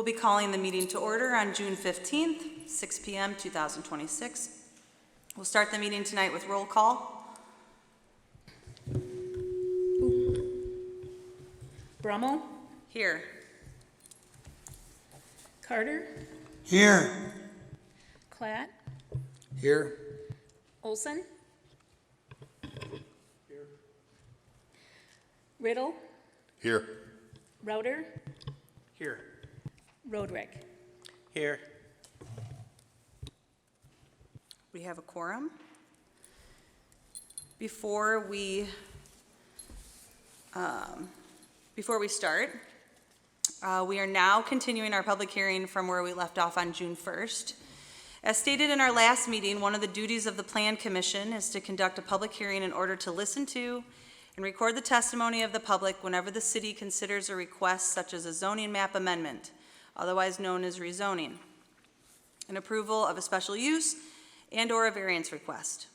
will be calling the meeting to order on June 15th, 6 p.m. 2026. We'll start the meeting tonight with roll call. Brummel. Here. Carter. Here. Klatt. Here. Olson. Here. Riddle. Here. Router. Here. Roderick. Here. We have a quorum. Before we start, we are now continuing our public hearing from where we left off on June 1st. As stated in our last meeting, one of the duties of the Plan Commission is to conduct a public hearing in order to listen to and record the testimony of the public whenever the city considers a request such as a zoning map amendment, otherwise known as rezoning, an approval of a special use, and/or a variance request.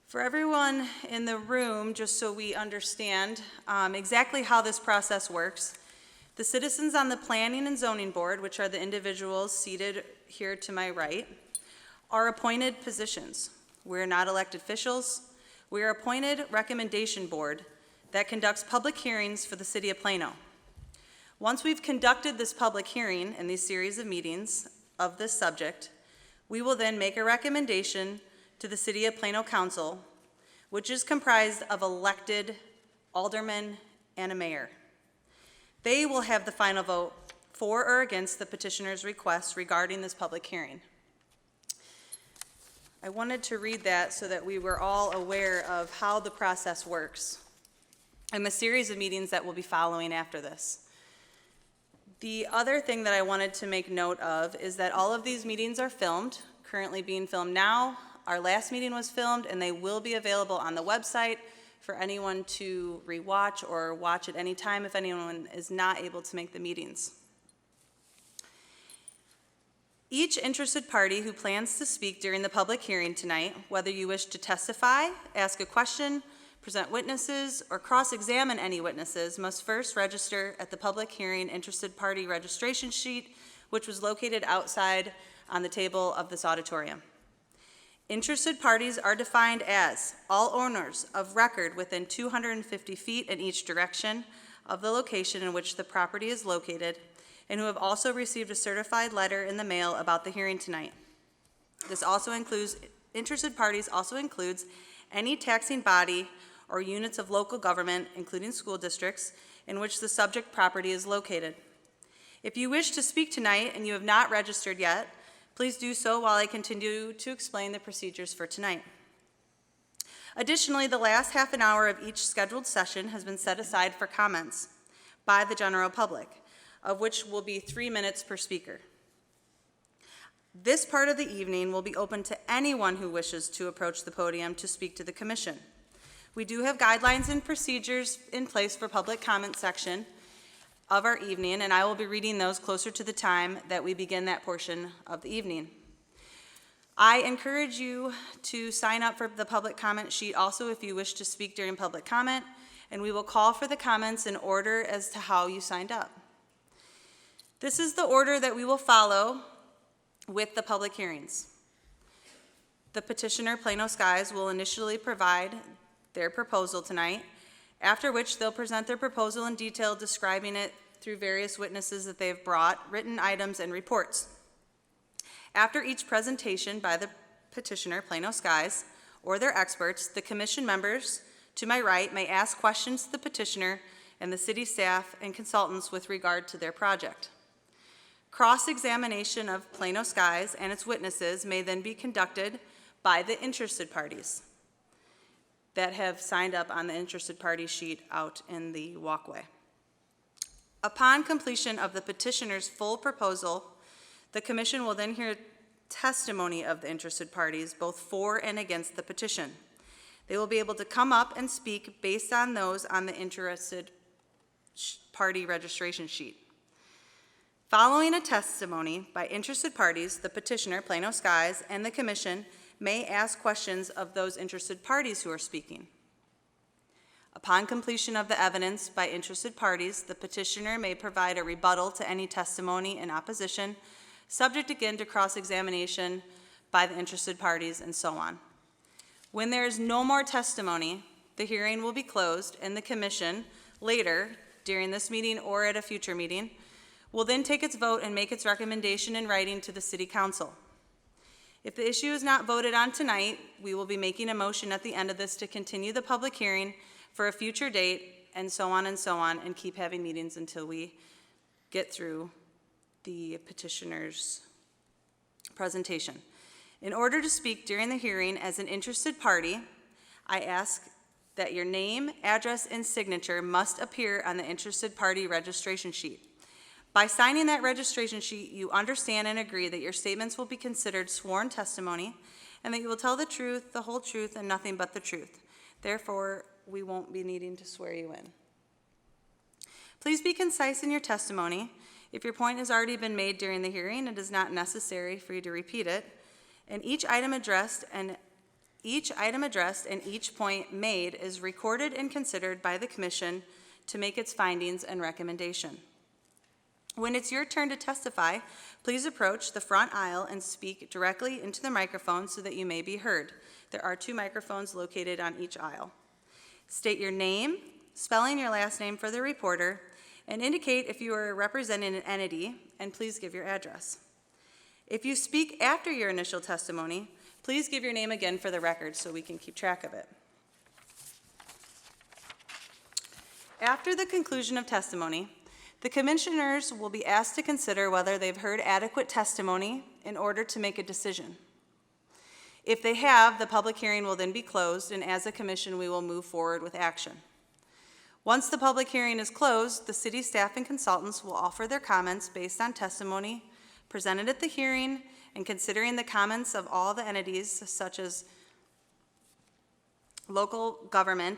For everyone in the room, just so we understand exactly how this process works, the citizens on the Planning and Zoning Board, which are the individuals seated here to my right, are appointed positions. We're not elected officials. We are appointed recommendation board that conducts public hearings for the city of Plano. Once we've conducted this public hearing and these series of meetings of this subject, we will then make a recommendation to the City of Plano Council, which is comprised of elected aldermen and a mayor. They will have the final vote for or against the petitioner's request regarding this public hearing. I wanted to read that so that we were all aware of how the process works and the series of meetings that will be following after this. The other thing that I wanted to make note of is that all of these meetings are filmed, currently being filmed now. Our last meeting was filmed, and they will be available on the website for anyone to rewatch or watch at any time if anyone is not able to make the meetings. Each interested party who plans to speak during the public hearing tonight, whether you wish to testify, ask a question, present witnesses, or cross-examine any witnesses, must first register at the public hearing interested party registration sheet, which was located outside on the table of this auditorium. Interested parties are defined as all owners of record within 250 feet in each direction of the location in which the property is located, and who have also received a certified letter in the mail about the hearing tonight. This also includes, interested parties also includes any taxing body or units of local government, including school districts, in which the subject property is located. If you wish to speak tonight and you have not registered yet, please do so while I continue to explain the procedures for tonight. Additionally, the last half an hour of each scheduled session has been set aside for comments by the general public, of which will be 3 minutes per speaker. This part of the evening will be open to anyone who wishes to approach the podium to speak to the commission. We do have guidelines and procedures in place for public comment section of our evening, and I will be reading those closer to the time that we begin that portion of the evening. I encourage you to sign up for the public comment sheet also if you wish to speak during public comment, and we will call for the comments in order as to how you signed up. This is the order that we will follow with the public hearings. The petitioner, Plano Skies, will initially provide their proposal tonight, after which they'll present their proposal in detail, describing it through various witnesses that they have brought, written items, and reports. After each presentation by the petitioner, Plano Skies, or their experts, the commission members to my right may ask questions to the petitioner and the city staff and consultants with regard to their project. Cross-examination of Plano Skies and its witnesses may then be conducted by the interested parties that have signed up on the interested party sheet out in the walkway. Upon completion of the petitioner's full proposal, the commission will then hear testimony of the interested parties, both for and against the petition. They will be able to come up and speak based on those on the interested party registration sheet. Following a testimony by interested parties, the petitioner, Plano Skies, and the commission may ask questions of those interested parties who are speaking. Upon completion of the evidence by interested parties, the petitioner may provide a rebuttal to any testimony in opposition, subject again to cross-examination by the interested parties, and so on. When there is no more testimony, the hearing will be closed, and the commission, later, during this meeting or at a future meeting, will then take its vote and make its recommendation in writing to the City Council. If the issue is not voted on tonight, we will be making a motion at the end of this to continue the public hearing for a future date, and so on, and keep having meetings until we get through the petitioner's presentation. In order to speak during the hearing as an interested party, I ask that your name, address, and signature must appear on the interested party registration sheet. By signing that registration sheet, you understand and agree that your statements will be considered sworn testimony and that you will tell the truth, the whole truth, and nothing but the truth. Therefore, we won't be needing to swear you in. Please be concise in your testimony. If your point has already been made during the hearing, it is not necessary for you to repeat it. And each item addressed and each point made is recorded and considered by the commission to make its findings and recommendation. When it's your turn to testify, please approach the front aisle and speak directly into the microphone so that you may be heard. There are 2 microphones located on each aisle. State your name, spelling your last name for the reporter, and indicate if you are representing an entity, and please give your address. If you speak after your initial testimony, please give your name again for the record so we can keep track of it. After the conclusion of testimony, the commissioners will be asked to consider whether they've heard adequate testimony in order to make a decision. If they have, the public hearing will then be closed, and as a commission, we will move forward with action. Once the public hearing is closed, the city staff and consultants will offer their comments based on testimony presented at the hearing and considering the comments of all the entities such as local government,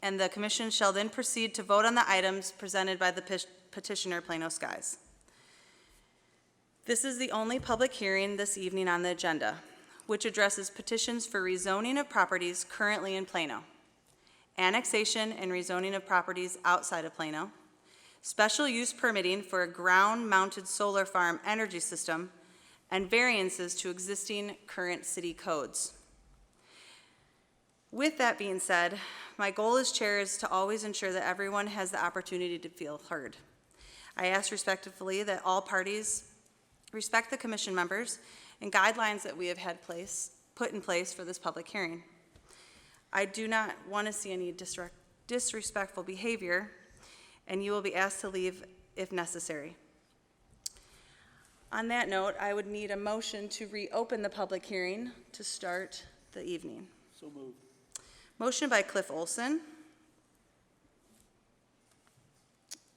and the commission shall then proceed to vote on the items presented by the petitioner, Plano Skies. This is the only public hearing this evening on the agenda, which addresses petitions for rezoning of properties currently in Plano, annexation and rezoning of properties outside of Plano, special use permitting for a ground-mounted solar farm energy system, and variances to existing current city codes. With that being said, my goal as chair is to always ensure that everyone has the opportunity to feel heard. I ask respectfully that all parties respect the commission members and guidelines that we have had put in place for this public hearing. I do not want to see any disrespectful behavior, and you will be asked to leave if necessary. On that note, I would need a motion to reopen the public hearing to start the evening. So moved. Motion by Cliff Olson.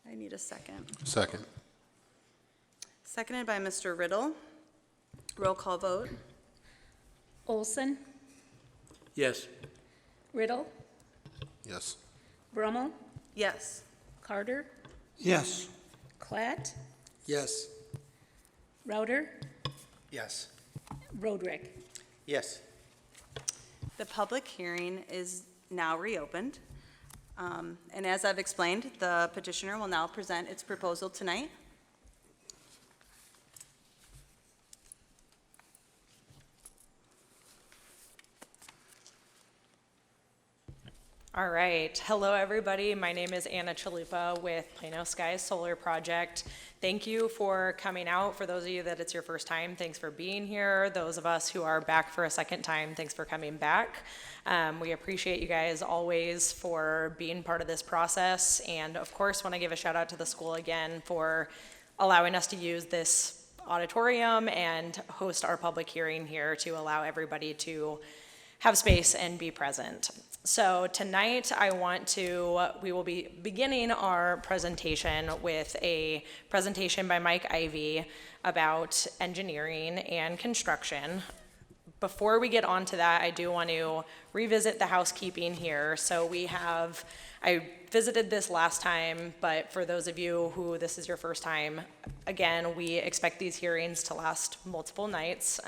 I need a second. Second. Seconded by Mr. Riddle. Roll call vote. Olson, Yes. Riddle, Yes. Brummel, Yes. Carter, Yes. Klatt, Yes. Router, Yes. Roderick. Yes. The public hearing is now reopened. And as I've explained, the petitioner will now present its proposal tonight. All right. Hello, everybody. My name is Anna Chalupa with Plano Skies Solar Project. Thank you for coming out. For those of you that it's your first time, thanks for being here. Those of us who are back for a second time, thanks for coming back. We appreciate you guys always for being part of this process. And of course, want to give a shout out to the school again for allowing us to use this auditorium and host our public hearing here to allow everybody to have space and be present. So tonight we will be beginning our presentation with a presentation by Mike Ivey about engineering and construction. Before we get on to that, I do want to revisit the housekeeping here. So I visited this last time, but for those of you who this is your first time, again, we expect these hearings to last multiple nights,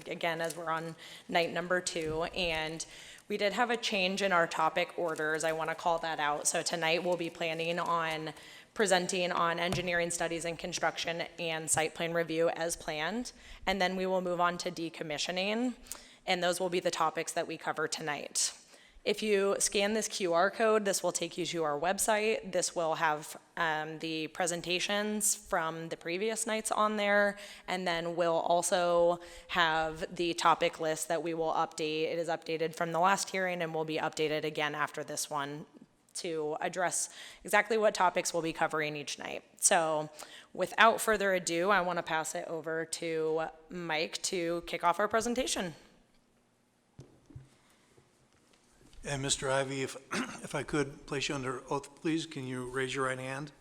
again, as we're on night number 2, and We did have a change in our topic orders. I want to call that out. So tonight we'll be planning on presenting on engineering studies and construction and site plan review as planned. And then we will move on to decommissioning. And those will be the topics that we cover tonight. If you scan this QR code, this will take you to our website. This will have the presentations from the previous nights on there, and then we'll also have the topic list that we will update. It is updated from the last hearing and will be updated again after this one to address exactly what topics we'll be covering each night. So without further ado, I want to pass it over to Mike to kick off our presentation. And Mr. Ivy, if I could place you under oath, please, can you raise your right hand?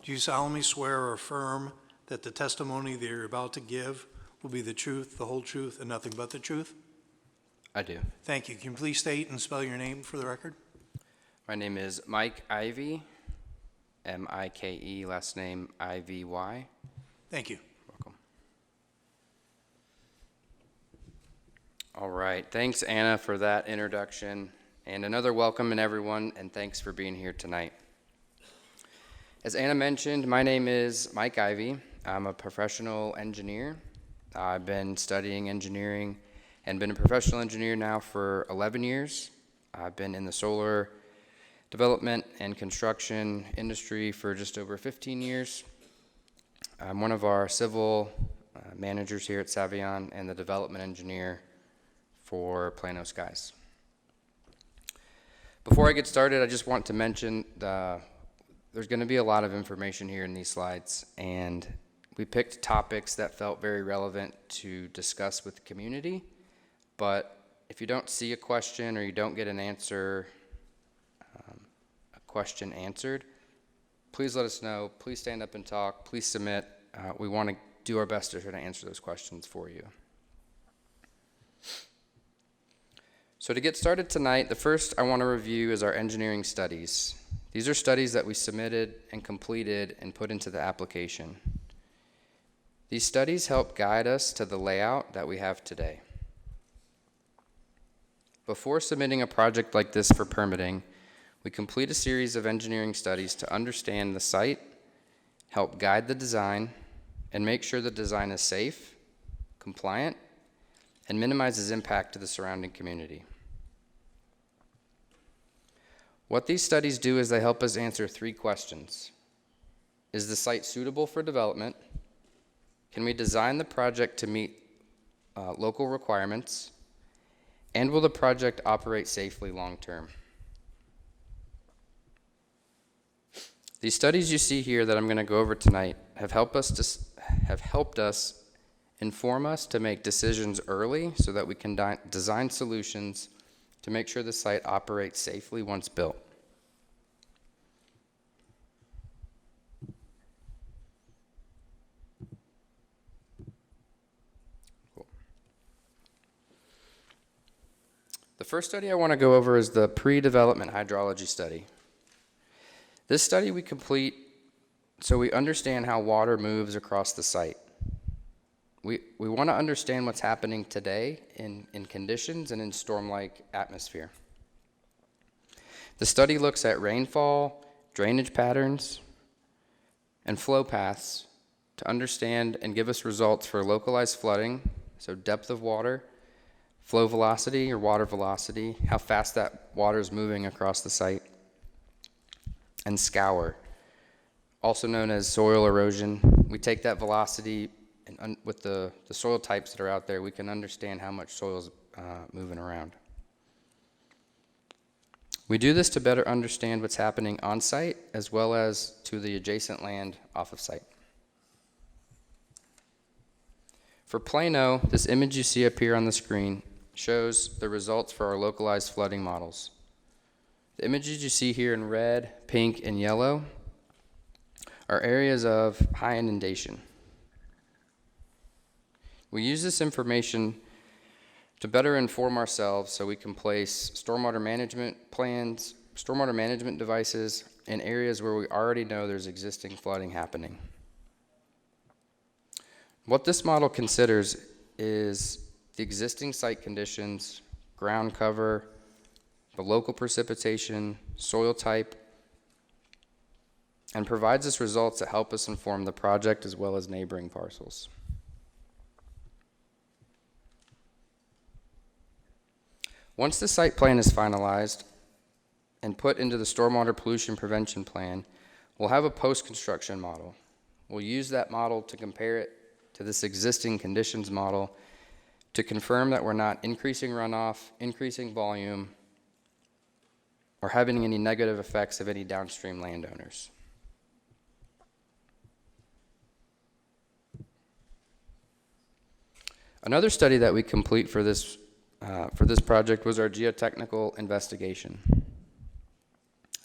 Do you solemnly swear or affirm that the testimony that you're about to give will be the truth, the whole truth, and nothing but the truth? I do. Thank you. Can you please state and spell your name for the record? My name is Mike Ivy, M-I-K-E, last name I-V-Y. Thank you. Welcome. All right. Thanks, Anna, for that introduction. And another welcome in everyone, and thanks for being here tonight. As Anna mentioned, my name is Mike Ivy. I'm a professional engineer. I've been studying engineering and been a professional engineer now for 11 years. I've been in the solar development and construction industry for just over 15 years. I'm one of our civil managers here at Savion and the development engineer for Plano Skies. Before I get started, I just want to mention there's going to be a lot of information here in these slides, and we picked topics that felt very relevant to discuss with the community. But if you don't see a question or you don't get an answer, a question answered, please let us know. Please stand up and talk. Please submit. We want to do our best to try to answer those questions for you. So to get started tonight, the first I want to review is our engineering studies. These are studies that we submitted and completed and put into the application. These studies help guide us to the layout that we have today. Before submitting a project like this for permitting, we complete a series of engineering studies to understand the site, help guide the design, and make sure the design is safe, compliant, and minimizes impact to the surrounding community. What these studies do is they help us answer 3 questions. Is the site suitable for development? Can we design the project to meet local requirements? And will the project operate safely long term? These studies you see here that I'm going to go over tonight have helped us inform us to make decisions early so that we can design solutions to make sure the site operates safely once built. Cool. The first study I want to go over is the pre-development hydrology study. This study we complete so we understand how water moves across the site. We want to understand what's happening today in conditions and in storm-like atmosphere. The study looks at rainfall, drainage patterns, and flow paths to understand and give us results for localized flooding, so depth of water, flow velocity or water velocity, how fast that water is moving across the site, and scour, also known as soil erosion. We take that velocity and with the soil types that are out there, we can understand how much soil is moving around. We do this to better understand what's happening on site as well as to the adjacent land off of site. For Plano, this image you see up here on the screen shows the results for our localized flooding models. The images you see here in red, pink, and yellow are areas of high inundation. We use this information to better inform ourselves so we can place stormwater management plans, stormwater management devices in areas where we already know there's existing flooding happening. What this model considers is the existing site conditions, ground cover, the local precipitation, soil type, and provides us results that help us inform the project as well as neighboring parcels. Once the site plan is finalized and put into the stormwater pollution prevention plan, we'll have a post-construction model. We'll use that model to compare it to this existing conditions model to confirm that we're not increasing runoff, increasing volume, or having any negative effects of any downstream landowners. Another study that we complete for this project was our geotechnical investigation.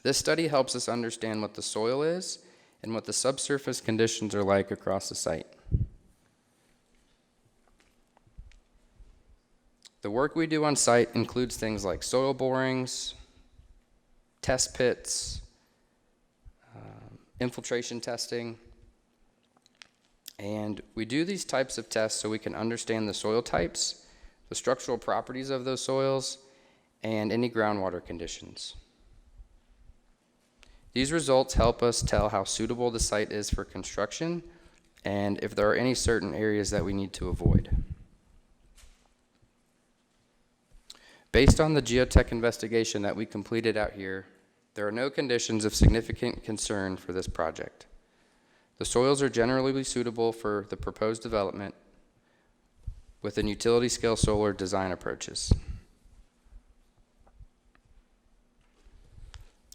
This study helps us understand what the soil is and what the subsurface conditions are like across the site. The work we do on site includes things like soil borings, test pits, infiltration testing, and we do these types of tests so we can understand the soil types, the structural properties of those soils, and any groundwater conditions. These results help us tell how suitable the site is for construction and if there are any certain areas that we need to avoid. Based on the geotech investigation that we completed out here, there are no conditions of significant concern for this project. The soils are generally suitable for the proposed development within utility scale solar design approaches.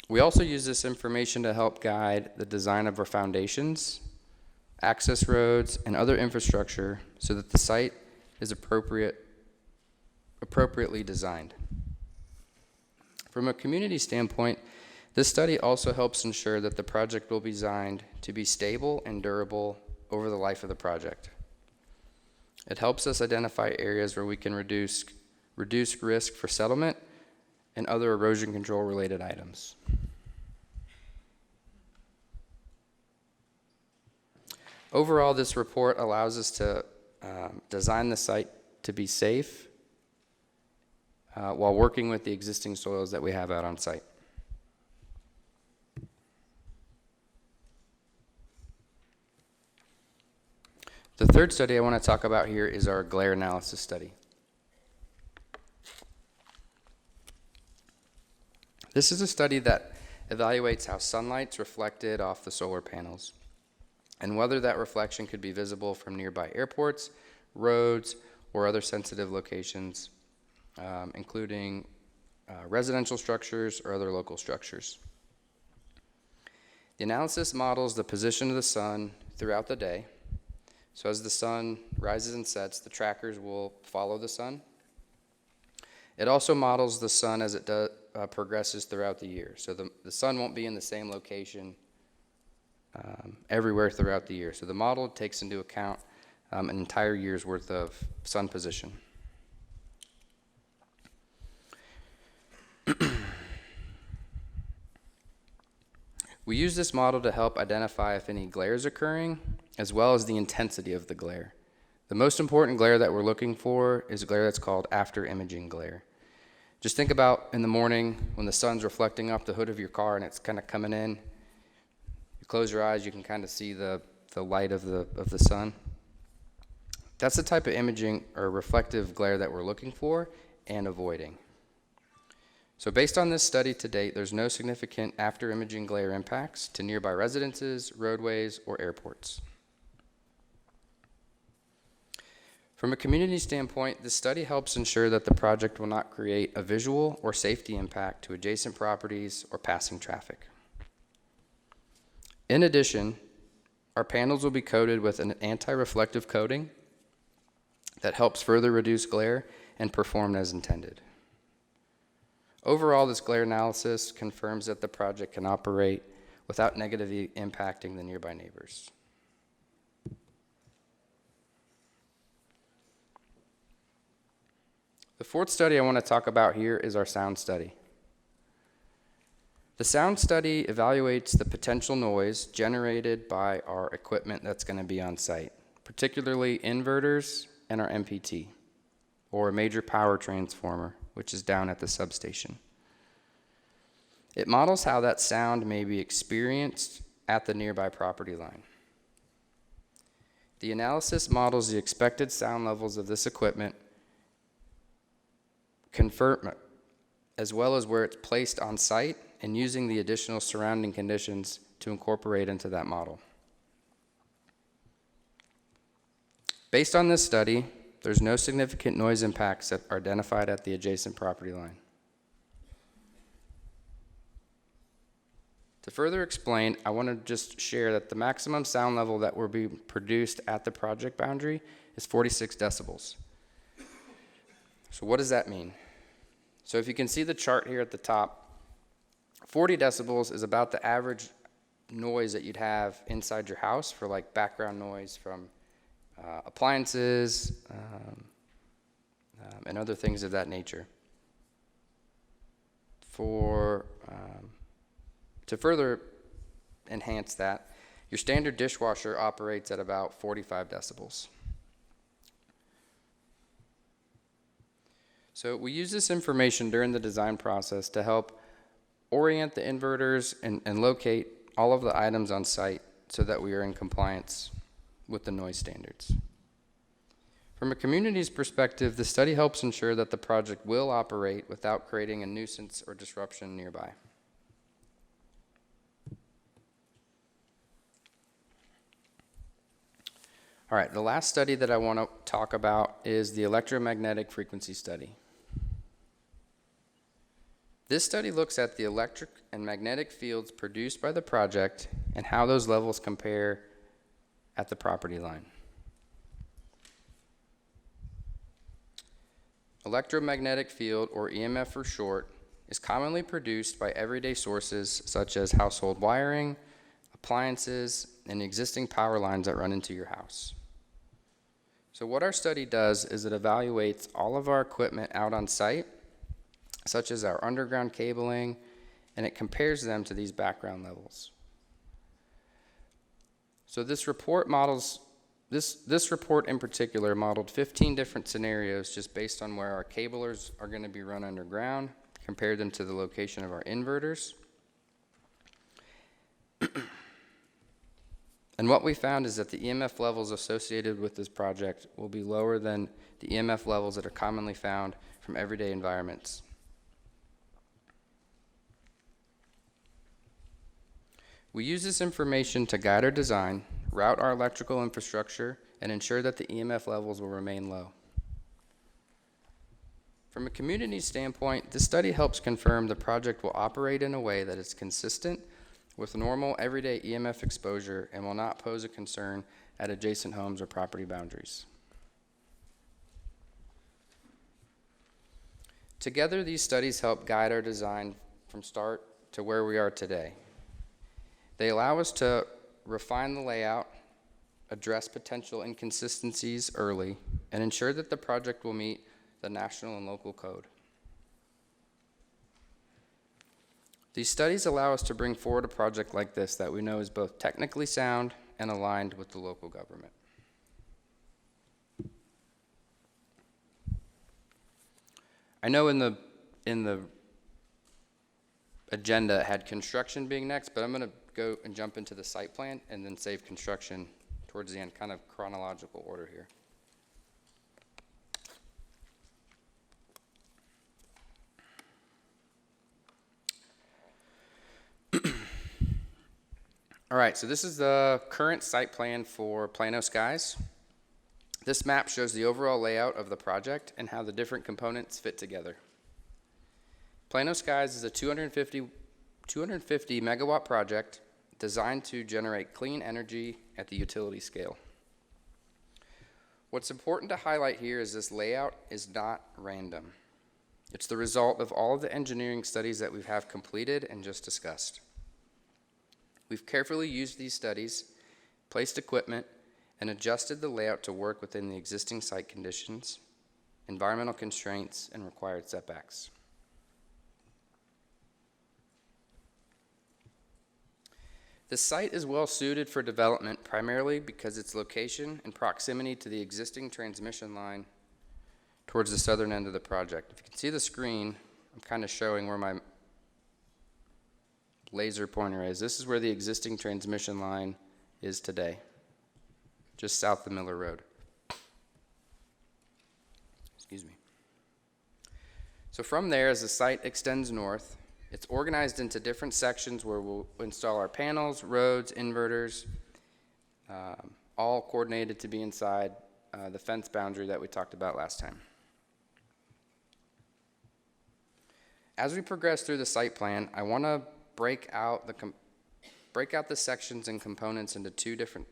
We also use this information to help guide the design of our foundations, access roads, and other infrastructure so that the site is appropriately designed. From a community standpoint, this study also helps ensure that the project will be designed to be stable and durable over the life of the project. It helps us identify areas where we can reduce risk for settlement and other erosion control related items. Overall, this report allows us to design the site to be safe while working with the existing soils that we have out on site. The third study I want to talk about here is our glare analysis study. This is a study that evaluates how sunlight's reflected off the solar panels and whether that reflection could be visible from nearby airports, roads, or other sensitive locations, including residential structures or other local structures. The analysis models the position of the sun throughout the day. So as the sun rises and sets, the trackers will follow the sun. It also models the sun as it progresses throughout the year. So the sun won't be in the same location everywhere throughout the year. So the model takes into account an entire year's worth of sun position. We use this model to help identify if any glare is occurring, as well as the intensity of the glare. The most important glare that we're looking for is a glare that's called after imaging glare. Just think about in the morning when the sun's reflecting off the hood of your car and it's kind of coming in. You close your eyes, you can kind of see the light of the sun. That's the type of imaging or reflective glare that we're looking for and avoiding. So based on this study to date, there's no significant after imaging glare impacts to nearby residences, roadways, or airports. From a community standpoint, this study helps ensure that the project will not create a visual or safety impact to adjacent properties or passing traffic. In addition, our panels will be coated with an anti-reflective coating that helps further reduce glare and perform as intended. Overall, this glare analysis confirms that the project can operate without negatively impacting the nearby neighbors. The fourth study I want to talk about here is our sound study. The sound study evaluates the potential noise generated by our equipment that's going to be on site, particularly inverters and our MPT, or a major power transformer, which is down at the substation. It models how that sound may be experienced at the nearby property line. The analysis models the expected sound levels of this equipment, as well as where it's placed on site, and using the additional surrounding conditions to incorporate into that model. Based on this study, there's no significant noise impacts that are identified at the adjacent property line. To further explain, I want to just share that the maximum sound level that will be produced at the project boundary is 46 decibels. So what does that mean? So if you can see the chart here at the top, 40 decibels is about the average noise that you'd have inside your house for like background noise from appliances and other things of that nature. To further enhance that, your standard dishwasher operates at about 45 decibels. So we use this information during the design process to help orient the inverters and locate all of the items on site so that we are in compliance with the noise standards. From a community's perspective, the study helps ensure that the project will operate without creating a nuisance or disruption nearby. All right, the last study that I want to talk about is the electromagnetic frequency study. This study looks at the electric and magnetic fields produced by the project and how those levels compare at the property line. Electromagnetic field, or EMF for short, is commonly produced by everyday sources such as household wiring, appliances, and existing power lines that run into your house. So what our study does is it evaluates all of our equipment out on site, such as our underground cabling, and it compares them to these background levels. So this report in particular modeled 15 different scenarios just based on where our cablers are going to be run underground, compared them to the location of our inverters. And what we found is that the EMF levels associated with this project will be lower than the EMF levels that are commonly found from everyday environments. We use this information to guide our design, route our electrical infrastructure, and ensure that the EMF levels will remain low. From a community standpoint, this study helps confirm the project will operate in a way that is consistent with normal everyday EMF exposure and will not pose a concern at adjacent homes or property boundaries. Together, these studies help guide our design from start to where we are today. They allow us to refine the layout, address potential inconsistencies early, and ensure that the project will meet the national and local code. These studies allow us to bring forward a project like this that we know is both technically sound and aligned with the local government. I know in the agenda it had construction being next, but I'm going to go and jump into the site plan and then save construction towards the end, kind of chronological order here. All right, so this is the current site plan for Plano Skies. This map shows the overall layout of the project and how the different components fit together. Plano Skies is a 250 megawatt project designed to generate clean energy at the utility scale. What's important to highlight here is this layout is not random. It's the result of all of the engineering studies that we have completed and just discussed. We've carefully used these studies, placed equipment, and adjusted the layout to work within the existing site conditions, environmental constraints, and required setbacks. The site is well suited for development primarily because its location and proximity to the existing transmission line towards the southern end of the project. If you can see the screen, I'm kind of showing where my laser pointer is. This is where the existing transmission line is today, just south of Miller Road. Excuse me. So from there, as the site extends north, it's organized into different sections where we'll install our panels, roads, inverters, all coordinated to be inside the fence boundary that we talked about last time. As we progress through the site plan, I want to break out the sections and components into two different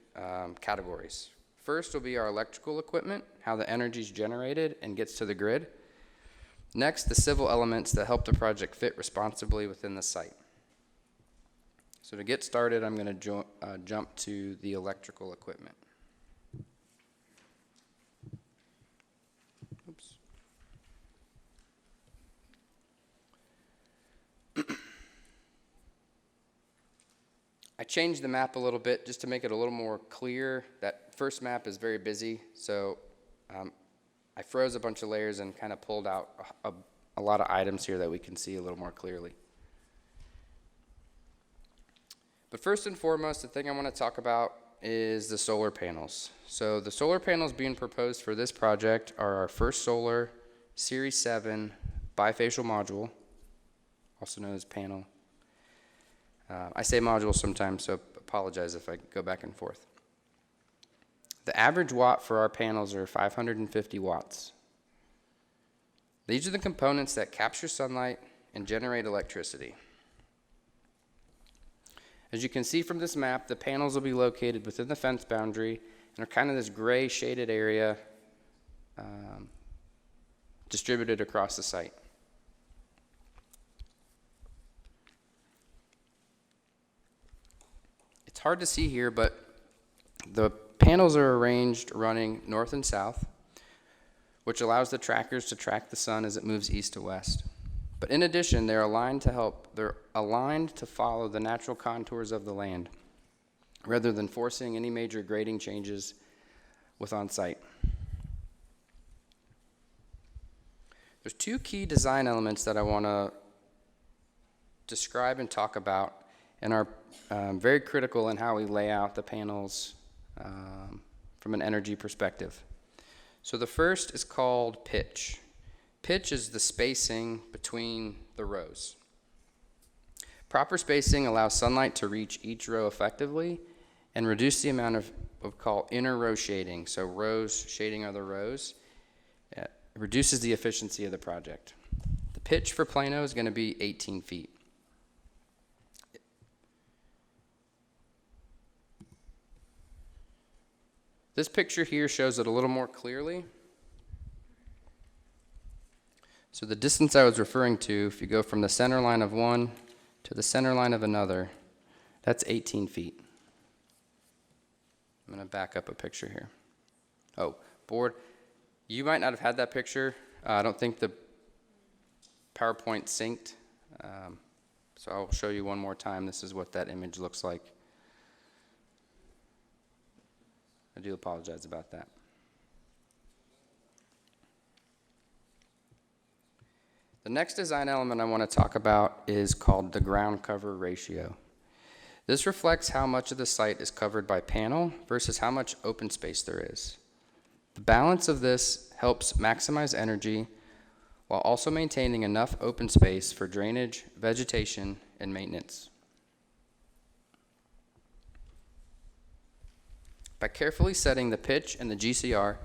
categories. First will be our electrical equipment, how the energy is generated and gets to the grid. Next, the civil elements that help the project fit responsibly within the site. So to get started, I'm going to jump to the electrical equipment. Oops. I changed the map a little bit just to make it a little more clear. That first map is very busy, so I froze a bunch of layers and kind of pulled out a lot of items here that we can see a little more clearly. But first and foremost, the thing I want to talk about is the solar panels. So the solar panels being proposed for this project are our First Solar Series 7 bifacial module, also known as panel. I say module sometimes, so apologize if I go back and forth. The average watt for our panels are 550 watts. These are the components that capture sunlight and generate electricity. As you can see from this map, the panels will be located within the fence boundary and are kind of this gray shaded area distributed across the site. It's hard to see here, but the panels are arranged running north and south, which allows the trackers to track the sun as it moves east to west. But in addition, they're aligned to follow the natural contours of the land, rather than forcing any major grading changes with on-site. There's two key design elements that I want to describe and talk about and are very critical in how we lay out the panels from an energy perspective. So the first is called pitch. Pitch is the spacing between the rows. Proper spacing allows sunlight to reach each row effectively and reduce the amount of what we call inner row shading. So rows shading other rows. It reduces the efficiency of the project. The pitch for Plano is going to be 18 feet. This picture here shows it a little more clearly. So the distance I was referring to, if you go from the center line of one to the center line of another, that's 18 feet. I'm going to back up a picture here. Oh, board, you might not have had that picture. I don't think the PowerPoint synced. So I'll show you one more time. This is what that image looks like. I do apologize about that. The next design element I want to talk about is called the ground cover ratio. This reflects how much of the site is covered by panel versus how much open space there is. The balance of this helps maximize energy while also maintaining enough open space for drainage, vegetation, and maintenance. By carefully setting the pitch and the GCR,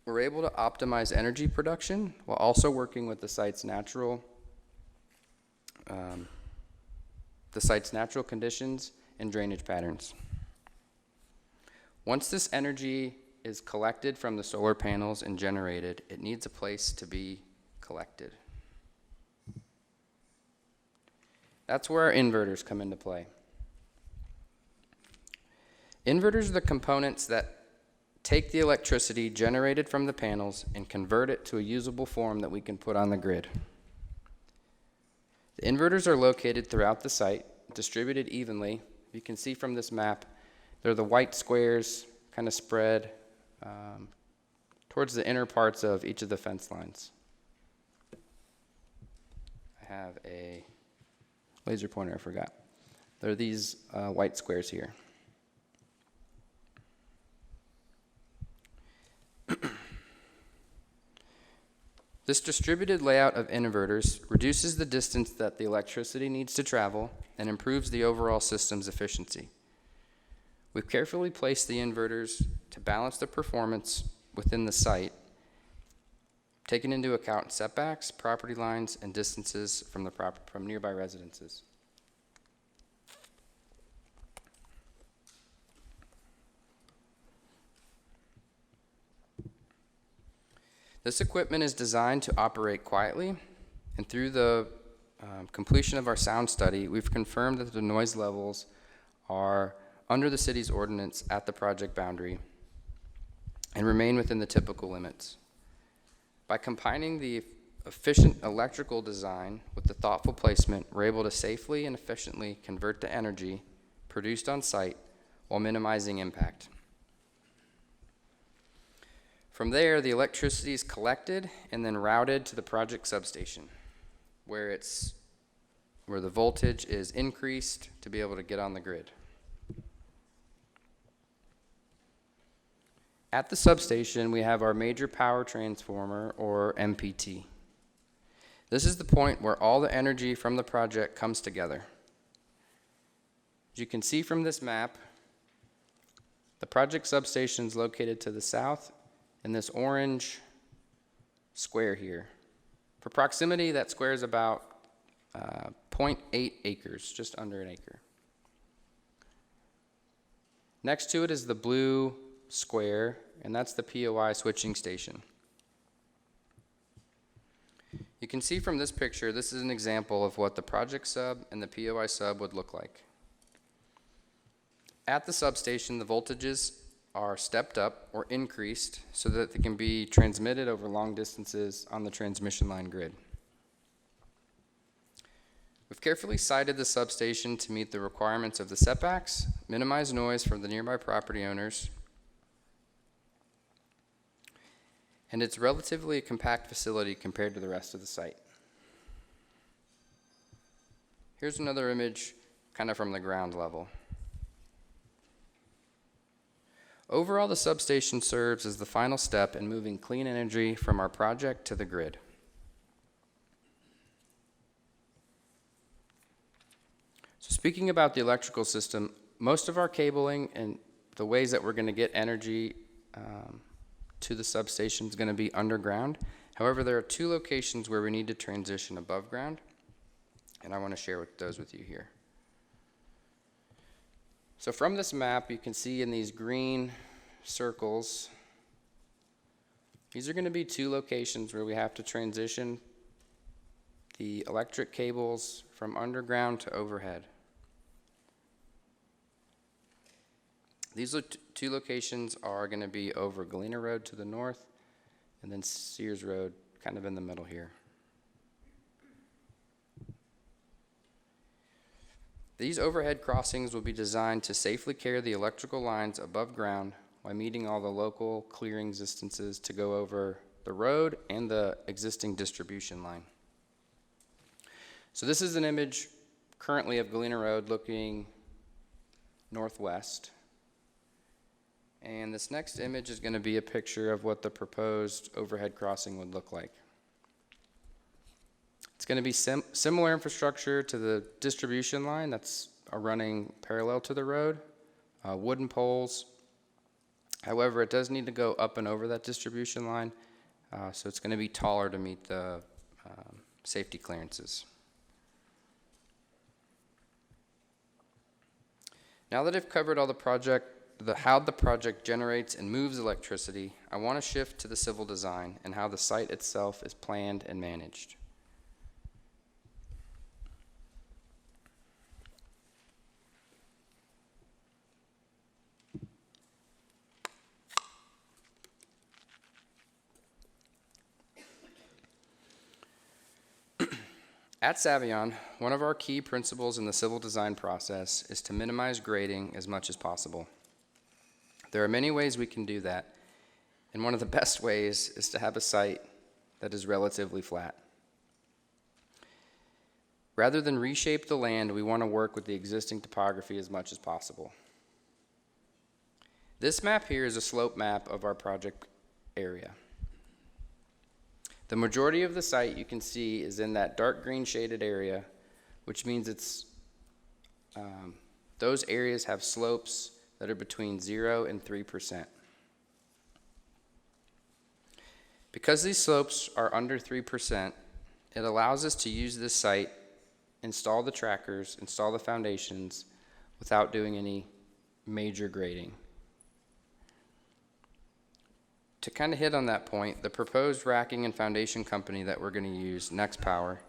we're able to optimize energy production while also working with the site's natural conditions and drainage patterns. Once this energy is collected from the solar panels and generated, it needs a place to be collected. That's where our inverters come into play. Inverters are the components that take the electricity generated from the panels and convert it to a usable form that we can put on the grid. The inverters are located throughout the site, distributed evenly. You can see from this map, they're the white squares kind of spread towards the inner parts of each of the fence lines. I have a laser pointer, I forgot. They're these white squares here. This distributed layout of inverters reduces the distance that the electricity needs to travel and improves the overall system's efficiency. We've carefully placed the inverters to balance the performance within the site, taking into account setbacks, property lines, and distances from nearby residences. This equipment is designed to operate quietly, and through the completion of our sound study, we've confirmed that the noise levels are under the city's ordinance at the project boundary and remain within the typical limits. By combining the efficient electrical design with the thoughtful placement, we're able to safely and efficiently convert the energy produced on site while minimizing impact. From there, the electricity is collected and then routed to the project substation, where the voltage is increased to be able to get on the grid. At the substation, we have our major power transformer, or MPT. This is the point where all the energy from the project comes together. As you can see from this map, the project substation is located to the south in this orange square here. For proximity, that square is about 0.8 acres, just under an acre. Next to it is the blue square, and that's the POI switching station. You can see from this picture, this is an example of what the project sub and the POI sub would look like. At the substation, the voltages are stepped up or increased so that they can be transmitted over long distances on the transmission line grid. We've carefully sited the substation to meet the requirements of the setbacks, minimize noise from the nearby property owners, and it's relatively a compact facility compared to the rest of the site. Here's another image kind of from the ground level. Overall, the substation serves as the final step in moving clean energy from our project to the grid. So speaking about the electrical system, most of our cabling and the ways that we're going to get energy to the substation is going to be underground. However, there are two locations where we need to transition above ground, and I want to share those with you here. So from this map, you can see in these green circles, these are going to be two locations where we have to transition the electric cables from underground to overhead. These two locations are going to be over Galena Road to the north, and then Sears Road kind of in the middle here. These overhead crossings will be designed to safely carry the electrical lines above ground while meeting all the local clearing distances to go over the road and the existing distribution line. So this is an image currently of Galena Road looking northwest. And this next image is going to be a picture of what the proposed overhead crossing would look like. It's going to be similar infrastructure to the distribution line that's running parallel to the road, wooden poles. However, it does need to go up and over that distribution line, so it's going to be taller to meet the safety clearances. Now that I've covered all how the project generates and moves electricity, I want to shift to the civil design and how the site itself is planned and managed. At Savion, one of our key principles in the civil design process is to minimize grading as much as possible. There are many ways we can do that, and one of the best ways is to have a site that is relatively flat. Rather than reshape the land, we want to work with the existing topography as much as possible. This map here is a slope map of our project area. The majority of the site you can see is in that dark green shaded area, which means those areas have slopes that are between 0 and 3%. Because these slopes are under 3%, it allows us to use this site, install the trackers, install the foundations without doing any major grading. To kind of hit on that point, the proposed racking and foundation company that we're going to use, Next Power,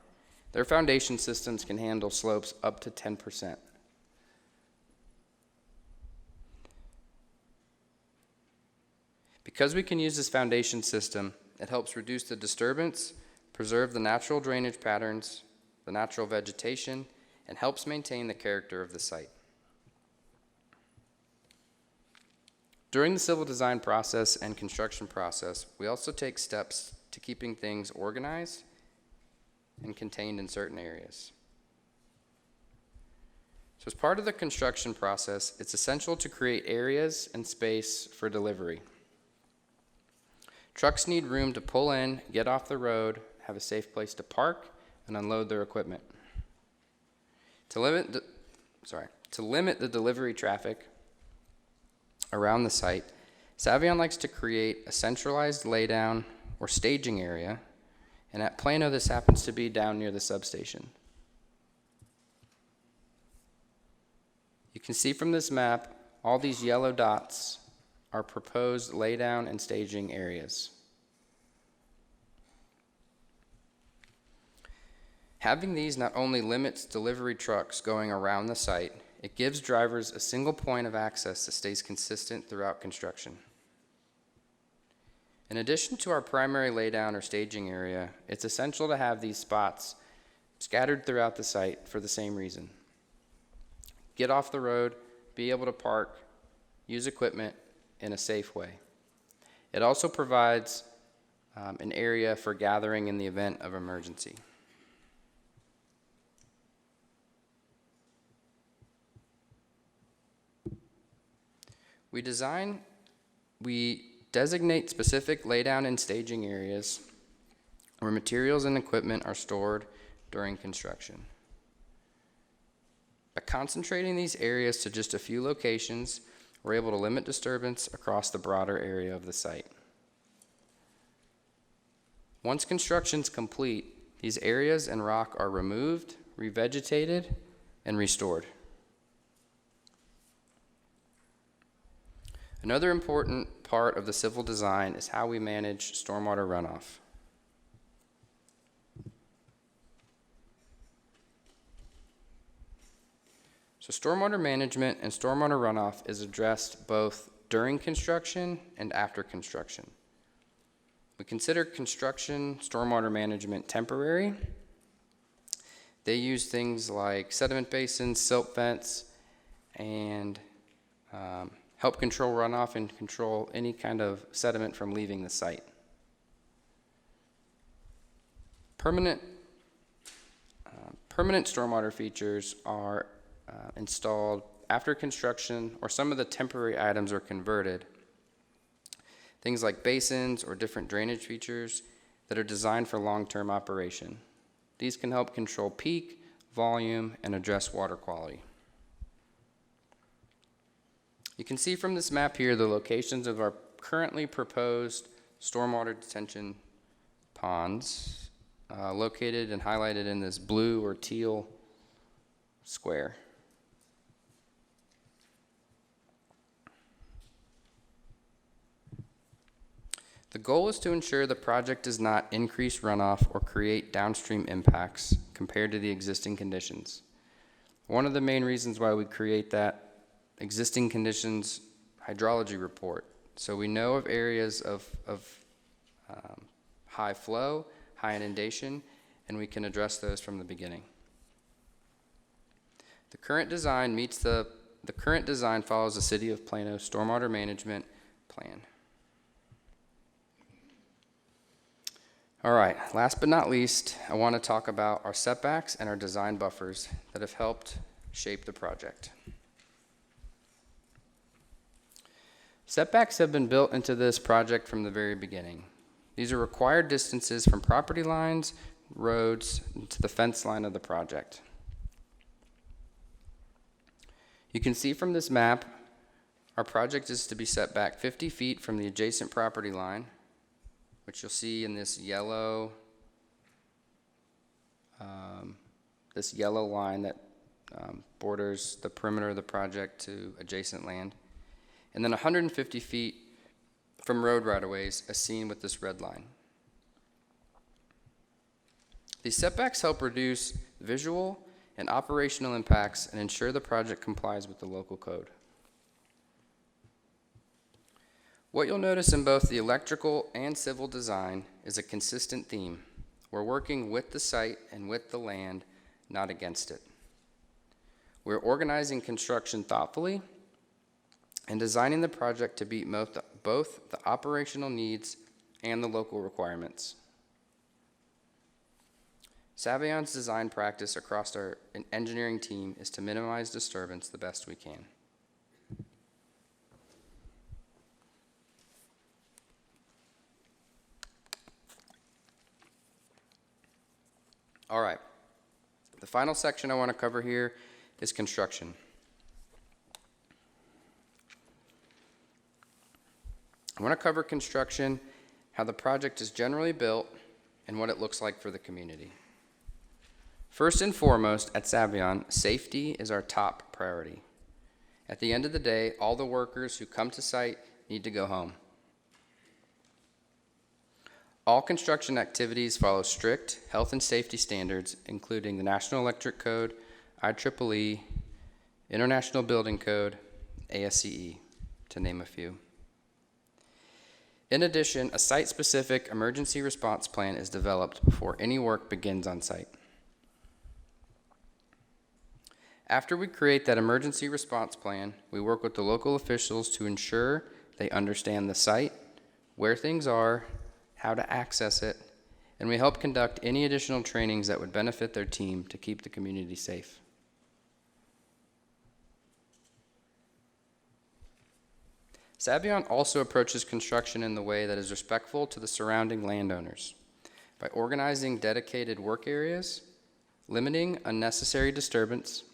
their foundation systems can handle slopes up to 10%. Because we can use this foundation system, it helps reduce the disturbance, preserve the natural drainage patterns, the natural vegetation, and helps maintain the character of the site. During the civil design process and construction process, we also take steps to keeping things organized and contained in certain areas. So as part of the construction process, it's essential to create areas and space for delivery. Trucks need room to pull in, get off the road, have a safe place to park, and unload their equipment. To limit the delivery traffic around the site, Savion likes to create a centralized laydown or staging area, and at Plano this happens to be down near the substation. You can see from this map, all these yellow dots are proposed laydown and staging areas. Having these not only limits delivery trucks going around the site, it gives drivers a single point of access that stays consistent throughout construction. In addition to our primary laydown or staging area, it's essential to have these spots scattered throughout the site for the same reason. Get off the road, be able to park, use equipment in a safe way. It also provides an area for gathering in the event of emergency. We designate specific laydown and staging areas where materials and equipment are stored during construction. By concentrating these areas to just a few locations, we're able to limit disturbance across the broader area of the site. Once construction's complete, these areas and rock are removed, revegetated, and restored. Another important part of the civil design is how we manage stormwater runoff. So stormwater management and stormwater runoff is addressed both during construction and after construction. We consider construction stormwater management temporary. They use things like sediment basins, silt vents, and help control runoff and control any kind of sediment from leaving the site. Permanent stormwater features are installed after construction, or some of the temporary items are converted. Things like basins or different drainage features that are designed for long-term operation. These can help control peak, volume, and address water quality. You can see from this map here the locations of our currently proposed stormwater detention ponds, located and highlighted in this blue or teal square. The goal is to ensure the project does not increase runoff or create downstream impacts compared to the existing conditions. One of the main reasons why we create that existing conditions hydrology report, so we know of areas of high flow, high inundation, and we can address those from the beginning. The current design follows the City of Plano Stormwater Management Plan. All right, last but not least, I want to talk about our setbacks and our design buffers that have helped shape the project. Setbacks have been built into this project from the very beginning. These are required distances from property lines, roads, and to the fence line of the project. You can see from this map, our project is to be set back 50 feet from the adjacent property line, which you'll see in this yellow line that borders the perimeter of the project to adjacent land. And then 150 feet from road right-of-ways, as seen with this red line. These setbacks help reduce visual and operational impacts and ensure the project complies with the local code. What you'll notice in both the electrical and civil design is a consistent theme. We're working with the site and with the land, not against it. We're organizing construction thoughtfully and designing the project to meet both the operational needs and the local requirements. Savion's design practice across our engineering team is to minimize disturbance the best we can. All right, the final section I want to cover here is construction. I want to cover construction, how the project is generally built, and what it looks like for the community. First and foremost, at Savion, safety is our top priority. At the end of the day, all the workers who come to site need to go home. All construction activities follow strict health and safety standards, including the National Electric Code, IEEE, International Building Code, ASCE, to name a few. In addition, a site-specific emergency response plan is developed before any work begins on site. After we create that emergency response plan, we work with the local officials to ensure they understand the site, where things are, how to access it, and we help conduct any additional trainings that would benefit their team to keep the community safe. Savion also approaches construction in the way that is respectful to the surrounding landowners by organizing dedicated work areas, limiting unnecessary disturbance,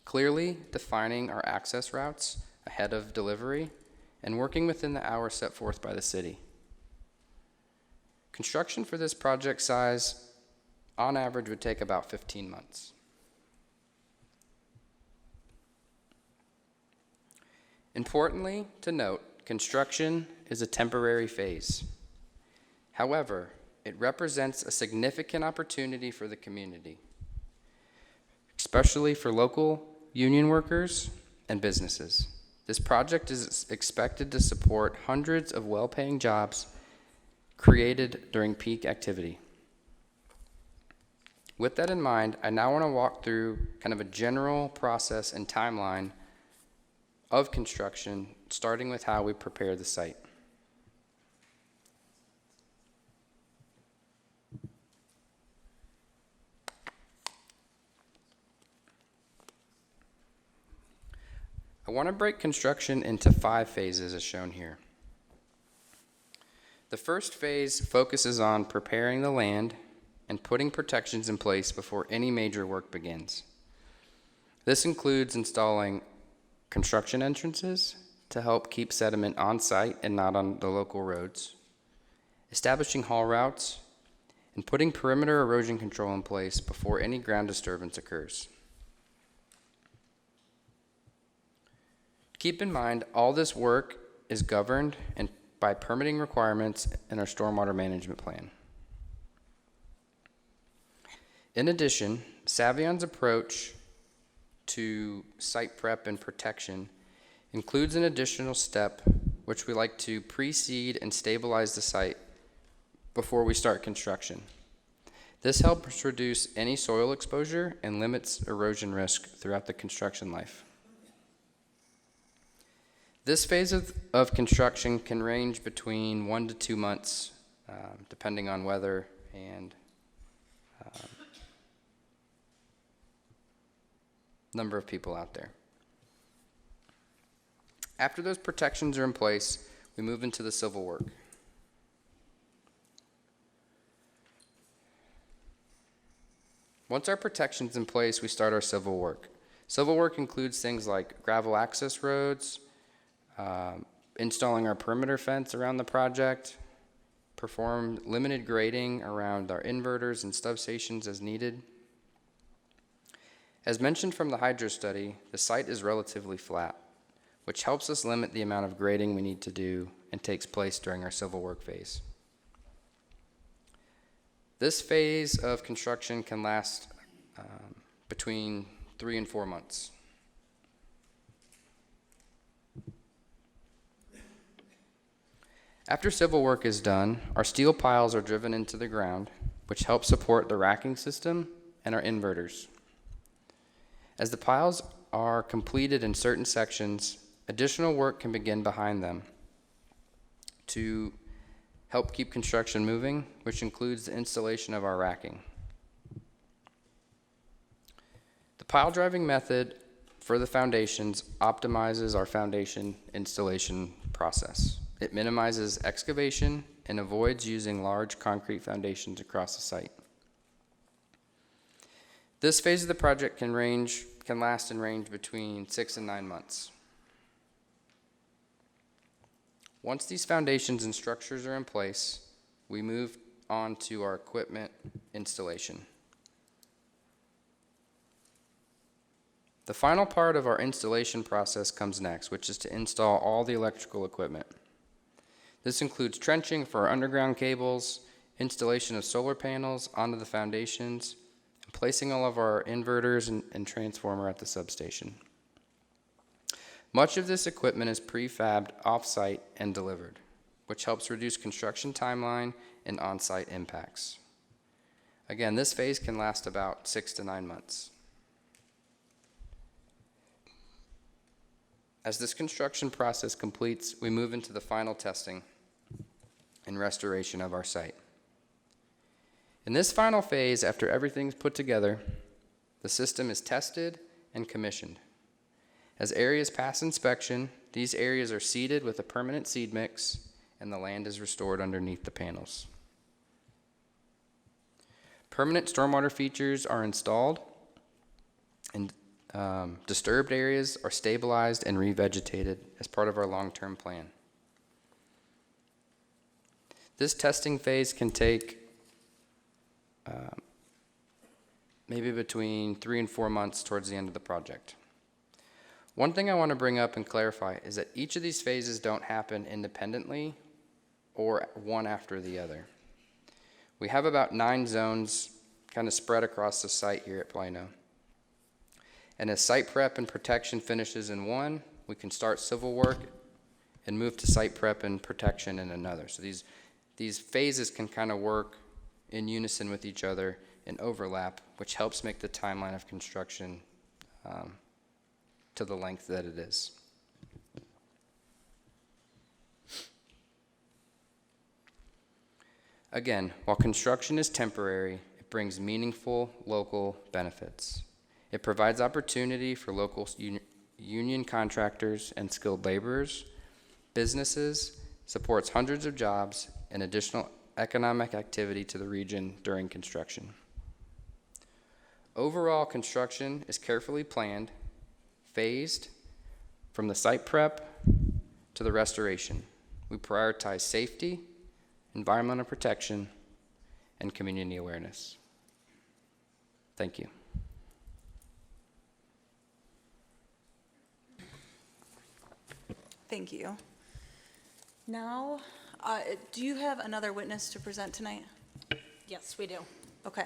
clearly defining our access routes ahead of delivery, and working within the hours set forth by the city. Construction for this project size, on average, would take about 15 months. Importantly to note, construction is a temporary phase. However, it represents a significant opportunity for the community, especially for local union workers and businesses. This project is expected to support hundreds of well-paying jobs created during peak activity. With that in mind, I now want to walk through kind of a general process and timeline of construction, starting with how we prepare the site. I want to break construction into 5 phases as shown here. The first phase focuses on preparing the land and putting protections in place before any major work begins. This includes installing construction entrances to help keep sediment on site and not on the local roads, establishing haul routes, and putting perimeter erosion control in place before any ground disturbance occurs. Keep in mind, all this work is governed by permitting requirements in our stormwater management plan. In addition, Savion's approach to site prep and protection includes an additional step which we like to pre-seed and stabilize the site before we start construction. This helps reduce any soil exposure and limits erosion risk throughout the construction life. This phase of construction can range between 1 to 2 months depending on weather and number of people out there. After those protections are in place, we move into the civil work. Once our protection's in place, we start our civil work. Civil work includes things like gravel access roads, installing our perimeter fence around the project, perform limited grading around our inverters and substations as needed. As mentioned from the hydro study, the site is relatively flat, which helps us limit the amount of grading we need to do and takes place during our civil work phase. This phase of construction can last between 3 and 4 months. After civil work is done, our steel piles are driven into the ground, which helps support the racking system and our inverters. As the piles are completed in certain sections, additional work can begin behind them to help keep construction moving, which includes the installation of our racking. The pile driving method for the foundations optimizes our foundation installation process. It minimizes excavation and avoids using large concrete foundations across the site. This phase of the project can last and range between 6 and 9 months. Once these foundations and structures are in place, we move on to our equipment installation. The final part of our installation process comes next, which is to install all the electrical equipment. This includes trenching for our underground cables, installation of solar panels onto the foundations, and placing all of our inverters and transformer at the substation. Much of this equipment is prefabbed off-site and delivered, which helps reduce construction timeline and on-site impacts. Again, this phase can last about 6 to 9 months. As this construction process completes, we move into the final testing and restoration of our site. In this final phase, after everything's put together, the system is tested and commissioned. As areas pass inspection, these areas are seeded with a permanent seed mix, and the land is restored underneath the panels. Permanent stormwater features are installed, and disturbed areas are stabilized and revegetated as part of our long-term plan. This testing phase can take maybe between 3 and 4 months towards the end of the project. One thing I want to bring up and clarify is that each of these phases don't happen independently or one after the other. We have about 9 zones kind of spread across the site here at Plano. And as site prep and protection finishes in one, we can start civil work and move to site prep and protection in another. So these phases can kind of work in unison with each other and overlap, which helps make the timeline of construction to the length that it is. Again, while construction is temporary, it brings meaningful local benefits. It provides opportunity for local union contractors and skilled laborers, businesses, supports hundreds of jobs, and additional economic activity to the region during construction. Overall, construction is carefully planned, phased, from the site prep to the restoration. We prioritize safety, environmental protection, and community awareness. Thank you. Thank you. Now, do you have another witness to present tonight? Yes, we do. Okay.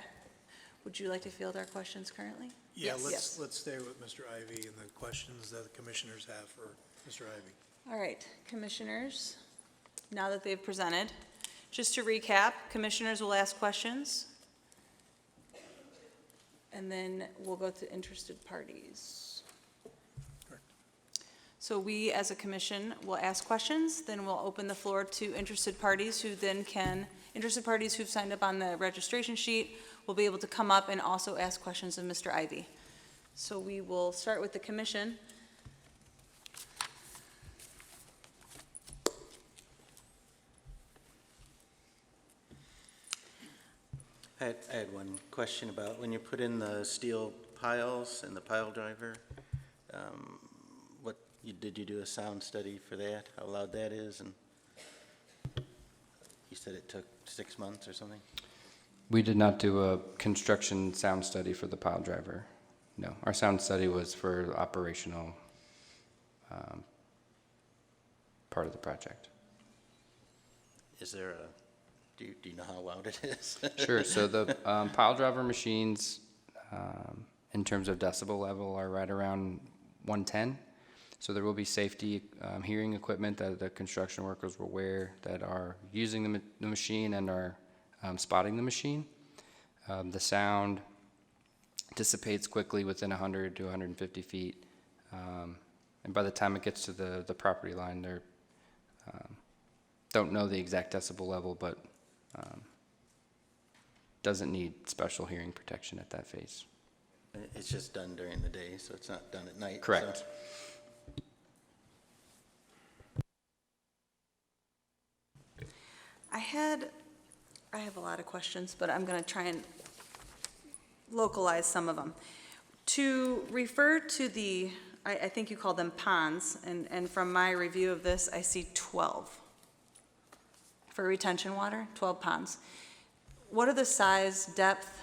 Would you like to field our questions currently? Yeah, Yes. let's stay with Mr. Ivy and the questions that the commissioners have for Mr. Ivy. All right, commissioners, now that they've presented, just to recap, commissioners will ask questions, and then we'll go to interested parties. So we, as a commission, will ask questions, then we'll open the floor to interested parties interested parties who've signed up on the registration sheet will be able to come up and also ask questions of Mr. Ivy. So we will start with the commission. I had one question about when you put in the steel piles and the pile driver, did you do a sound study for that, how loud that is? And you said it took 6 months or something? We did not do a construction sound study for the pile driver. No, our sound study was for the operational part of the project. Is there do you know how loud it is? Sure, so the pile driver machines, in terms of decibel level, are right around 110. So there will be safety hearing equipment that the construction workers will wear that are using the machine and are spotting the machine. The sound dissipates quickly within 100 to 150 feet. And by the time it gets to the property line, they're don't know the exact decibel level, but doesn't need special hearing protection at that phase. It's just done during the day, so it's not done at night? Correct. So. I have a lot of questions, but I'm going to try and localize some of them. To refer to the, I think you call them ponds, and from my review of this, I see 12 for retention water, 12 ponds. What are the size, depth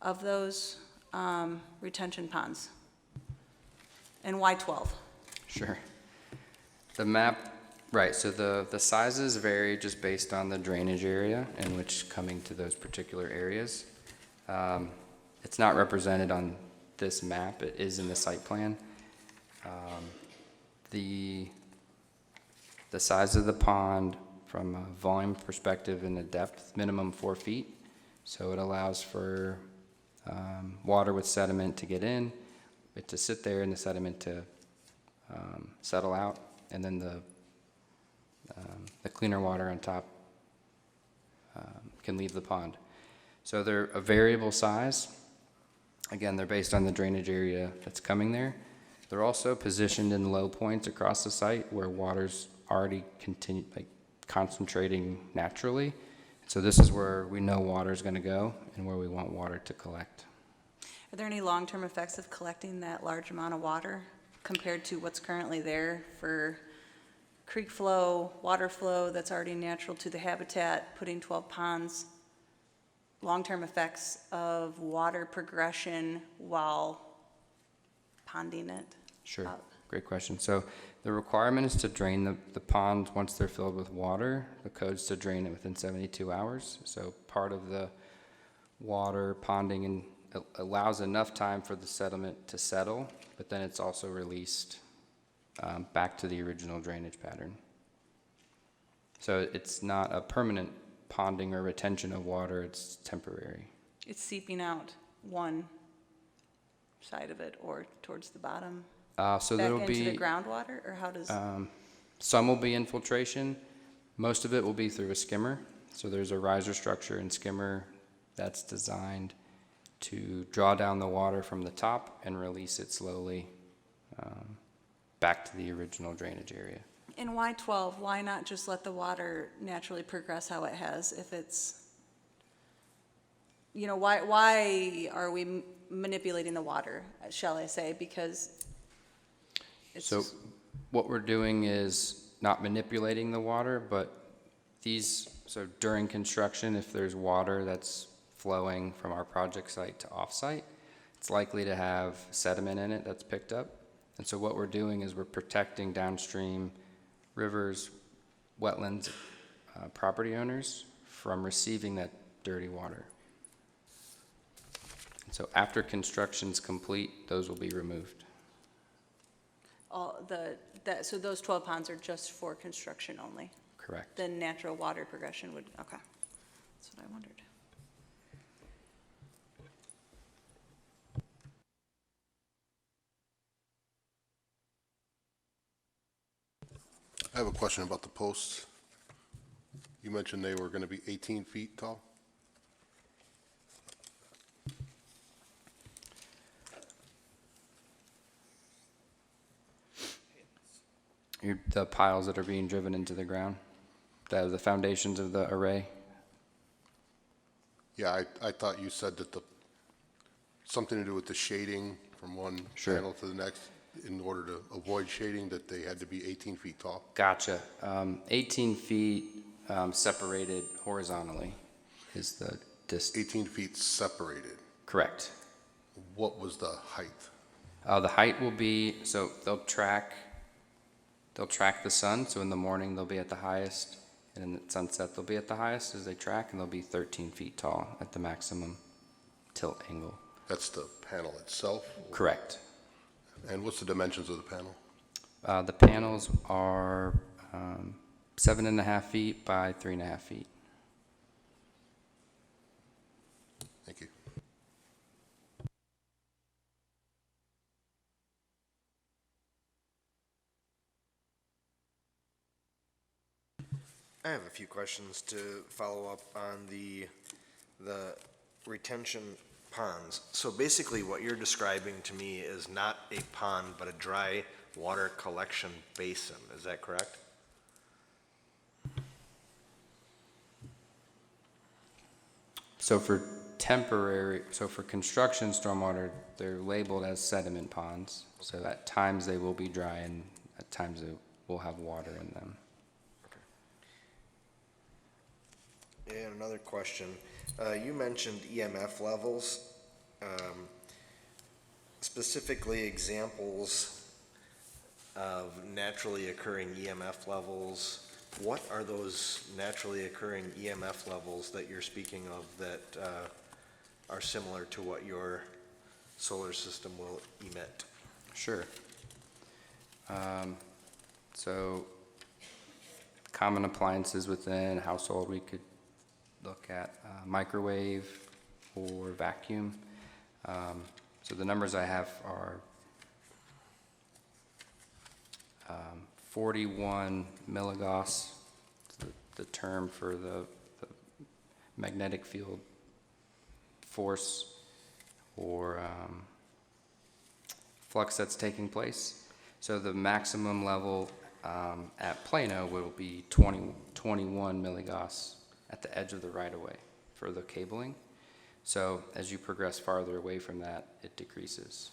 of those retention ponds? And why 12? Sure. The map, right, so the sizes vary just based on the drainage area in which coming to those particular areas. It's not represented on this map, it is in the site plan. The size of the pond from a volume perspective and the depth, minimum 4 feet. So it allows for water with sediment to get in, it to sit there and the sediment to settle out, and then the cleaner water on top can leave the pond. So they're a variable size. Again, they're based on the drainage area that's coming there. They're also positioned in low points across the site where water's already concentrating naturally. So this is where we know water's going to go and where we want water to collect. Are there any long-term effects of collecting that large amount of water compared to what's currently there for creek flow, water flow that's already natural to the habitat, putting 12 ponds? Long-term effects of water progression while ponding it? Sure, up? great question. So the requirement is to drain the pond once they're filled with water. The code's to drain it within 72 hours. So part of the water ponding and allows enough time for the sediment to settle, but then it's also released back to the original drainage pattern. So it's not a permanent ponding or retention of water, it's temporary. It's seeping out one side of it or towards the bottom? So Back there'll into be the groundwater, or how does? some will be infiltration. Most of it will be through a skimmer. So there's a riser structure and skimmer that's designed to draw down the water from the top and release it slowly back to the original drainage area. And why 12? Why not just let the water naturally progress how it has if it's, why are we manipulating the water, shall I say? Because it's. So what we're doing is not manipulating the water, but so during construction, if there's water that's flowing from our project site to off-site, it's likely to have sediment in it that's picked up. And so what we're doing is we're protecting downstream rivers, wetlands, property owners from receiving that dirty water. And so after construction's complete, those will be removed. So those 12 ponds are just for construction only? Correct. The natural water progression would, okay. That's what I wondered. I have a question about the posts. You mentioned they were going to be 18 feet tall? The piles that are being driven into the ground, the foundations of the array. Yeah, I thought you said that something to do with the shading from one Sure. panel to the next, in order to avoid shading, that they had to be 18 feet tall. Gotcha. 18 feet separated horizontally is the 18 feet separated. correct. What was the height? The height will be, so they'll track the sun, so in the morning they'll be at the highest, and in the sunset they'll be at the highest as they track, and they'll be 13 feet tall at the maximum tilt angle. That's the panel itself? Correct. And what's the dimensions of the panel? The panels are 7.5 feet by 3.5 feet. Thank you. I have a few questions to follow up on the retention ponds. So basically what you're describing to me is not a pond, but a dry water collection basin. Is that correct? So for construction stormwater, they're labeled as sediment ponds. So at times they will be dry and at times they will have water in them. And another question, you mentioned EMF levels, specifically examples of naturally occurring EMF levels. What are those naturally occurring EMF levels that you're speaking of that are similar to what your solar system will emit? Sure. So common appliances within a household, we could look at microwave or vacuum. So the numbers I have are 41 milligauss, the term for the magnetic field force or flux that's taking place. So the maximum level at Plano will be 21 milligauss at the edge of the right-of-way for the cabling. So as you progress farther away from that, it decreases.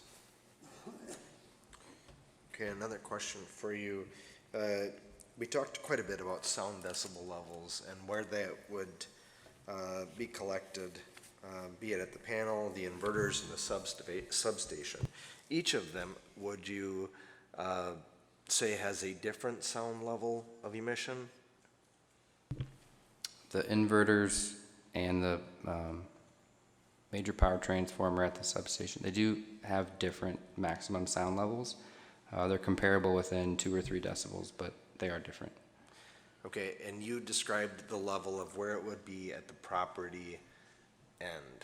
Okay, another question for you. We talked quite a bit about sound decibel levels and where that would be collected, be it at the panel, the inverters, and the substation. Each of them, would you say has a different sound level of emission? The inverters and the major power transformer at the substation, they do have different maximum sound levels. They're comparable within 2 or 3 decibels, but they are different. Okay, and you described the level of where it would be at the property end.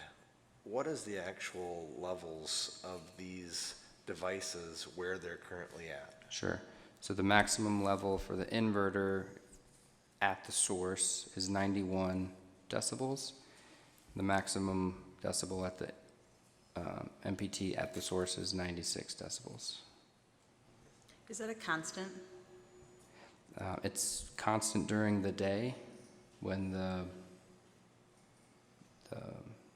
What is the actual levels of these devices where they're currently at? Sure. So the maximum level for the inverter at the source is 91 decibels. The maximum decibel at the MPT at the source is 96 decibels. Is that a constant? It's constant during the day when the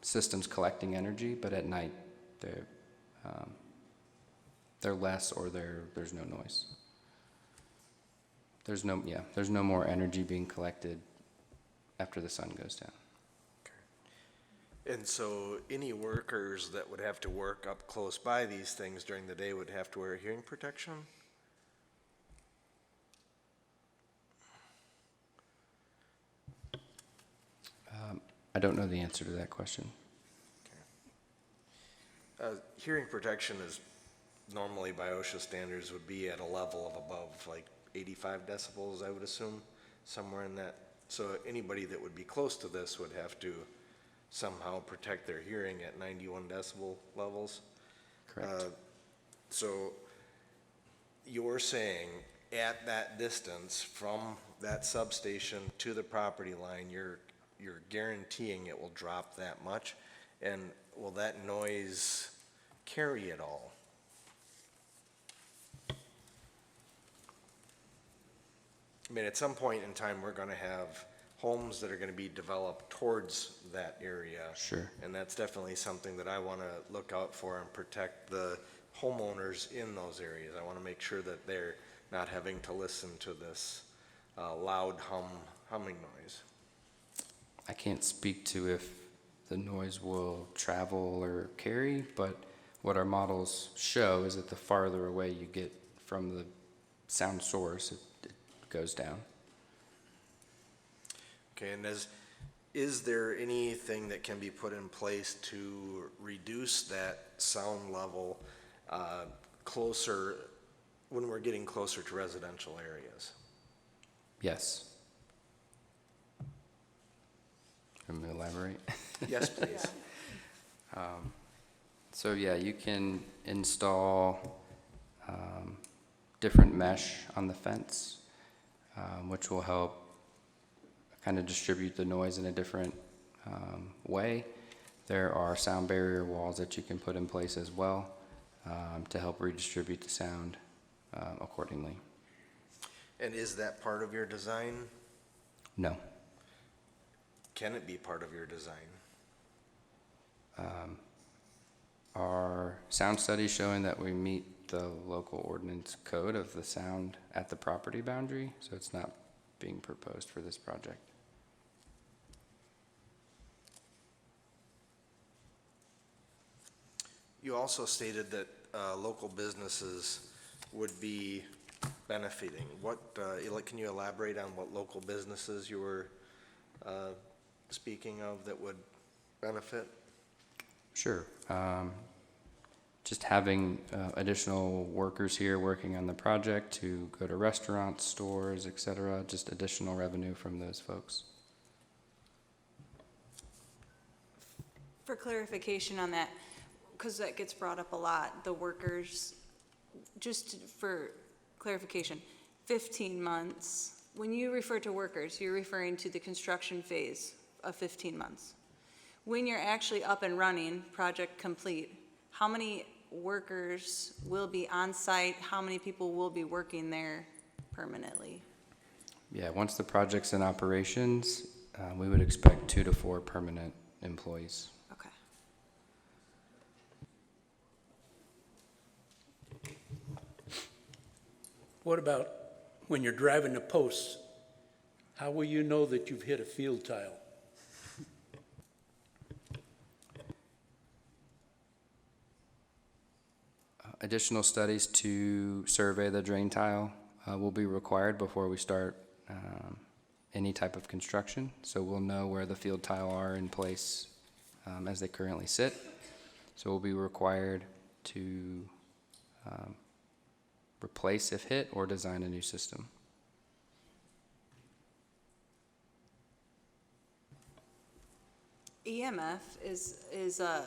system's collecting energy, but at night they're less or there's no noise. There's no more energy being collected after the sun goes down. And so any workers that would have to work up close by these things during the day would have to wear hearing protection? I don't know the answer to that question. Hearing protection is normally by OSHA standards would be at a level of above like 85 decibels, I would assume, somewhere in that. So anybody that would be close to this would have to somehow protect their hearing at 91 decibel levels. Correct. So you're saying at that distance from that substation to the property line, you're guaranteeing it will drop that much? And will that noise carry at all? I mean, at some point in time, we're gonna have homes that are gonna be developed towards that area. Sure. And that's definitely something that I wanna look out for and protect the homeowners in those areas. I wanna make sure that they're not having to listen to this loud humming noise. I can't speak to if the noise will travel or carry, but what our models show is that the farther away you get from the sound source, it goes down. Okay, and is there anything that can be put in place to reduce that sound level closer, when we're getting closer to residential areas? Yes. Can we elaborate? Yes, please. So yeah, you can install different mesh on the fence, which will help kind of distribute the noise in a different way. There are sound barrier walls that you can put in place as well to help redistribute the sound accordingly. And is that part of your design? No. Can it be part of your design? Our sound study showing that we meet the local ordinance code of the sound at the property boundary, so it's not being proposed for this project. You also stated that local businesses would be benefiting. Can you elaborate on what local businesses you were speaking of that would benefit? Sure. Just having additional workers here working on the project to go to restaurants, stores, et cetera, just additional revenue from those folks. For clarification on that, because that gets brought up a lot, the workers, just for clarification, 15 months, when you refer to workers, you're referring to the construction phase of 15 months. When you're actually up and running, project complete, how many workers will be on site? How many people will be working there permanently? Yeah, once the project's in operations, we would expect 2 to 4 permanent employees. Okay. What about when you're driving the posts? How will you know that you've hit a field tile? Additional studies to survey the drain tile will be required before we start any type of construction. So we'll know where the field tile are in place as they currently sit. So we'll be required to replace if hit or design a new system. EMF is a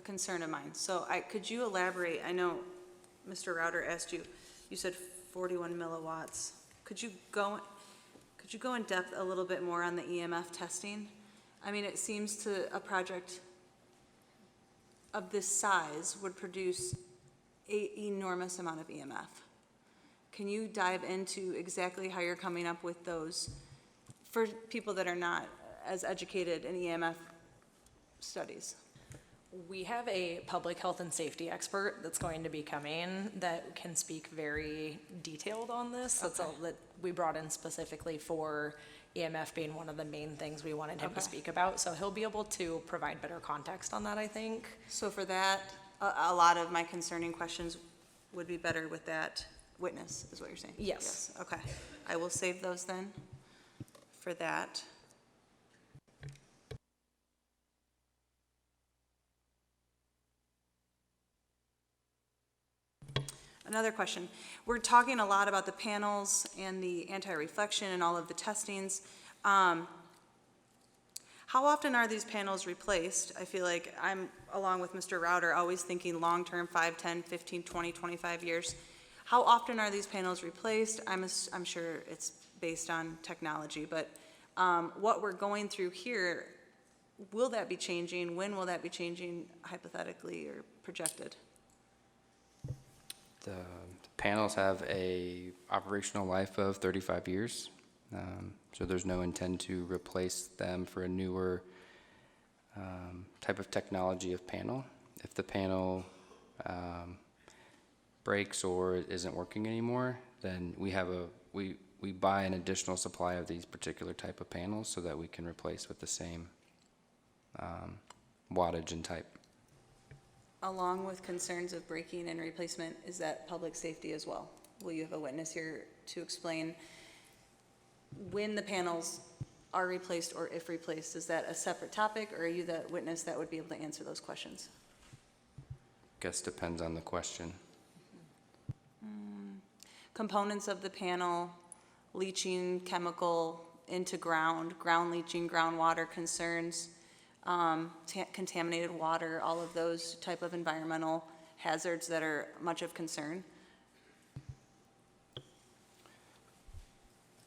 concern of mine. So could you elaborate? I know Mr. Router asked you, you said 41 milliwatts. Could you go in depth a little bit more on the EMF testing? I mean, it seems to a project of this size would produce an enormous amount of EMF. Can you dive into exactly how you're coming up with those for people that are not as educated in EMF studies? We have a public health and safety expert that's going to be coming that can speak very detailed on this. That's all that we brought in specifically for EMF being one of the main things we wanted him to speak about. So he'll be able to provide better context on that, I think. So for that, a lot of my concerning questions would be better with that witness, is what you're saying? Yes. Okay. I will save those then for that. Another question. We're talking a lot about the panels and the anti-reflection and all of the testings. How often are these panels replaced? I feel like I'm, along with Mr. Router, always thinking long-term, 5, 10, 15, 20, 25 years. How often are these panels replaced? I'm sure it's based on technology, but what we're going through here, will that be changing? When will that be changing hypothetically or projected? The panels have a operational life of 35 years, so there's no intent to replace them for a newer type of technology of panel. If the panel breaks or isn't working anymore, then we buy an additional supply of these particular type of panels so that we can replace with the same wattage and type. Along with concerns of breaking and replacement, is that public safety as well? Will you have a witness here to explain when the panels are replaced or if replaced? Is that a separate topic, or are you the witness that would be able to answer those questions? Guess depends on the question. Components of the panel, leaching chemical into ground leaching, groundwater concerns, contaminated water, all of those type of environmental hazards that are much of concern.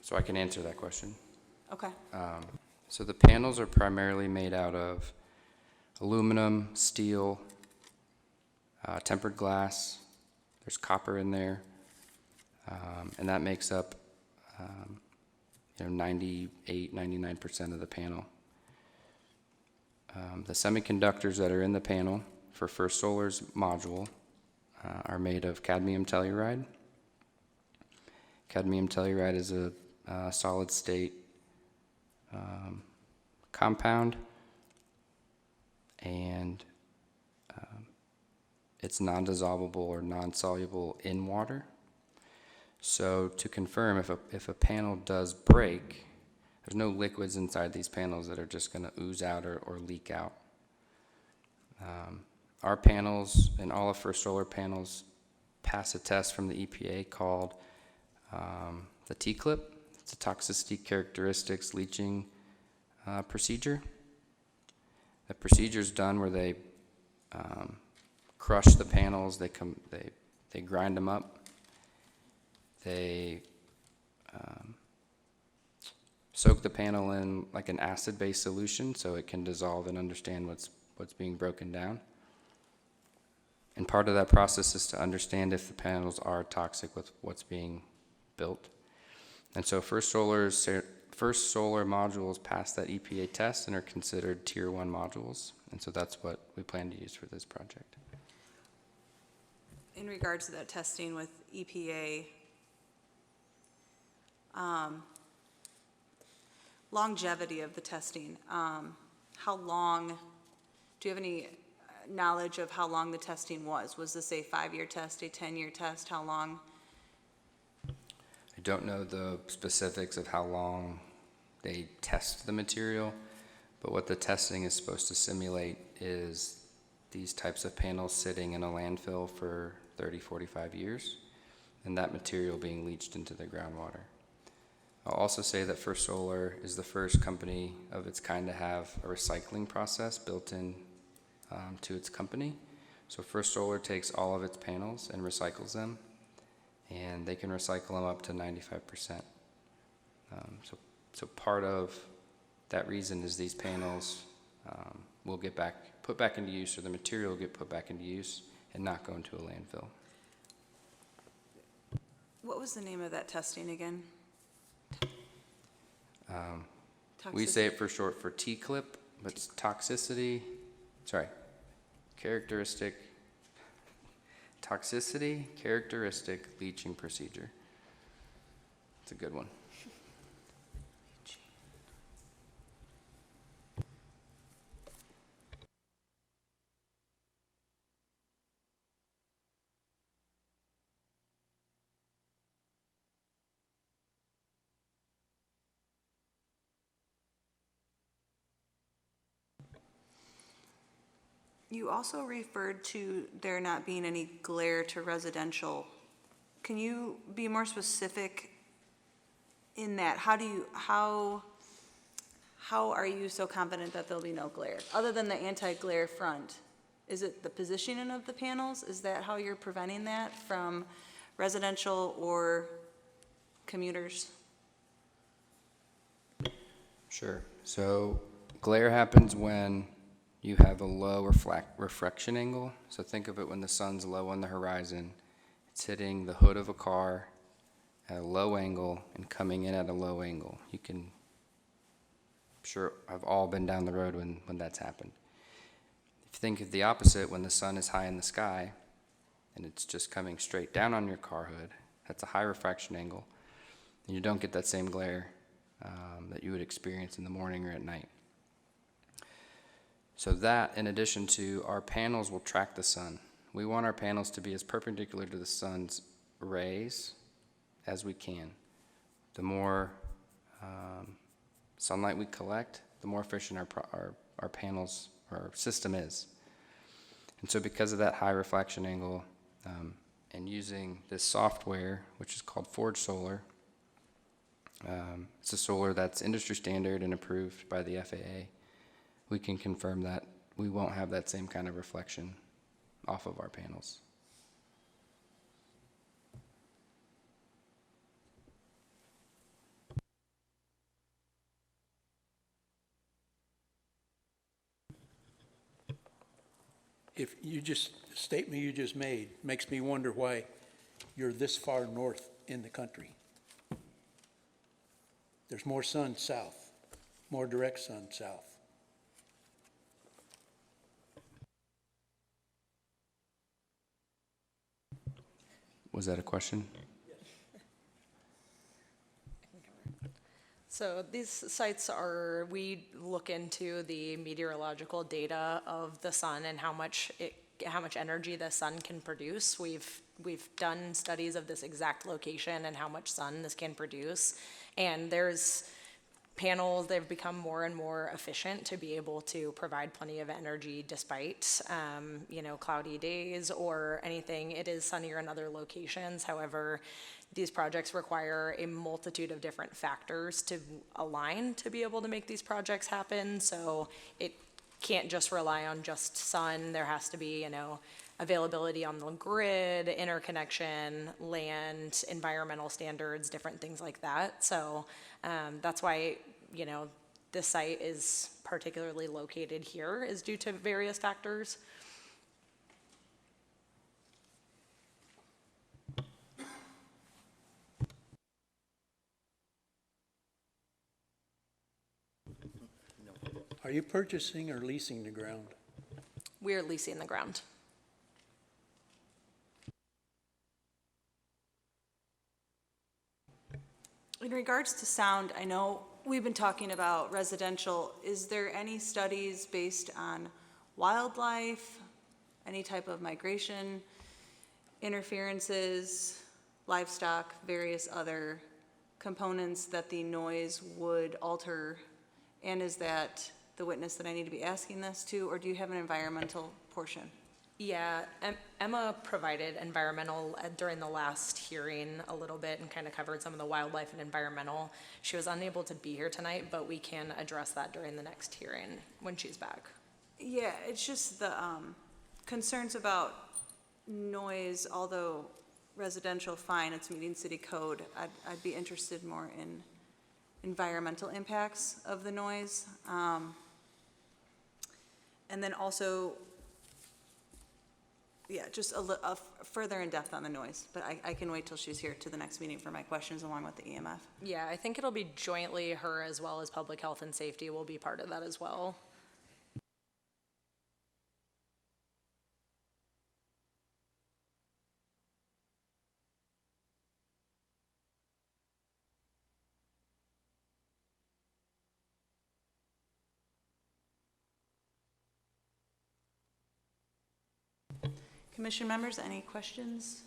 So I can answer that question. Okay. So the panels are primarily made out of aluminum, steel, tempered glass. There's copper in there, and that makes up 98, 99% of the panel. The semiconductors that are in the panel for First Solar's module are made of cadmium telluride. Cadmium telluride is a solid state compound, and it's non-dissolvable or non-soluble in water. So to confirm, if a panel does break, there's no liquids inside these panels that are just going to ooze out or leak out. Our panels and all of First Solar panels pass a test from the EPA called the T-CLIP. It's a toxicity characteristics leaching procedure. The procedure is done where they crush the panels, they grind them up, they soak the panel in like an acid-based solution so it can dissolve and understand what's being broken down. And part of that process is to understand if the panels are toxic with what's being built. And so First Solar modules pass that EPA test and are considered Tier 1 modules. And so that's what we plan to use for this project. In regards to that testing with EPA, longevity of the testing, how long, do you have any knowledge of how long the testing was? Was this a 5-year test, a 10-year test? How long? I don't know the specifics of how long they test the material, but what the testing is supposed to simulate is these types of panels sitting in a landfill for 30, 45 years, and that material being leached into the groundwater. I'll also say that First Solar is the first company of its kind to have a recycling process built in to its company. So First Solar takes all of its panels and recycles them, and they can recycle them up to 95%. So part of that reason is these panels will get put back into use, or the material will get put back into use and not go into a landfill. What was the name of that testing again? We say it for short for T-CLIP, but it's toxicity characteristic leaching procedure. It's a good one. You also referred to there not being any glare to residential. Can you be more specific in that? How are you so confident that there'll be no glare? Other than the anti-glare front, is it the positioning of the panels? Is that how you're preventing that from residential or commuters? Sure. So glare happens when you have a low refraction angle. So think of it when the sun's low on the horizon. It's hitting the hood of a car at a low angle and coming in at a low angle. You can, I'm sure I've all been down the road when that's happened. If you think of the opposite, when the sun is high in the sky and it's just coming straight down on your car hood, that's a high refraction angle, and you don't get that same glare that you would experience in the morning or at night. So that, in addition to our panels will track the sun. We want our panels to be as perpendicular to the sun's rays as we can. The more sunlight we collect, the more efficient our panels, our system is. And so because of that high reflection angle, and using this software, which is called Forge Solar, it's a solar that's industry standard and approved by the FAA. We can confirm that we won't have that same kind of reflection off of our panels. If you just, the statement you just made makes me wonder why you're this far north in the country. There's more sun south, more direct sun south. Was that a question? So these sites are, we look into the meteorological data of the sun and how much energy the sun can produce. We've done studies of this exact location and how much sun this can produce. And there's panels, they've become more and more efficient to be able to provide plenty of energy despite, cloudy days or anything. It is sunnier in other locations. However, these projects require a multitude of different factors to align to be able to make these projects happen. So it can't just rely on just sun. There has to be, availability on the grid, interconnection, land, environmental standards, different things like that. So that's why, this site is particularly located here is due to various factors. Are you purchasing or leasing the ground? We're leasing the ground. In regards to sound, I know we've been talking about residential. Is there any studies based on wildlife, any type of migration, interferences, livestock, various other components that the noise would alter? And is that the witness that I need to be asking this to, or do you have an environmental portion? Yeah, Emma provided environmental during the last hearing a little bit and kind of covered some of the wildlife and environmental. She was unable to be here tonight, but we can address that during the next hearing when she's back. Yeah, it's just the concerns about noise, although residential, fine, it's meeting city code. I'd be interested more in environmental impacts of the noise. And then also, yeah, just a further in depth on the noise, but I can wait till she's here to the next meeting for my questions along with the EMF. Yeah, I think it'll be jointly her as well as public health and safety will be part of that as well. Commission members, any questions?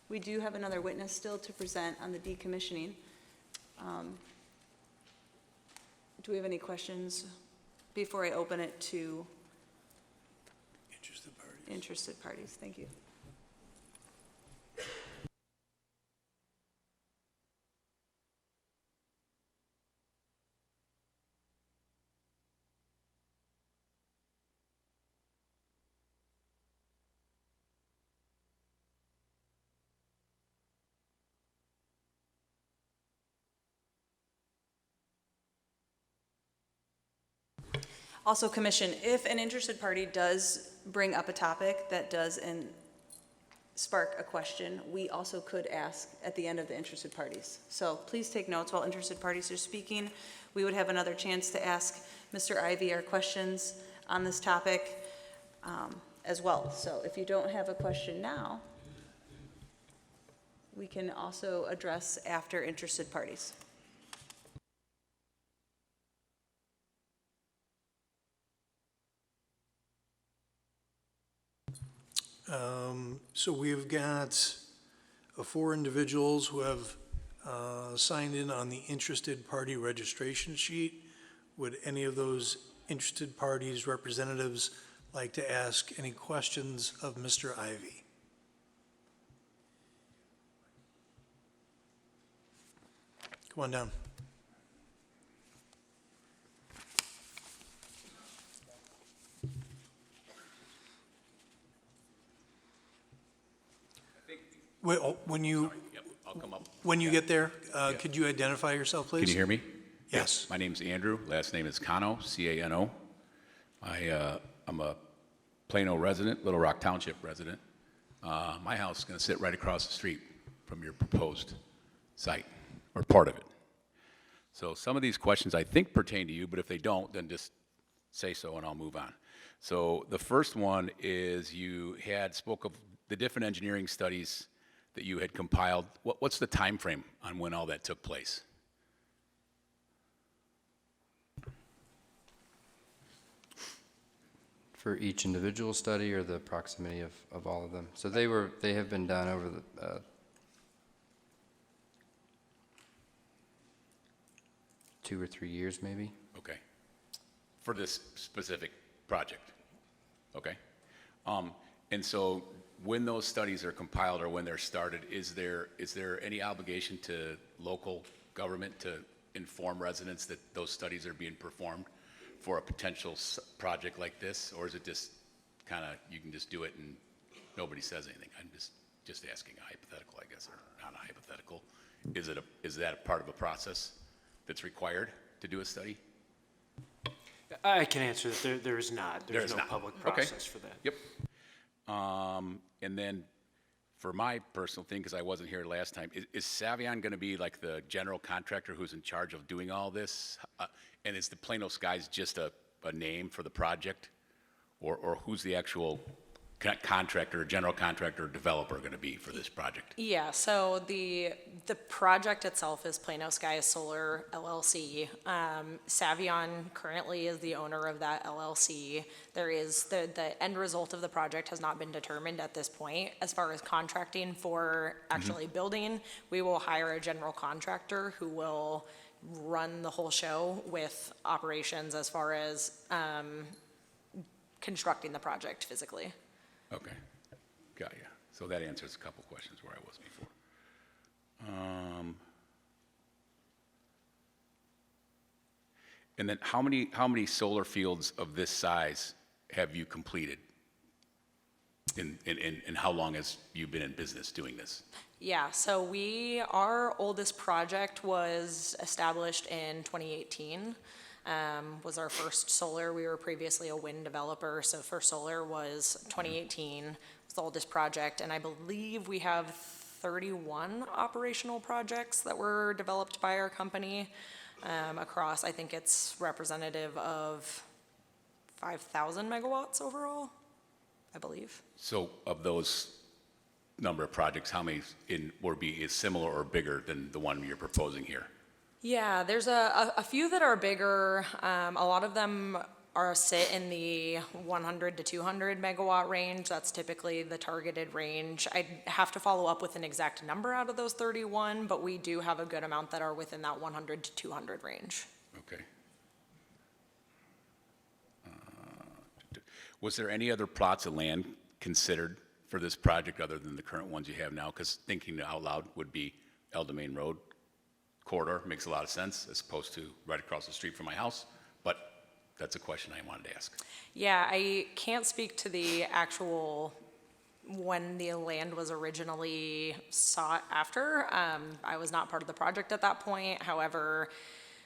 We do have another witness still to present on the decommissioning. Do we have any questions before I open it to Interested parties. interested parties? Thank you. Also, Commission, if an interested party does bring up a topic that does spark a question, we also could ask at the end of the interested parties. So please take notes while interested parties are speaking. We would have another chance to ask Mr. Ivy our questions on this topic as well. So if you don't have a question now, we can also address after interested parties. So we've got 4 individuals who have signed in on the interested party registration sheet. Would any of those interested parties' representatives like to ask any questions of Mr. Ivy? Come on down. When you, Yep, I'll come up. when you get there, could you identify yourself, please? Can you hear me? Yes. My name's Andrew, last name is Cano, C-A-N-O. I'm a Plano resident, Little Rock Township resident. My house is gonna sit right across the street from your proposed site, or part of it. So some of these questions I think pertain to you, but if they don't, then just say so and I'll move on. So the first one is you had spoke of the different engineering studies that you had compiled. What's the time frame on when all that took place? For each individual study or the proximity of all of them? So they have been done over the 2 or 3 years, maybe? Okay. For this specific project? Okay. And so when those studies are compiled or when they're started, is there any obligation to local government to inform residents that those studies are being performed for a potential project like this? Or is it just kind of, you can just do it and nobody says anything? I'm just asking a hypothetical, I guess, or not a hypothetical. Is that a part of a process that's required to do a study? I can answer that. There is not. There's no not. public Okay. process for that. Yep. And then for my personal thing, because I wasn't here last time, is Savion going to be like the general contractor who's in charge of doing all this? And is the Plano Skies just a name for the project? Or who's the actual contractor, general contractor, developer going to be for this project? Yeah, so the project itself is Plano Skies Solar LLC. Savion currently is the owner of that LLC. There is, the end result of the project has not been determined at this point. As far as contracting for actually building, we will hire a general contractor who will run the whole show with operations as far as constructing the project physically. Okay, got you. So that answers a couple questions where I was before. And then how many solar fields of this size have you completed? And how long has you been in business doing this? Yeah, so our oldest project was established in 2018. Was our first solar. We were previously a wind developer, so first solar was 2018. It's the oldest project, and I believe we have 31 operational projects that were developed by our company across, I think it's representative of 5,000 megawatts overall, I believe. So of those number of projects, how many is similar or bigger than the one you're proposing here? Yeah, there's a few that are bigger. A lot of them sit in the 100 to 200 megawatt range. That's typically the targeted range. I'd have to follow up with an exact number out of those 31, but we do have a good amount that are within that 100 to 200 range. Okay. Was there any other plots of land considered for this project other than the current ones you have now? Because thinking out loud would be El Domain Road corridor makes a lot of sense as opposed to right across the street from my house, but that's a question I wanted to ask. Yeah, I can't speak to the actual when the land was originally sought after. I was not part of the project at that point. However,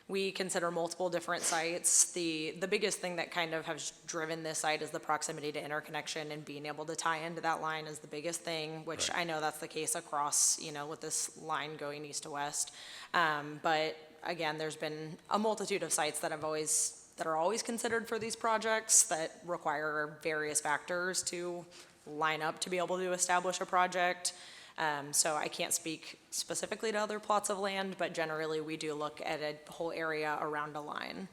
We consider multiple different sites. The biggest thing that kind of has driven this site is the proximity to interconnection, and being able to tie into that line is the biggest thing, which I know that's the case across, with this line going east to west. But again, there's been a multitude of sites that are always considered for these projects that require various factors to line up to be able to establish a project. So I can't speak specifically to other plots of land, but generally we do look at a whole area around a line.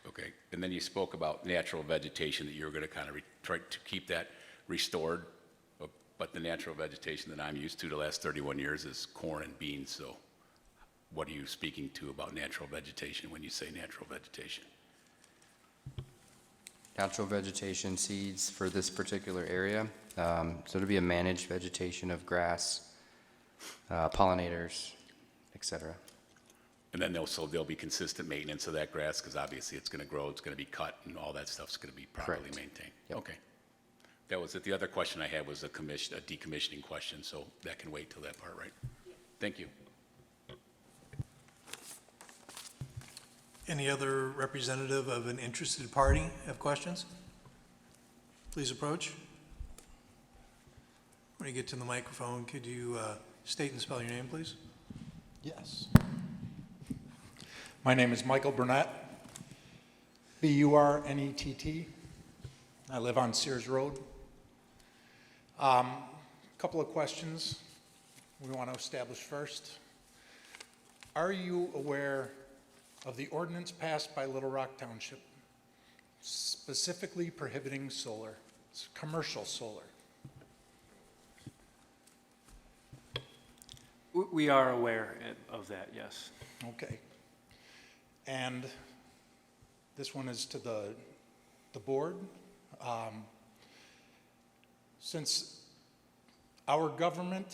Okay, and then you spoke about natural vegetation, that you were gonna kind of try to keep that restored, but the natural vegetation that I'm used to the last 31 years is corn and beans, so what are you speaking to about natural vegetation when you say natural vegetation? Natural vegetation seeds for this particular area. So it'll be a managed vegetation of grass, pollinators, et cetera. And then there'll be consistent maintenance of that grass, because obviously it's gonna grow, it's gonna be cut, and all that stuff's gonna be properly Correct. maintained. Yep. Okay. That was it. The other question I had was a decommissioning question, so that can wait till that part, right? Thank you. Any other representative of an interested party have questions? Please approach. When you get to the microphone, could you state and spell your name, please? Yes. My name is Michael Burnett, B-U-R-N-E-T-T. I live on Sears Road. Couple of questions we want to establish first. Are you aware of the ordinance passed by Little Rock Township specifically prohibiting solar, commercial solar? We are aware of that, yes. Okay. And this one is to the board. Since our government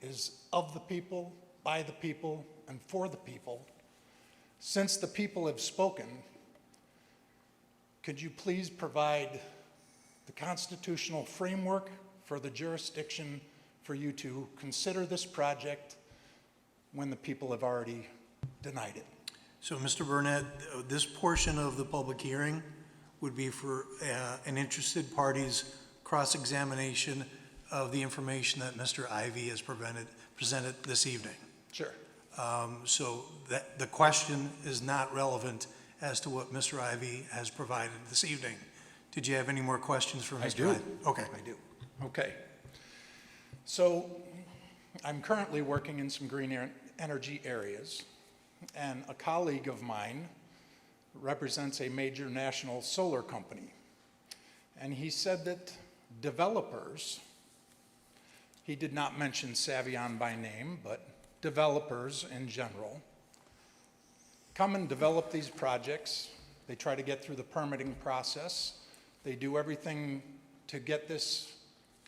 is of the people, by the people, and for the people, since the people have spoken, could you please provide the constitutional framework for the jurisdiction for you to consider this project when the people have already denied it? So, Mr. Burnett, this portion of the public hearing would be for an interested party's cross-examination of the information that Mr. Ivy has presented this evening. Sure. So that the question is not relevant as to what Mr. Ivy has provided this evening. Did you have any more questions for Mr. Ivy? Okay. I do. Okay. So I'm currently working in some green energy areas, and a colleague of mine represents a major national solar company. And he said that developers, he did not mention Savion by name, but developers in general, come and develop these projects. They try to get through the permitting process. They do everything to get this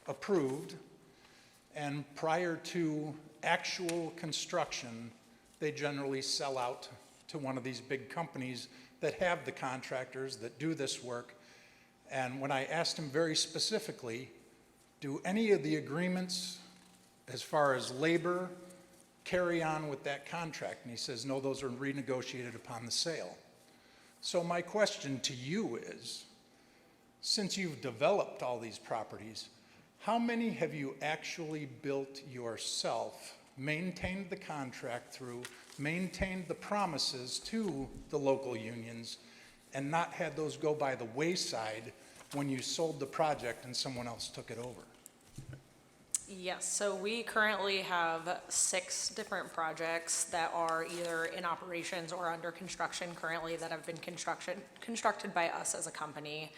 approved. And prior to actual construction, they generally sell out to one of these big companies that have the contractors that do this work. And when I asked him very specifically, do any of the agreements as far as labor carry on with that contract? And he says, no, those are renegotiated upon the sale. So my question to you is, since you've developed all these properties, how many have you actually built yourself, maintained the contract through, maintained the promises to the local unions, and not had those go by the wayside when you sold the project and someone else took it over? Yes, so we currently have 6 different projects that are either in operations or under construction currently that have been constructed by us as a company.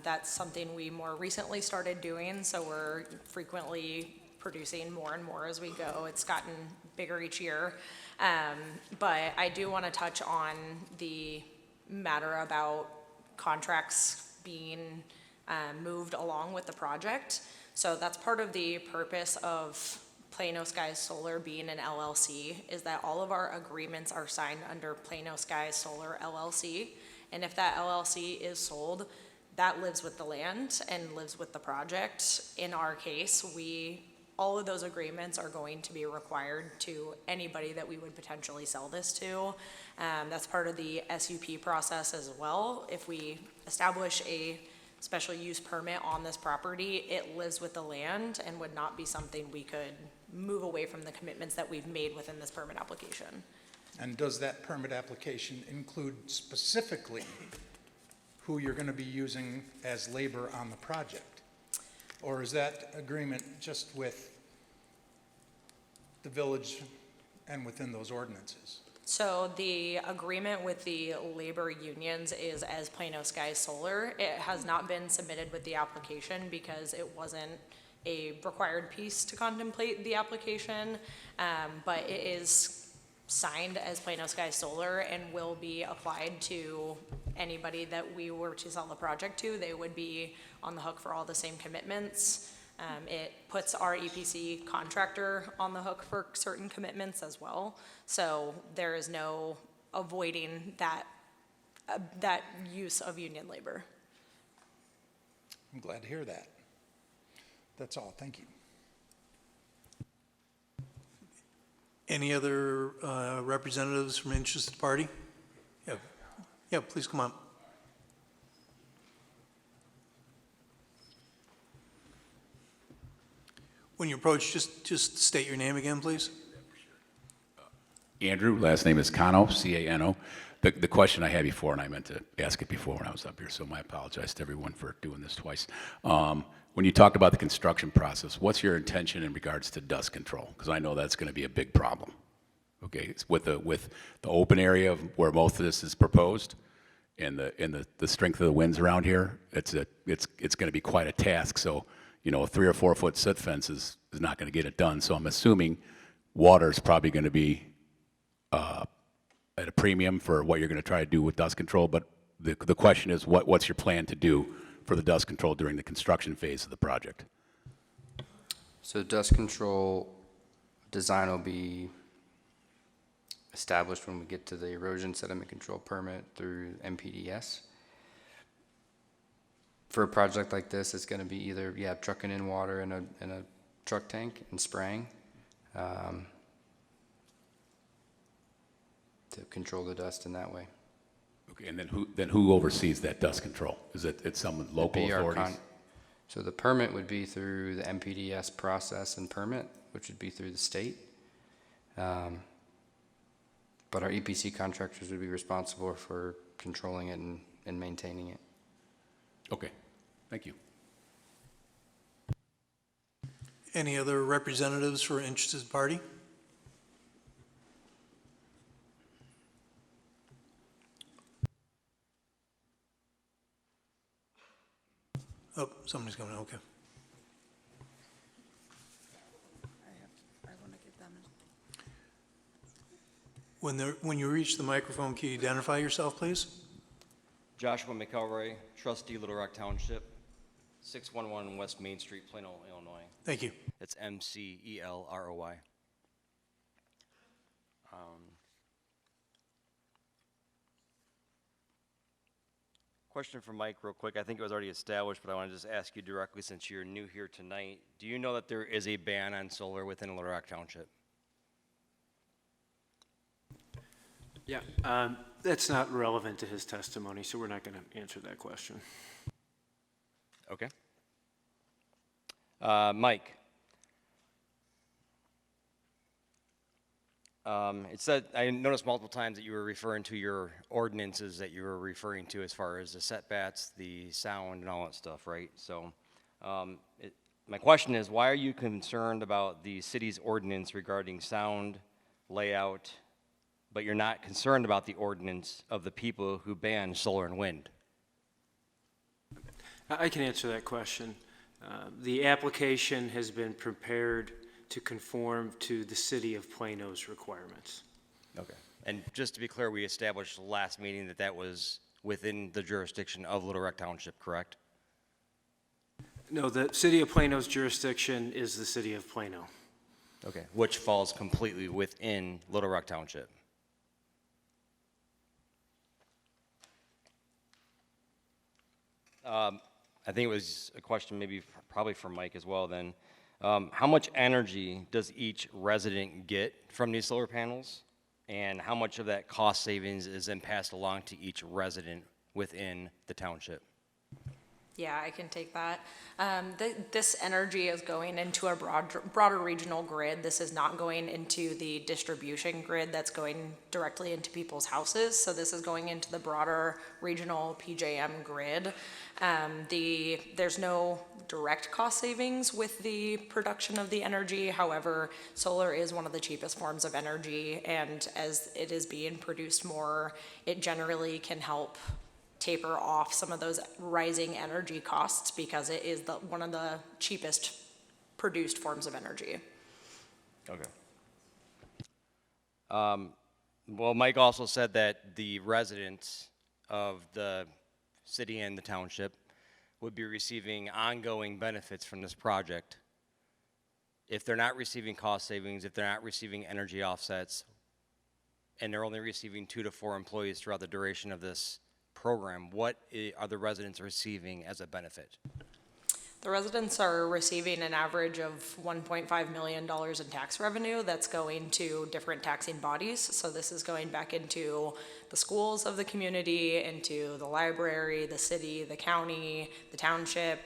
That's something we more recently started doing, so we're frequently producing more and more as we go. It's gotten bigger each year. But I do want to touch on the matter about contracts being moved along with the project. So that's part of the purpose of Plano Skies Solar being an LLC, is that all of our agreements are signed under Plano Skies Solar LLC. And if that LLC is sold, that lives with the land and lives with the project. In our case, we all of those agreements are going to be required to anybody that we would potentially sell this to. That's part of the SUP process as well. If we establish a special use permit on this property, it lives with the land and would not be something we could move away from the commitments that we've made within this permit application. And does that permit application include specifically who you're going to be using as labor on the project? Or is that agreement just with the village and within those ordinances? So the agreement with the labor unions is as Plano Skies Solar. It has not been submitted with the application because it wasn't a required piece to contemplate the application, but it is signed as Plano Skies Solar and will be applied to anybody that we were to sell the project to. They would be on the hook for all the same commitments. It puts our EPC contractor on the hook for certain commitments as well. So there is no avoiding that use of union labor. I'm glad to hear that. That's all. Thank you. Any other representatives from interested party? Yeah, please come on. When you approach, just state your name again, please. Andrew, last name is Cano, C-A-N-O. The question I had before, and I meant to ask it before when I was up here, so I apologize to everyone for doing this twice. When you talked about the construction process, what's your intention in regards to dust control? Because I know that's going to be a big problem. Okay, it's with the open area of where most of this is proposed, and the strength of the winds around here, it's going to be quite a task. So, you know, a 3 or 4 foot soot fence is not going to get it done. So I'm assuming water is probably going to be at a premium for what you're going to try to do with dust control. But the question is, what's your plan to do for the dust control during the construction phase of the project? So dust control design will be established when we get to the erosion sediment control permit through MPDS. For a project like this, it's going to be either, trucking in water in a truck tank and spraying to control the dust in that way. Okay, and then who oversees that dust control? Is it some local Be our authorities? So the permit would be through the MPDS process and permit, which would be through the state. But our EPC contractors would be responsible for controlling it and maintaining it. Okay, thank you. Any other representatives for interested party? Oh, somebody's coming, okay. I want to get them. When you reach the microphone, can you identify yourself, please? Joshua McElroy, trustee, Little Rock Township, 611 West Main Street, Plano, Illinois. Thank you. It's McElroy. Question for Mike real quick. I think it was already established, but I want to just ask you directly since you're new here tonight. Do you know that there is a ban on solar within Little Rock Township? Yeah, that's not relevant to his testimony, so we're not going to answer that question. Okay. Mike. It said, I noticed multiple times that you were referring to your ordinances that you were referring to as far as the setbacks, the sound, and all that stuff, right? So my question is, why are you concerned about the city's ordinance regarding sound, layout, but you're not concerned about the ordinance of the people who ban solar and wind? I can answer that question. The application has been prepared to conform to the city of Plano's requirements. Okay. And just to be clear, we established last meeting that that was within the jurisdiction of Little Rock Township, correct? No, the city of Plano's jurisdiction is the city of Plano. Okay. Which falls completely within Little Rock Township. I think it was a question probably for Mike as well then. How much energy does each resident get from these solar panels? And how much of that cost savings is then passed along to each resident within the township? Yeah, I can take that. This energy is going into a broader regional grid. This is not going into the distribution grid that's going directly into people's houses. So this is going into the broader regional PJM grid. There's no direct cost savings with the production of the energy. However, solar is one of the cheapest forms of energy, and as it is being produced more, it generally can help taper off some of those rising energy costs because it is one of the cheapest produced forms of energy. Okay. Well, Mike also said that the residents of the city and the township would be receiving ongoing benefits from this project. If they're not receiving cost savings, if they're not receiving energy offsets, and they're only receiving 2 to 4 employees throughout the duration of this program, what are the residents receiving as a benefit? The residents are receiving an average of $1.5 million in tax revenue that's going to different taxing bodies. So this is going back into the schools of the community, into the library, the city, the county, the township,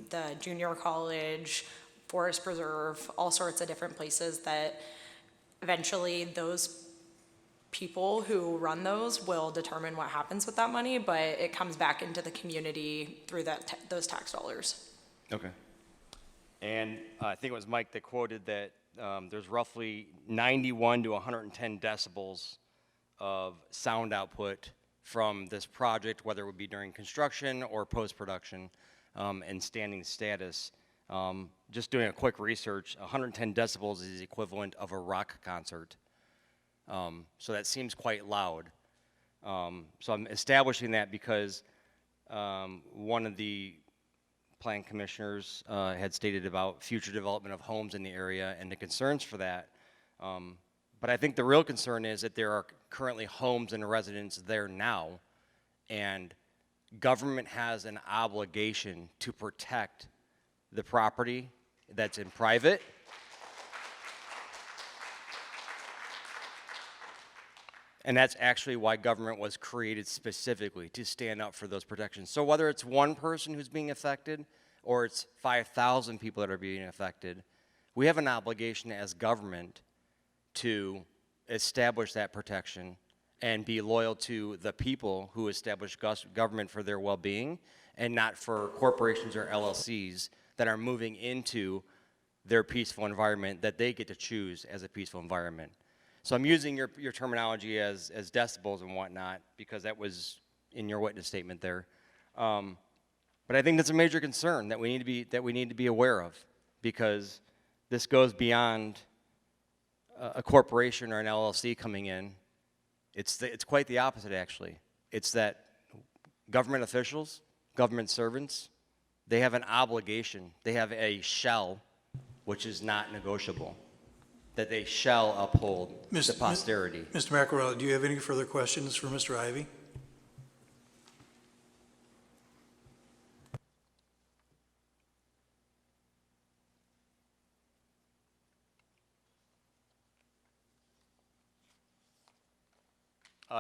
the junior college, forest preserve, all sorts of different places that eventually those people who run those will determine what happens with that money, but it comes back into the community through those tax dollars. Okay. And I think it was Mike that quoted that there's roughly 91 to 110 decibels of sound output from this project, whether it would be during construction or post-production and standing status. Just doing a quick research, 110 decibels is the equivalent of a rock concert. So that seems quite loud. So I'm establishing that because one of the plan commissioners had stated about future development of homes in the area and the concerns for that. But I think the real concern is that there are currently homes and residents there now, and government has an obligation to protect the property that's in private. And that's actually why government was created specifically, to stand up for those protections. So whether it's one person who's being affected or it's 5,000 people that are being affected, we have an obligation as government to establish that protection and be loyal to the people who establish government for their well-being and not for corporations or LLCs that are moving into their peaceful environment that they get to choose as a peaceful environment. So I'm using your terminology as decibels and whatnot because that was in your witness statement there. But I think that's a major concern that we need to be aware of, because this goes beyond a corporation or an LLC coming in. It's quite the opposite, actually. It's that government officials, government servants, they have an obligation. They have a shall, which is not negotiable, that they shall uphold to posterity. Mr. Macarella, do you have any further questions for Mr. Ivy?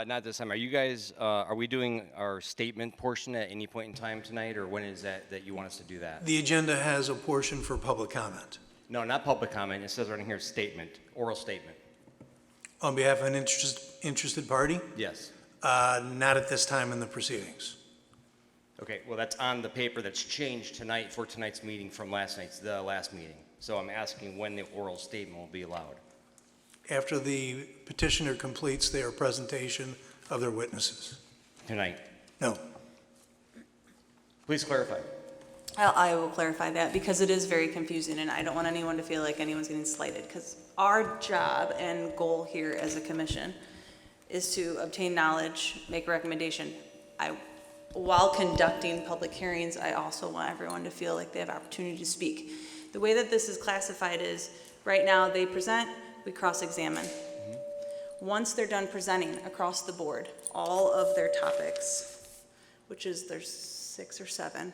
Not this time. Are you guys, are we doing our statement portion at any point in time tonight, or when is that you want us to do that? The agenda has a portion for public comment. No, not public comment. It says right in here, statement, oral statement. On behalf of an interested party? Yes. Not at this time in the proceedings. Okay, well, that's on the paper that's changed tonight for tonight's meeting from the last meeting. So I'm asking when the oral statement will be allowed. After the petitioner completes their presentation of their witnesses. Tonight. No. Please clarify. I will clarify that because it is very confusing and I don't want anyone to feel like anyone's getting slighted, because our job and goal here as a commission is to obtain knowledge, make a recommendation. While conducting public hearings, I also want everyone to feel like they have opportunity to speak. The way that this is classified is, right now they present, we cross-examine. Once they're done presenting across the board, all of their topics, which is there's 6 or 7,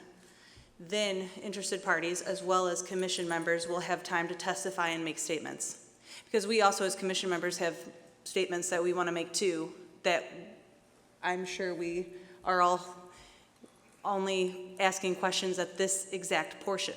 then interested parties as well as commission members will have time to testify and make statements. Because we also as commission members have statements that we want to make too, that I'm sure we are all only asking questions at this exact portion.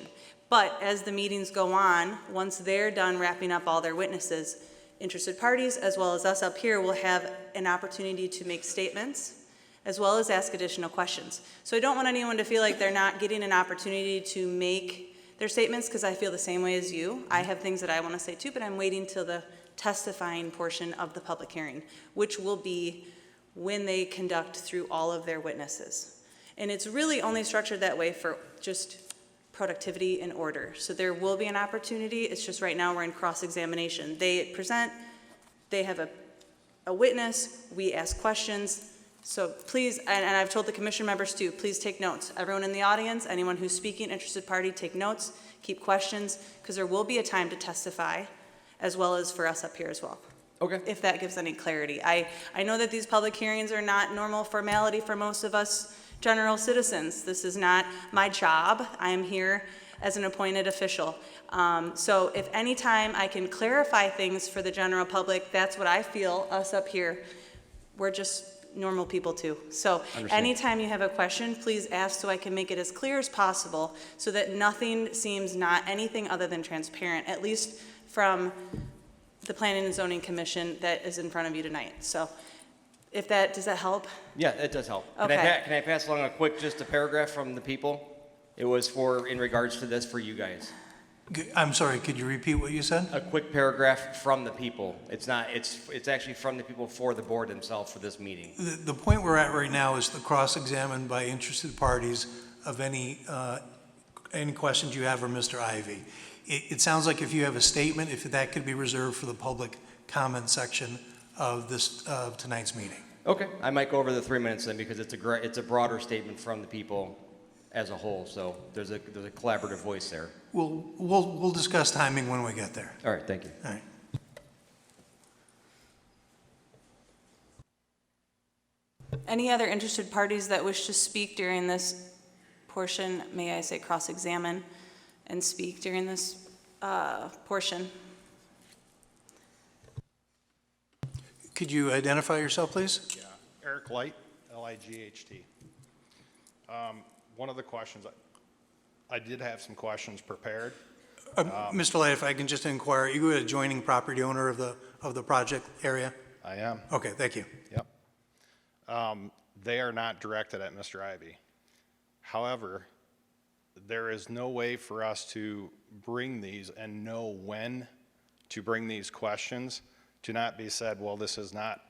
But as the meetings go on, once they're done wrapping up all their witnesses, interested parties as well as us up here will have an opportunity to make statements as well as ask additional questions. So I don't want anyone to feel like they're not getting an opportunity to make their statements, because I feel the same way as you. I have things that I want to say too, but I'm waiting till the testifying portion of the public hearing, which will be when they conduct through all of their witnesses. And it's really only structured that way for just productivity and order. So there will be an opportunity, it's just right now we're in cross-examination. They present, they have a witness, we ask questions. So please, and I've told the commission members too, please take notes. Everyone in the audience, anyone who's speaking, interested party, take notes, keep questions, because there will be a time to testify, as well as for us up here as well. Okay. If that gives any clarity. I know that these public hearings are not normal formality for most of us general citizens. This is not my job. I am here as an appointed official. So if any time I can clarify things for the general public, that's what I feel, us up here, we're just normal people too. So anytime you have a question, please ask so I can make it as clear as possible so that nothing seems not anything other than transparent, at least from the Planning and Zoning Commission that is in front of you tonight. So if that, does that help? Yeah, it does help. Okay. Can I pass along just a paragraph from the people? It was in regards to this for you guys. I'm sorry, could you repeat what you said? A quick paragraph from the people. It's actually from the people for the board themselves for this meeting. The point we're at right now is the cross-examined by interested parties of any questions you have for Mr. Ivy. It sounds like if you have a statement, if that could be reserved for the public comment section of tonight's meeting. Okay, I might go over the 3 minutes then because it's a broader statement from the people as a whole. So there's a collaborative voice there. We'll discuss timing when we get there. All right, thank you. All right. Any other interested parties that wish to speak during this portion, may I say cross-examine and speak during this portion? Could you identify yourself, please? Yeah, Eric Light, L-I-G-H-T. One of the questions, I did have some questions prepared. Mr. Light, if I can just inquire, are you an adjoining property owner of the project area? I am. Okay, thank you. Yep. They are not directed at Mr. Ivy. However, there is no way for us to bring these and know when to bring these questions to not be said, well, this is not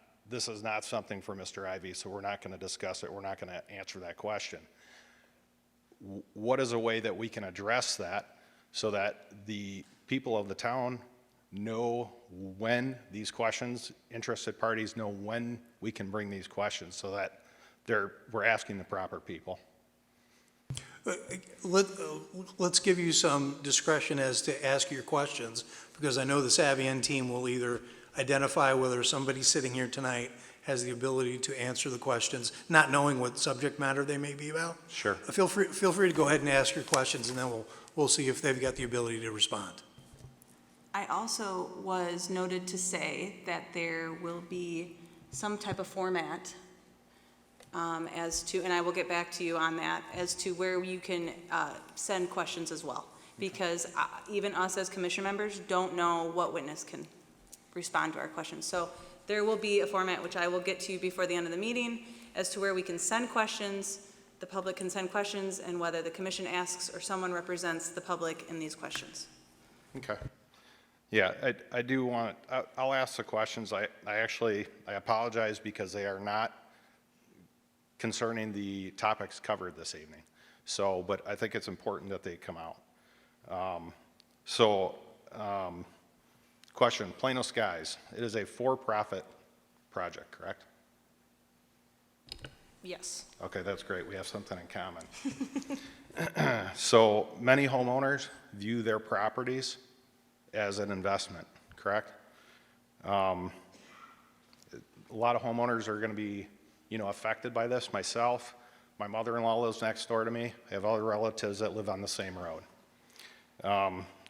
something for Mr. Ivy, so we're not going to discuss it. We're not going to answer that question. What is a way that we can address that so that the people of the town know when these questions, interested parties know when we can bring these questions so that we're asking the proper people? Let's give you some discretion as to ask your questions, because I know the Savient team will either identify whether somebody sitting here tonight has the ability to answer the questions, not knowing what subject matter they may be about. Sure. Feel free to go ahead and ask your questions, and then we'll see if they've got the ability to respond. I also was noted to say that there will be some type of format as to, and I will get back to you on that, as to where you can send questions as well. Because even us as commission members don't know what witness can respond to our questions. So there will be a format which I will get to you before the end of the meeting as to where we can send questions, the public can send questions, and whether the commission asks or someone represents the public in these questions. Okay. Yeah, I do want, I'll ask the questions. I apologize because they are not concerning the topics covered this evening. So, but I think it's important that they come out. Question, Plano Skies. It is a for-profit project, correct? Yes. Okay, that's great. We have something in common. So many homeowners view their properties as an investment, correct? A lot of homeowners are going to be, affected by this. Myself, My mother-in-law lives next door to me. I have other relatives that live on the same road.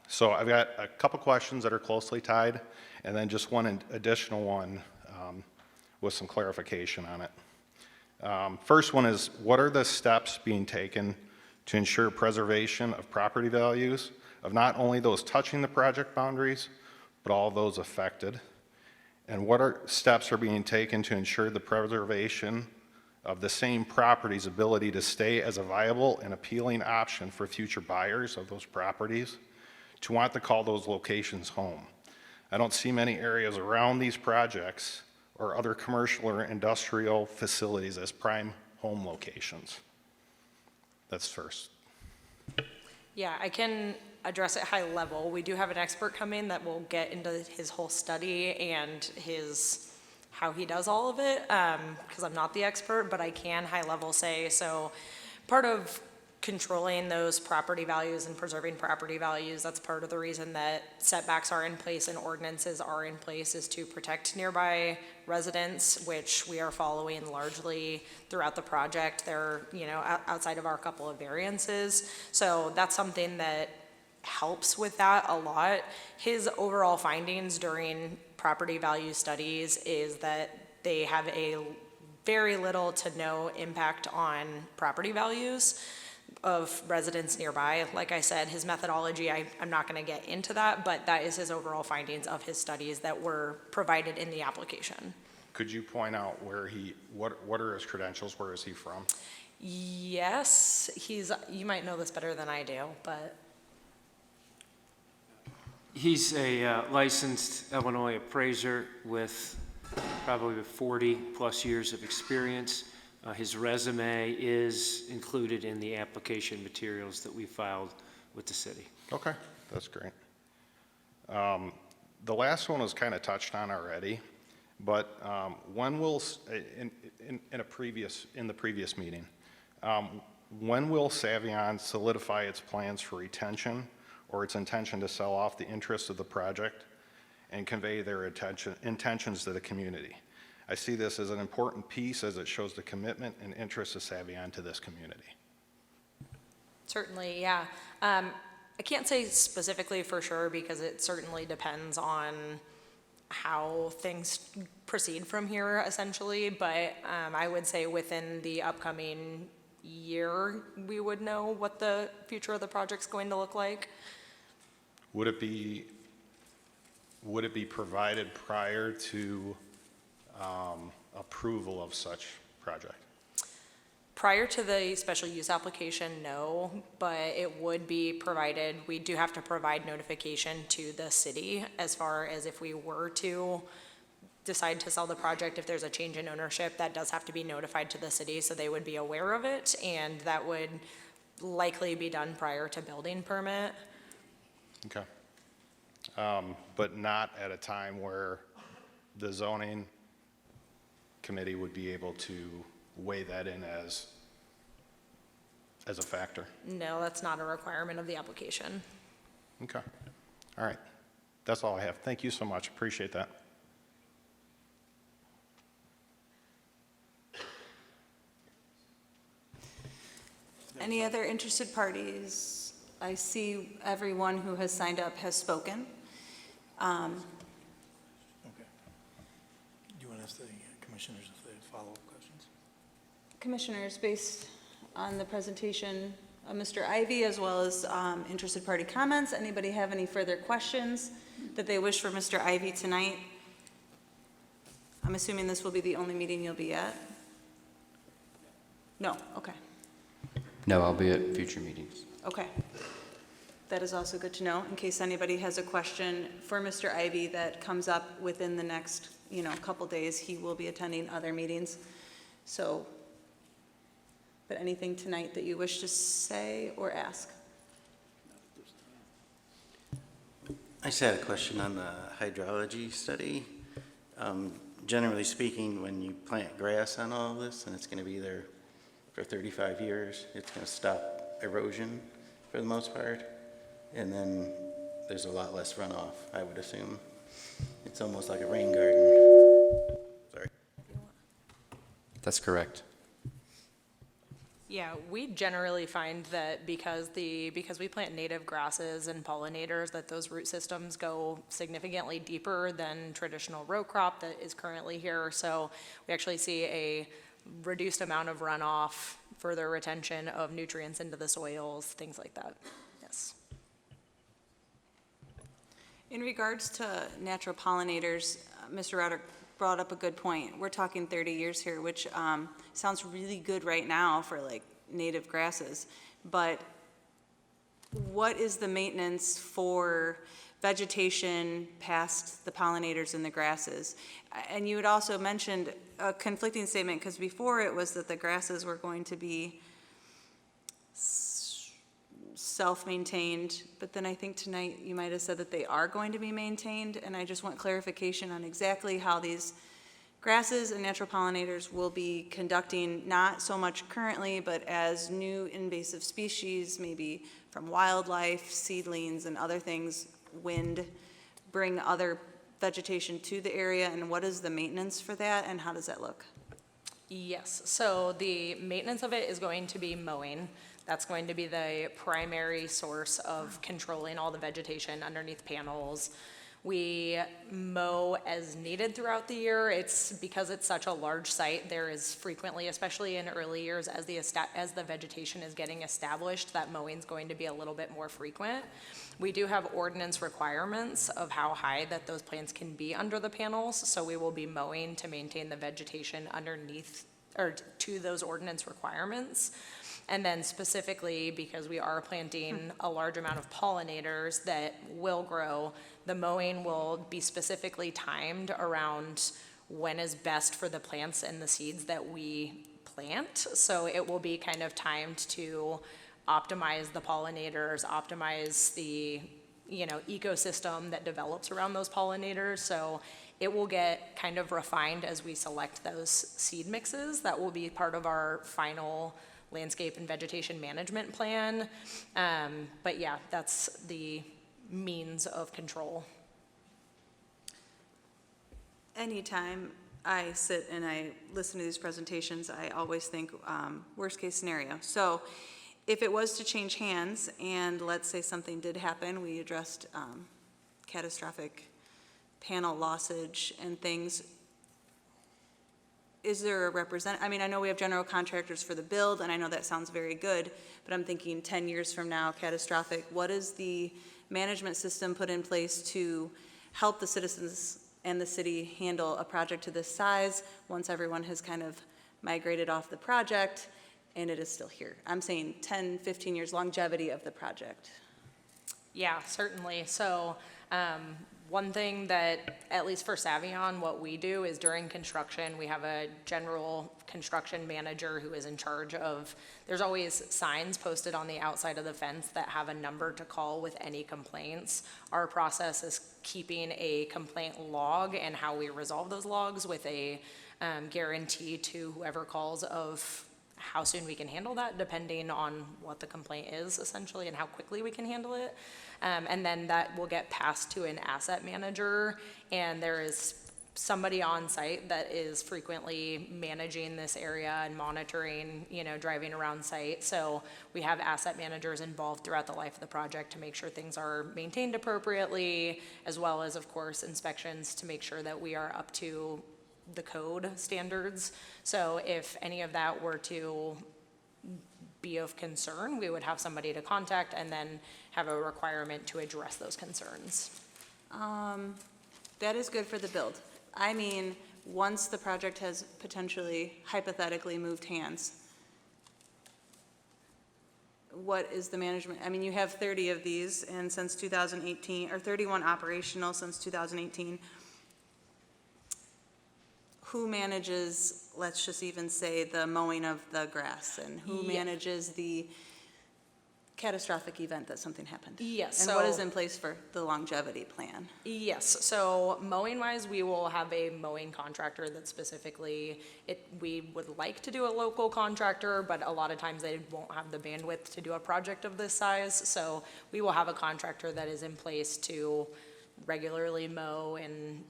So I've got a couple questions that are closely tied, and then just one additional one with some clarification on it. First one is, what are the steps being taken to ensure preservation of property values of not only those touching the project boundaries, but all those affected? And what steps are being taken to ensure the preservation of the same property's ability to stay as a viable and appealing option for future buyers of those properties to want to call those locations home? I don't see many areas around these projects or other commercial or industrial facilities as prime home locations. That's first. Yeah, I can address it high level. We do have an expert coming that will get into his whole study and how he does all of it, because I'm not the expert, but I can high level say, so part of controlling those property values and preserving property values, that's part of the reason that setbacks are in place and ordinances are in place, is to protect nearby residents, which we are following largely throughout the project. They're, outside of our couple of variances. So that's something that helps with that a lot. His overall findings during property value studies is that they have a very little to no impact on property values of residents nearby. Like I said, his methodology, I'm not going to get into that, but that is his overall findings of his studies that were provided in the application. Could you point out what are his credentials? Where is he from? Yes, you might know this better than I do, but. He's a licensed Illinois appraiser with probably 40-plus years of experience. His resume is included in the application materials that we filed with the city. Okay, that's great. The last one was kind of touched on already, but when will, in the previous meeting, when will Savion solidify its plans for retention or its intention to sell off the interest of the project and convey their intentions to the community? I see this as an important piece as it shows the commitment and interest of Savion to this community. Certainly, yeah. I can't say specifically for sure because it certainly depends on how things proceed from here, essentially, but I would say within the upcoming year, we would know what the future of the project's going to look like. Would it be provided prior to approval of such project? Prior to the special use application, no, but it would be provided. We do have to provide notification to the city as far as if we were to decide to sell the project, if there's a change in ownership, that does have to be notified to the city, so they would be aware of it, and that would likely be done prior to building permit. Okay. But not at a time where the zoning committee would be able to weigh that in as a factor? No, that's not a requirement of the application. Okay. All right. That's all I have. Thank you so much. Appreciate that. Any other interested parties? I see everyone who has signed up has spoken. Okay. Do you want to ask the commissioners if they have follow-up questions? Commissioners, based on the presentation of Mr. Ivy as well as interested party comments, anybody have any further questions that they wish for Mr. Ivy tonight? I'm assuming this will be the only meeting you'll be at? No, okay. No, I'll be at future meetings. Okay. That is also good to know, in case anybody has a question for Mr. Ivy that comes up within the next, couple days. He will be attending other meetings. So, but anything tonight that you wish to say or ask? I just had a question on the hydrology study. Generally speaking, when you plant grass on all of this, and it's going to be there for 35 years, it's going to stop erosion for the most part, and then there's a lot less runoff, I would assume. It's almost like a rain garden. Sorry. That's correct. Yeah, we generally find that because we plant native grasses and pollinators, that those root systems go significantly deeper than traditional row crop that is currently here. So we actually see a reduced amount of runoff, further retention of nutrients into the soils, things like that. Yes. In regards to natural pollinators, Mr. Roderick brought up a good point. We're talking 30 years here, which sounds really good right now for like native grasses. But what is the maintenance for vegetation past the pollinators and the grasses? And you had also mentioned a conflicting statement, because before it was that the grasses were going to be self-maintained, but then I think tonight you might have said that they are going to be maintained, and I just want clarification on exactly how these grasses and natural pollinators will be conducting, not so much currently, but as new invasive species, maybe from wildlife, seedlings, and other things, wind, bring other vegetation to the area, and what is the maintenance for that, and how does that look? Yes, so the maintenance of it is going to be mowing. That's going to be the primary source of controlling all the vegetation underneath panels. We mow as needed throughout the year. It's because it's such a large site, there is frequently, especially in early years, as the vegetation is getting established, that mowing's going to be a little bit more frequent. We do have ordinance requirements of how high that those plants can be under the panels, so we will be mowing to maintain the vegetation underneath, or to those ordinance requirements. And then specifically, because we are planting a large amount of pollinators that will grow, the mowing will be specifically timed around when is best for the plants and the seeds that we plant. So it will be kind of timed to optimize the pollinators, optimize the, ecosystem that develops around those pollinators. So it will get kind of refined as we select those seed mixes. That will be part of our final landscape and vegetation management plan. But yeah, that's the means of control. Anytime I sit and I listen to these presentations, I always think worst case scenario. So if it was to change hands and let's say something did happen, we addressed catastrophic panel lossage and things, is there a I mean, I know we have general contractors for the build, and I know that sounds very good, but I'm thinking 10 years from now, catastrophic, what is the management system put in place to help the citizens and the city handle a project to this size once everyone has kind of migrated off the project and it is still here? I'm saying 10, 15 years longevity of the project. Yeah, certainly. So one thing that, at least for Savion, what we do is during construction, we have a general construction manager who is in charge of, there's always signs posted on the outside of the fence that have a number to call with any complaints. Our process is keeping a complaint log and how we resolve those logs with a guarantee to whoever calls of how soon we can handle that, depending on what the complaint is, essentially, and how quickly we can handle it. And then that will get passed to an asset manager, and there is somebody on site that is frequently managing this area and monitoring, driving around site. So we have asset managers involved throughout the life of the project to make sure things are maintained appropriately, as well as, of course, inspections to make sure that we are up to the code standards. So if any of that were to be of concern, we would have somebody to contact and then have a requirement to address those concerns. That is good for the build. I mean, once the project has potentially, hypothetically moved hands, what is the management? I mean, you have 30 of these, and since 2018, or 31 operational since 2018, who manages, let's just even say, the mowing of the grass, and who manages the catastrophic event that something happened? Yes. And what is in place for the longevity plan? Yes, so mowing wise, we will have a mowing contractor that specifically, we would like to do a local contractor, but a lot of times they won't have the bandwidth to do a project of this size. So we will have a contractor that is in place to regularly mow, and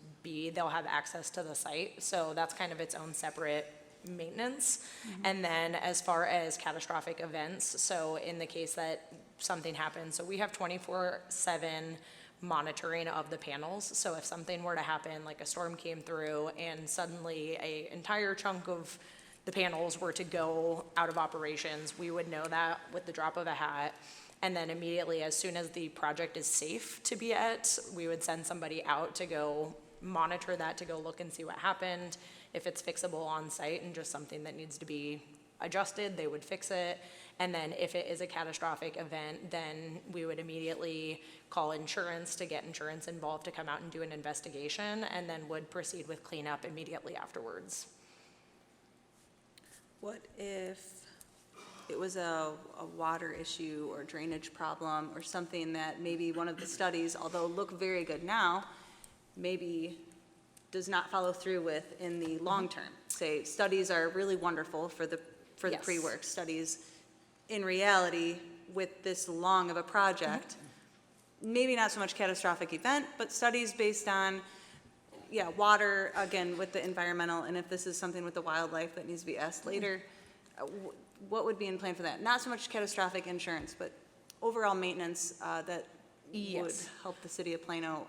they'll have access to the site. So that's kind of its own separate maintenance. And then as far as catastrophic events, so in the case that something happens, so we have 24/7 monitoring of the panels. So if something were to happen, like a storm came through and suddenly an entire chunk of the panels were to go out of operations, we would know that with the drop of a hat. And then immediately, as soon as the project is safe to be at, we would send somebody out to go monitor that, to go look and see what happened. If it's fixable on site and just something that needs to be adjusted, they would fix it. And then if it is a catastrophic event, then we would immediately call insurance to get insurance involved to come out and do an investigation, and then would proceed with cleanup immediately afterwards. What if it was a water issue or drainage problem or something that maybe one of the studies, although look very good now, maybe does not follow through with in the long term? Say, studies are really wonderful for the Yes. pre-work studies. In reality, with this long of a project, maybe not so much catastrophic event, but studies based on, yeah, water, again, with the environmental, and if this is something with the wildlife that needs to be asked later, what would be in plan for that? Not so much catastrophic insurance, but overall maintenance that would Yes. help the city of Plano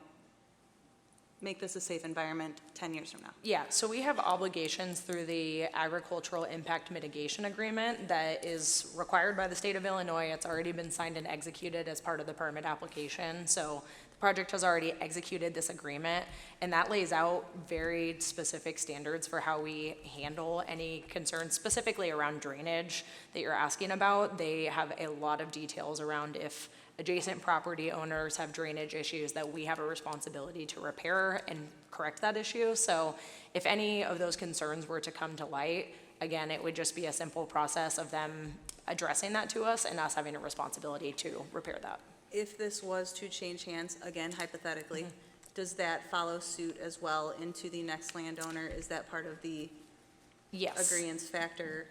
make this a safe environment 10 years from now. Yeah, so we have obligations through the Agricultural Impact Mitigation Agreement that is required by the state of Illinois. It's already been signed and executed as part of the permit application. So the project has already executed this agreement, and that lays out very specific standards for how we handle any concerns, specifically around drainage that you're asking about. They have a lot of details around if adjacent property owners have drainage issues, that we have a responsibility to repair and correct that issue. So if any of those concerns were to come to light, again, it would just be a simple process of them addressing that to us and us having a responsibility to repair that. If this was to change hands, again hypothetically, does that follow suit as well into the next landowner? Is that part of the Yes. agreeance factor?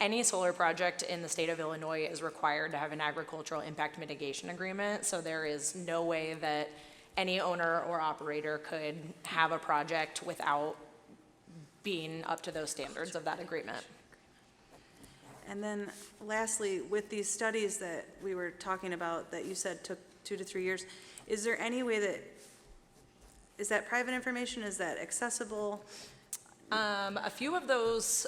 Any solar project in the state of Illinois is required to have an agricultural impact mitigation agreement, so there is no way that any owner or operator could have a project without being up to those standards of that agreement. And then lastly, with these studies that we were talking about that you said took 2 to 3 years, is there any way that, is that private information, is that accessible? A few of those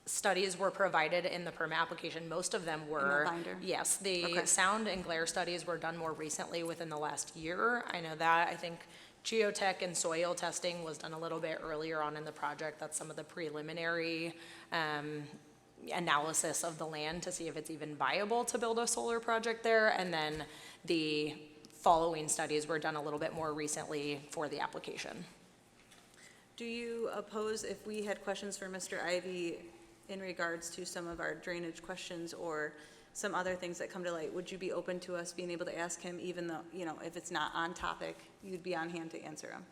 studies were provided in the permit application. Most of them were. binder? Yes, the Okay. sound and glare studies were done more recently within the last year. I know that. I think geotech and soil testing was done a little bit earlier on in the project. That's some of the preliminary analysis of the land to see if it's even viable to build a solar project there. And then the following studies were done a little bit more recently for the application. Do you oppose, if we had questions for Mr. Ivy in regards to some of our drainage questions or some other things that come to light, would you be open to us being able to ask him, even though, you know, if it's not on topic, you'd be on hand to answer them?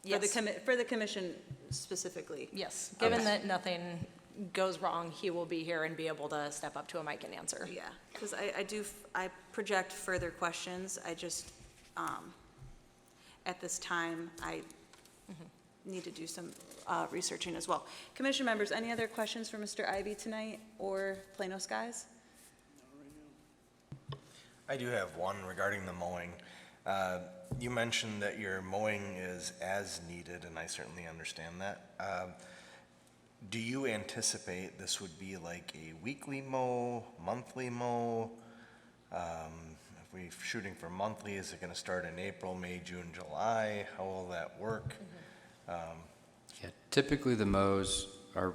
Yes. For the commission specifically? Yes, given that nothing goes wrong, he will be here and be able to step up to a mic and answer. Yeah, because I project further questions. I just, at this time, I need to do some researching as well. Commission members, any other questions for Mr. Ivy tonight or Plano Skies? I do have one regarding the mowing. You mentioned that your mowing is as needed, and I certainly understand that. Do you anticipate this would be like a weekly mow, monthly mow? If we're shooting for monthly, is it going to start in April, May, June, July? How will that work? Yeah, typically the mows are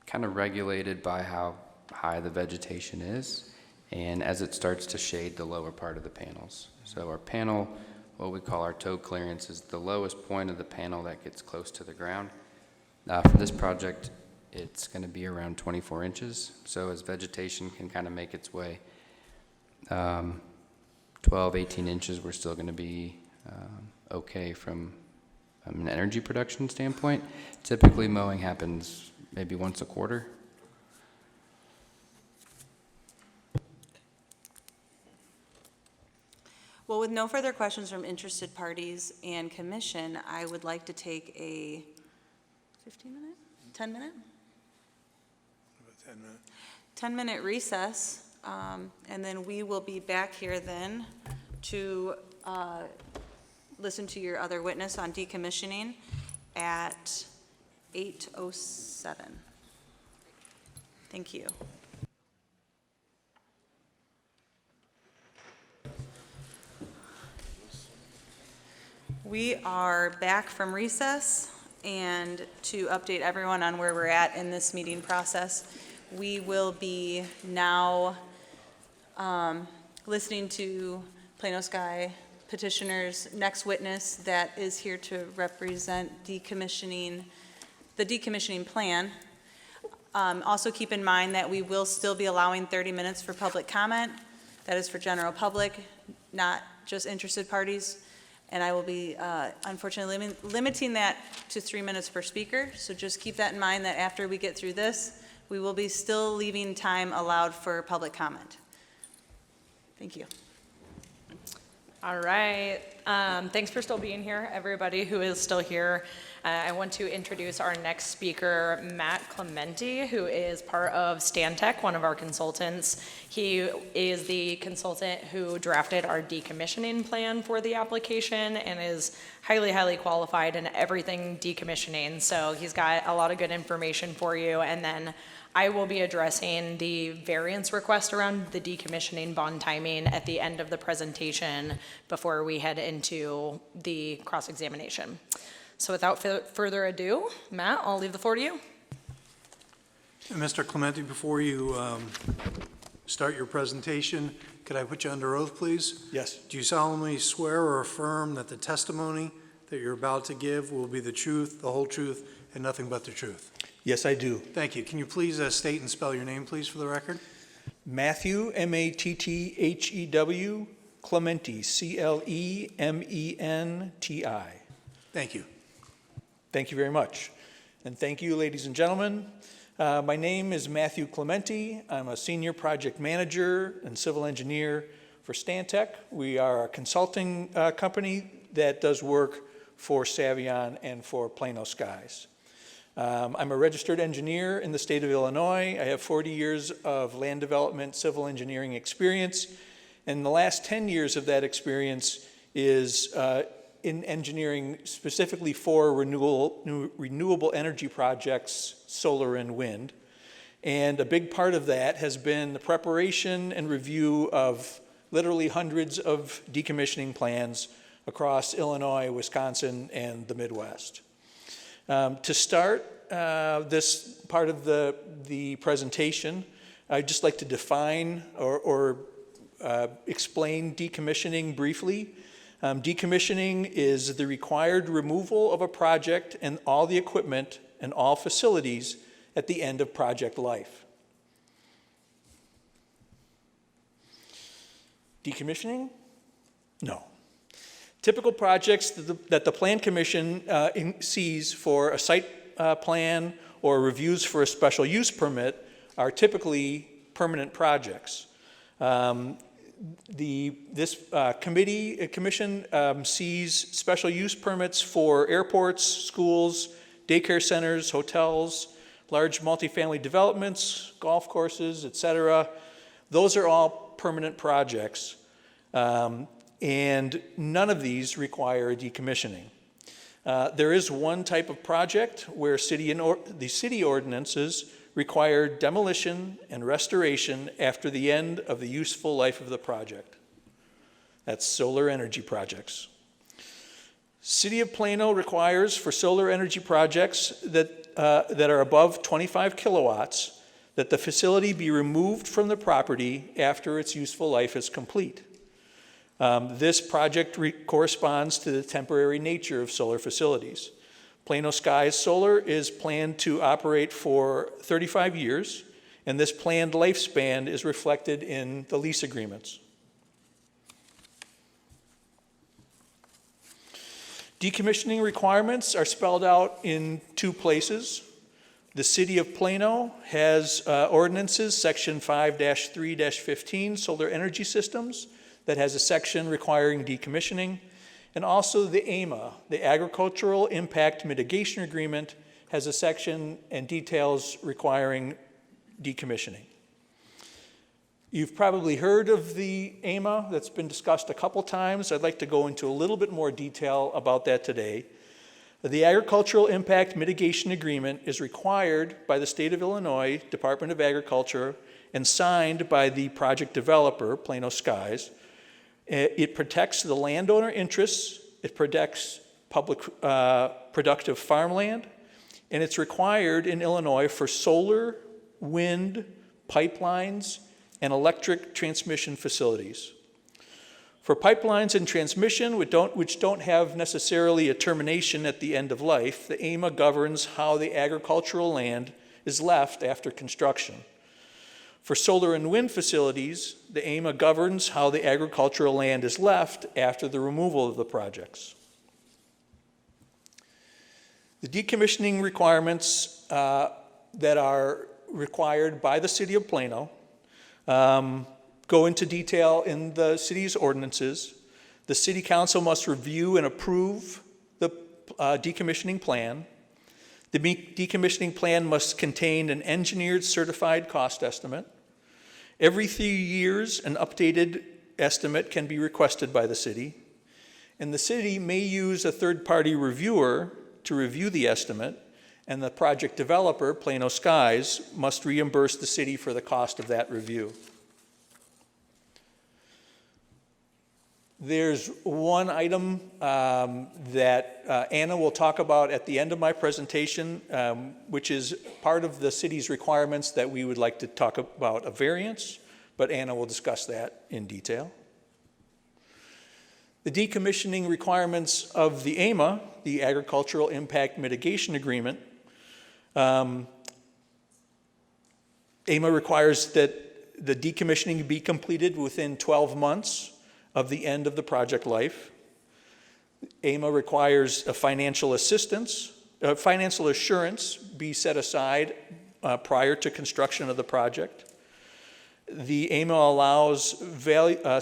kind of regulated by how high the vegetation is, and as it starts to shade the lower part of the panels. So our panel, what we call our toe clearance, is the lowest point of the panel that gets close to the ground. For this project, it's going to be around 24 inches. So as vegetation can kind of make its way 12, 18 inches, we're still going to be okay from an energy production standpoint. Typically, mowing happens maybe once a quarter. Well, with no further questions from interested parties and commission, I would like to take a 15-minute, 10-minute 10-minute recess, and then we will be back here then to listen to your other witness on decommissioning at 8:07. Thank you. We are back from recess, and to update everyone on where we're at in this meeting process, we will be now listening to Plano Sky petitioner's next witness that is here to represent the decommissioning plan. Also keep in mind that we will still be allowing 30 minutes for public comment. That is for general public, not just interested parties. And I will be unfortunately limiting that to 3 minutes per speaker. So just keep that in mind, that after we get through this, we will be still leaving time allowed for public comment. Thank you. All right. Thanks for still being here, everybody who is still here. I want to introduce our next speaker, Matt Clementi, who is part of Stantec, one of our consultants. He is the consultant who drafted our decommissioning plan for the application and is highly, highly qualified in everything decommissioning. So he's got a lot of good information for you. And then I will be addressing the variance request around the decommissioning bond timing at the end of the presentation before we head into the cross-examination. So without further ado, Matt, I'll leave the floor to you. Mr. Clementi, before you start your presentation, could I put you under oath, please? Yes. Do you solemnly swear or affirm that the testimony that you're about to give will be the truth, the whole truth, and nothing but the truth? Yes, I do. Thank you. Can you please state and spell your name, please, for the record? Matthew, M-A-T-T-H-E-W, Clementi, C-L-E-M-E-N-T-I. Thank you. Thank you very much. And thank you, ladies and gentlemen. My name is Matthew Clementi. I'm a senior project manager and civil engineer for Stantec. We are a consulting company that does work for Savion and for Plano Skies. I'm a registered engineer in the state of Illinois. I have 40 years of land development, civil engineering experience, and the last 10 years of that experience is in engineering specifically for renewable energy projects, solar and wind. And a big part of that has been the preparation and review of literally hundreds of decommissioning plans across Illinois, Wisconsin, and the Midwest. To start this part of the presentation, I'd just like to define or explain decommissioning briefly. Decommissioning is the required removal of a project and all the equipment and all facilities at the end of project life. Decommissioning? No. Typical projects that the Plan Commission sees for a site plan or reviews for a special use permit are typically permanent projects. This commission sees special use permits for airports, schools, daycare centers, hotels, large multifamily developments, golf courses, etc. Those are all permanent projects. And none of these require decommissioning. There is one type of project where the city ordinances require demolition and restoration after the end of the useful life of the project. That's solar energy projects. City of Plano requires for solar energy projects that are above 25 kilowatts that the facility be removed from the property after its useful life is complete. This project corresponds to the temporary nature of solar facilities. Plano Skies Solar is planned to operate for 35 years, and this planned lifespan is reflected in the lease agreements. Decommissioning requirements are spelled out in two places. The City of Plano has ordinances, Section 5-3-15, solar energy systems, that has a section requiring decommissioning. And also the AIMA, the Agricultural Impact Mitigation Agreement, has a section and details requiring decommissioning. You've probably heard of the AMA that's been discussed a couple times. I'd like to go into a little bit more detail about that today. The Agricultural Impact Mitigation Agreement is required by the State of Illinois Department of Agriculture and signed by the project developer, Plano Skies. It protects the landowner interests, it protects public productive farmland, and it's required in Illinois for solar, wind, pipelines, and electric transmission facilities. For pipelines and transmission, which don't have necessarily a termination at the end of life, the AMA governs how the agricultural land is left after construction. For solar and wind facilities, the AMA governs how the agricultural land is left after the removal of the projects. The decommissioning requirements that are required by the City of Plano go into detail in the city's ordinances. The City Council must review and approve the decommissioning plan. The decommissioning plan must contain an engineered certified cost estimate. Every 3 years, an updated estimate can be requested by the city. And the city may use a third-party reviewer to review the estimate, and the project developer, Plano Skies, must reimburse the city for the cost of that review. There's one item that Anna will talk about at the end of my presentation, which is part of the city's requirements that we would like to talk about a variance, but Anna will discuss that in detail. The decommissioning requirements of the AMA, the Agricultural Impact Mitigation Agreement, AMA requires that the decommissioning be completed within 12 months of the end of the project life. AMA requires a financial assurance be set aside prior to construction of the project. The AMA allows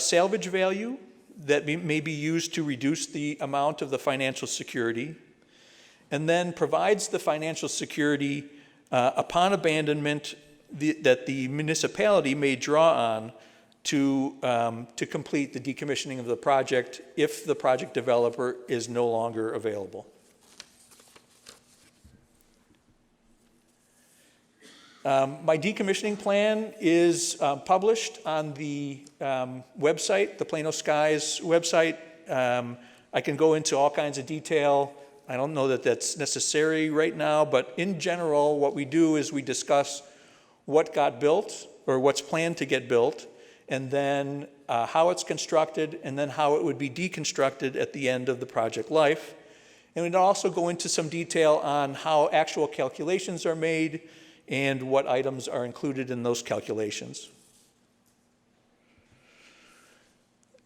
salvage value that may be used to reduce the amount of the financial security, and then provides the financial security upon abandonment that the municipality may draw on to complete the decommissioning of the project if the project developer is no longer available. My decommissioning plan is published on the website, the Plano Skies website. I can go into all kinds of detail. I don't know that that's necessary right now, but in general, what we do is we discuss what got built or what's planned to get built, and then how it's constructed, and then how it would be deconstructed at the end of the project life. And we'd also go into some detail on how actual calculations are made and what items are included in those calculations.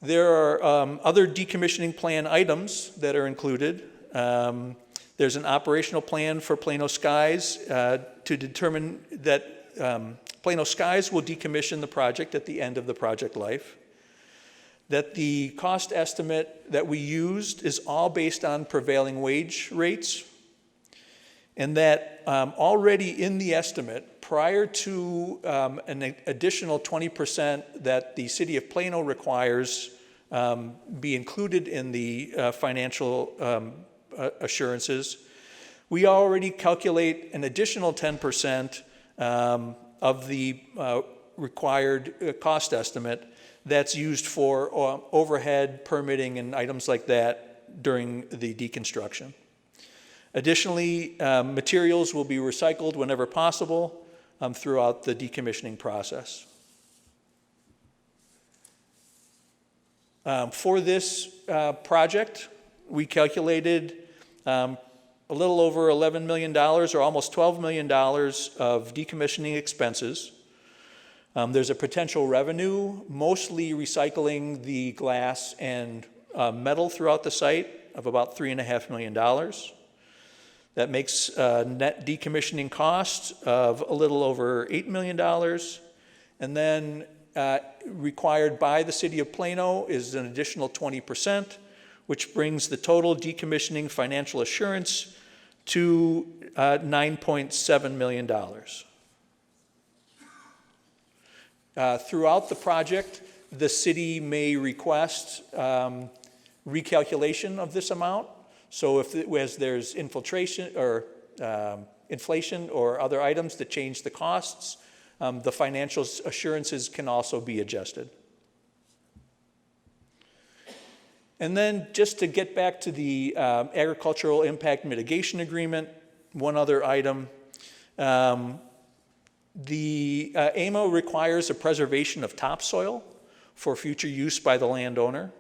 There are other decommissioning plan items that are included. There's an operational plan for Plano Skies to determine that Plano Skies will decommission the project at the end of the project life. That the cost estimate that we used is all based on prevailing wage rates, and that already in the estimate, prior to an additional 20% that the City of Plano requires be included in the financial assurances, we already calculate an additional 10% of the required cost estimate that's used for overhead, permitting, and items like that during the deconstruction. Additionally, materials will be recycled whenever possible throughout the decommissioning process. For this project, we calculated a little over $11 million or almost $12 million of decommissioning expenses. There's a potential revenue, mostly recycling the glass and metal throughout the site, of about $3.5 million. That makes net decommissioning costs of a little over $8 million. And then required by the City of Plano is an additional 20%, which brings the total decommissioning financial assurance to $9.7 million. Throughout the project, the city may request recalculation of this amount. So as there's infiltration or inflation or other items that change the costs, the financial assurances can also be adjusted. And then just to get back to the agricultural impact mitigation agreement, one other item. The AMO requires a preservation of topsoil for future use by the landowner.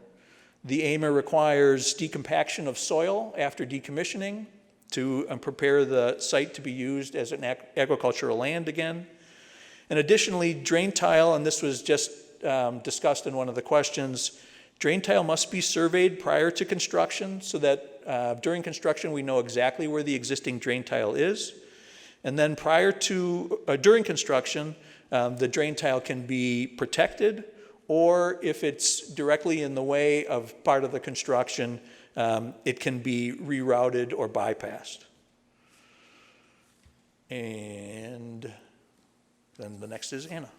The AMO requires decompaction of soil after decommissioning to prepare the site to be used as an agricultural land again. And additionally, drain tile, and this was just discussed in one of the questions, drain tile must be surveyed prior to construction so that during construction we know exactly where the existing drain tile is. And then during construction, the drain tile can be protected, or if it's directly in the way of part of the construction, it can be rerouted or bypassed. And then the next is Anna.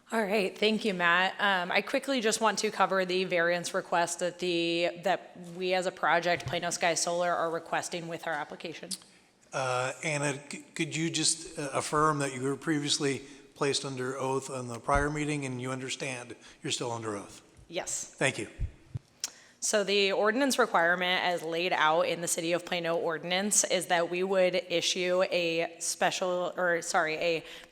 All right, thank you, Matt. I quickly just want to cover the variance request that we as a project, Plano Skies Solar, are requesting with our application. Anna, could you just affirm that you were previously placed under oath on the prior meeting and you understand you're still under oath? Yes. Thank you. So the ordinance requirement as laid out in the City of Plano ordinance is that we would issue a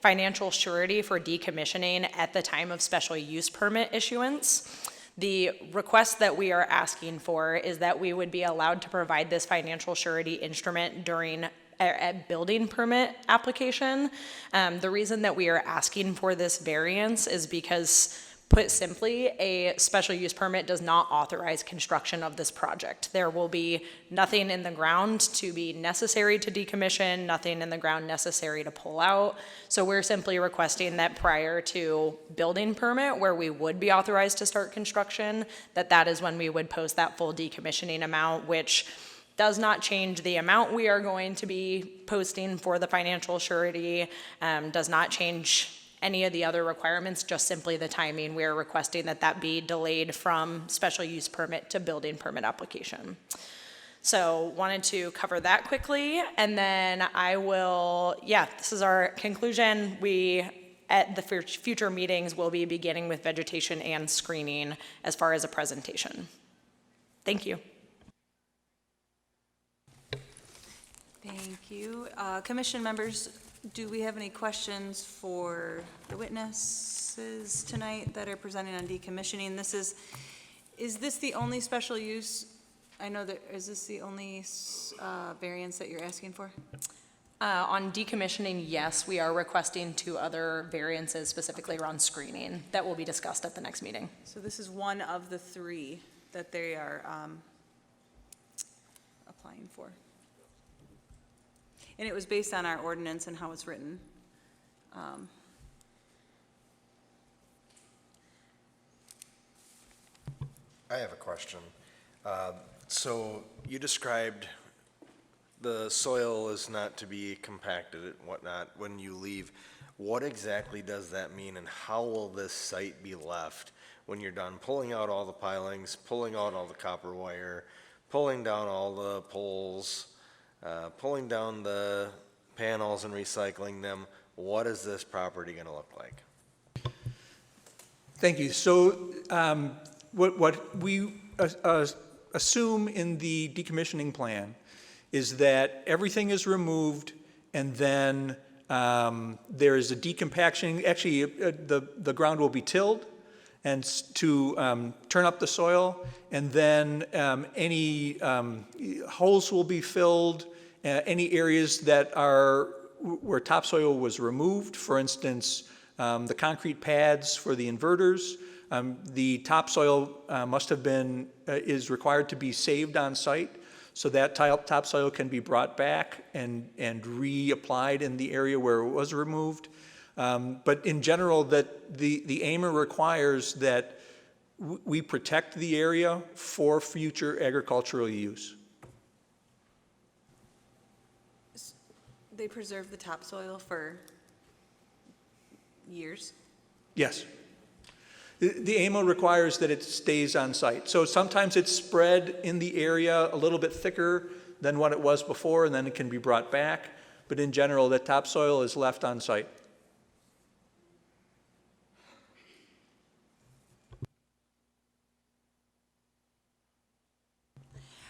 financial surety for decommissioning at the time of special use permit issuance. The request that we are asking for is that we would be allowed to provide this financial surety instrument during a building permit application. The reason that we are asking for this variance is because, put simply, a special use permit does not authorize construction of this project. There will be nothing in the ground to be necessary to decommission, nothing in the ground necessary to pull out. So we're simply requesting that prior to building permit, where we would be authorized to start construction, that is when we would post that full decommissioning amount, which does not change the amount we are going to be posting for the financial surety, does not change any of the other requirements, just simply the timing. We are requesting that be delayed from special use permit to building permit application. So wanted to cover that quickly, and then this is our conclusion. We, at the future meetings, will be beginning with vegetation and screening as far as a presentation. Thank you. Thank you. Commission members, do we have any questions for the witnesses tonight that are presenting on decommissioning? Is this the only special use? Is this the only variance that you're asking for? On decommissioning, yes, we are requesting 2 other variances specifically around screening that will be discussed at the next meeting. So this is one of the 3 that they are applying for. And it was based on our ordinance and how it's written. I have a question. So you described the soil is not to be compacted and whatnot when you leave. What exactly does that mean, and how will this site be left when you're done pulling out all the pilings, pulling out all the copper wire, pulling down all the poles, pulling down the panels and recycling them? What is this property going to look like? Thank you. So what we assume in the decommissioning plan is that everything is removed, and then there is a decompaction. Actually, the ground will be tilled and to turn up the soil, and then any holes will be filled. Any areas that are where topsoil was removed, for instance, the concrete pads for the inverters, the topsoil is required to be saved on site, so that topsoil can be brought back and reapplied in the area where it was removed. But in general, that the AMA requires that we protect the area for future agricultural use. They preserve the topsoil for years? Yes. The AMO requires that it stays on site. So sometimes it's spread in the area a little bit thicker than what it was before, and then it can be brought back. But in general, the topsoil is left on site.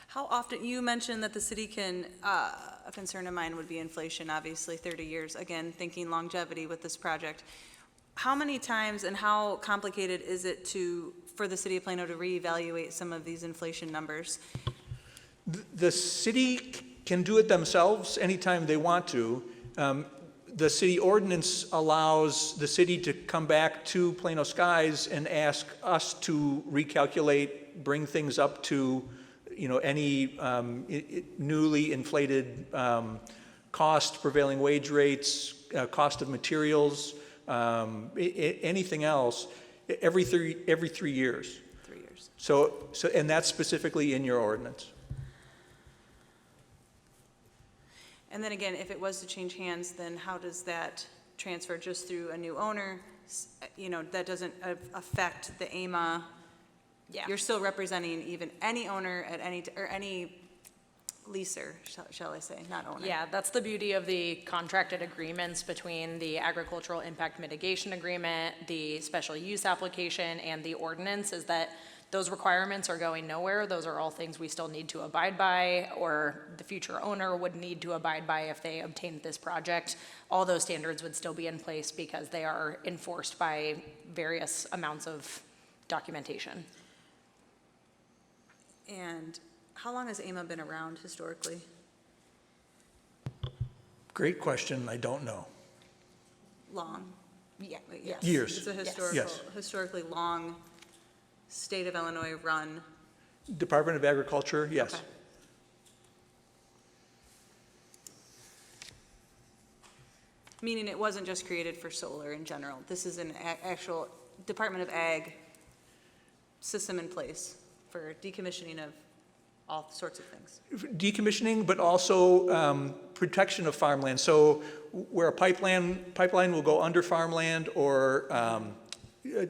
How often, you mentioned that the city can, a concern of mine would be inflation, obviously, 30 years, again, thinking longevity with this project. How many times and how complicated is it for the city of Plano to reevaluate some of these inflation numbers? The city can do it themselves anytime they want to. The city ordinance allows the city to come back to Plano Skies and ask us to recalculate, bring things up to, any newly inflated cost, prevailing wage rates, cost of materials, anything else, every 3 years. 3 years. So, and that's specifically in your ordinance. And then again, if it was to change hands, then how does that transfer just through a new owner? That doesn't affect the AMA. Yeah. You're still representing even any owner at any leaser, shall I say, not owner. Yeah, that's the beauty of the contracted agreements between the agricultural impact mitigation agreement, the special use application, and the ordinance, is that those requirements are going nowhere. Those are all things we still need to abide by, or the future owner would need to abide by if they obtained this project. All those standards would still be in place because they are enforced by various amounts of documentation. And how long has AMA been around historically? Great question, I don't know. Long? Yeah. Yes. Years. It's a Yes. historically long state of Illinois run. Department of Agriculture, yes. Okay. Meaning it wasn't just created for solar in general. This is an actual Department of Ag system in place for decommissioning of all sorts of things. Decommissioning, but also protection of farmland. So where a pipeline will go under farmland, or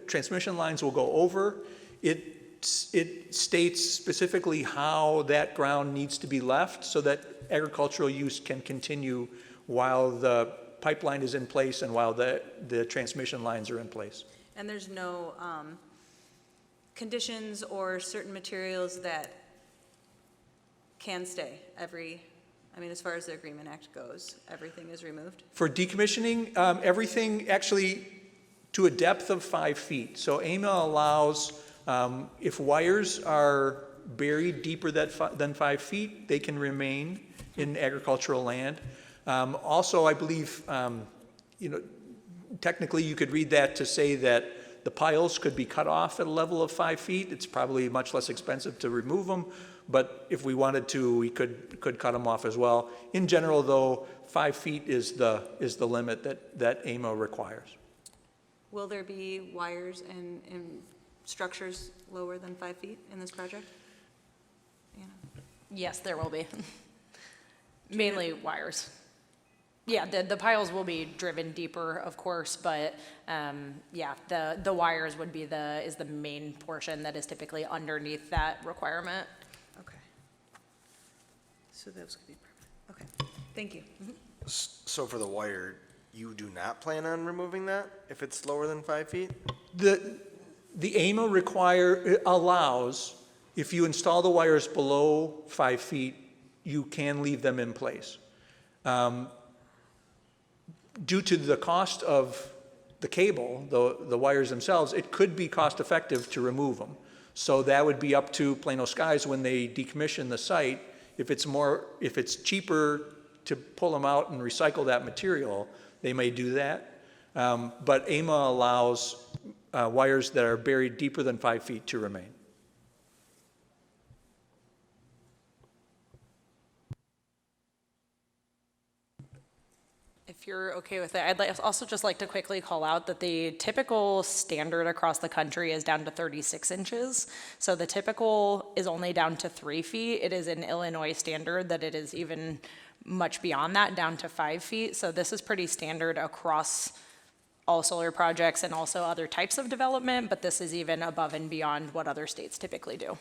transmission lines will go over, it states specifically how that ground needs to be left so that agricultural use can continue while the pipeline is in place and while the transmission lines are in place. And there's no conditions or certain materials that can stay as far as the Agreement Act goes, everything is removed? For decommissioning, everything actually to a depth of 5 feet. So AMA allows, if wires are buried deeper than 5 feet, they can remain in agricultural land. Also, I believe, technically you could read that to say that the piles could be cut off at a level of 5 feet. It's probably much less expensive to remove them, but if we wanted to, we could cut them off as well. In general, though, 5 feet is the limit that AMA requires. Will there be wires and structures lower than 5 feet in this project? Anna? Yes, there will be. Mainly wires. Yeah, the piles will be driven deeper, of course, but the wires would be is the main portion that is typically underneath that requirement. Okay. So those could be permanent. Okay, thank you. So for the wire, you do not plan on removing that if it's lower than 5 feet? The AMA allows, if you install the wires below 5 feet, you can leave them in place. Due to the cost of the cable, the wires themselves, it could be cost effective to remove them. So that would be up to Plano Skies when they decommission the site. If it's cheaper to pull them out and recycle that material, they may do that. But AMA allows wires that are buried deeper than 5 feet to remain. If you're okay with it, I'd also just like to quickly call out that the typical standard across the country is down to 36 inches. So the typical is only down to 3 feet. It is an Illinois standard that it is even much beyond that, down to 5 feet. So this is pretty standard across all solar projects and also other types of development, but this is even above and beyond what other states typically do.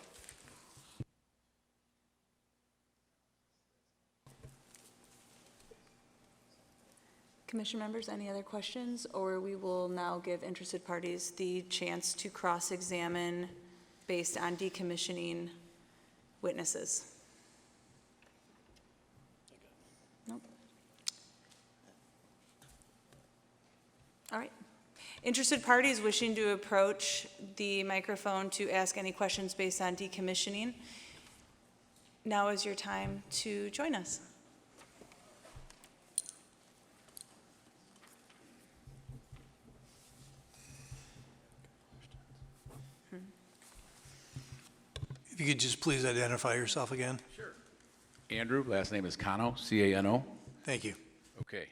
Commission members, any other questions? Or we will now give interested parties the chance to cross-examine based on decommissioning witnesses. Nope. All right. Interested parties wishing to approach the microphone to ask any questions based on decommissioning, now is your time to join us. If you could just please identify yourself again. Andrew, last name is Cano, C-A-N-O. Thank you. Okay,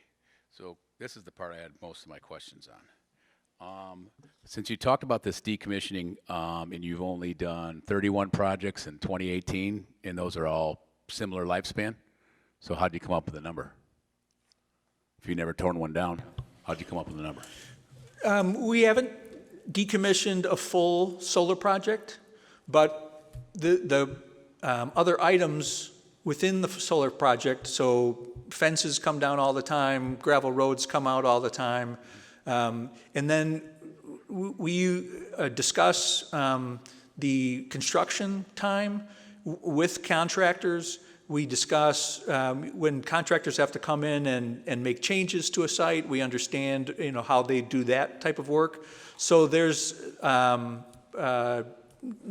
so this is the part I had most of my questions on. Since you talked about this decommissioning, and you've only done 31 projects in 2018, and those are all similar lifespan, so how'd you come up with the number? If you never torn one down, how'd you come up with the number? We haven't decommissioned a full solar project, but the other items within the solar project, so fences come down all the time, gravel roads come out all the time, and then we discuss the construction time with contractors. We discuss when contractors have to come in and make changes to a site. We understand, how they do that type of work. So there's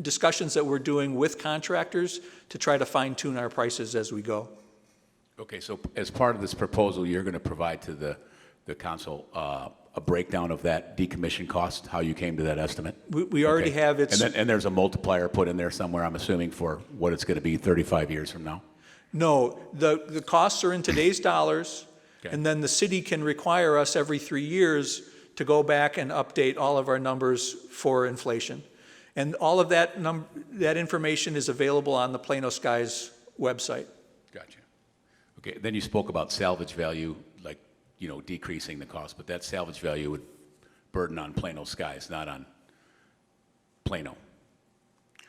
discussions that we're doing with contractors to try to fine-tune our prices as we go. Okay, so as part of this proposal, you're going to provide to the council a breakdown of that decommission cost, how you came to that estimate? We already Okay. have it. And there's a multiplier put in there somewhere, I'm assuming, for what it's going to be 35 years from now? No, the costs are in today's dollars, Okay. and then the city can require us every 3 years to go back and update all of our numbers for inflation. And all of that information is available on the Plano Skies website. Gotcha. Okay, then you spoke about salvage value, like, decreasing the cost, but that salvage value would burden on Plano Skies, not on Plano.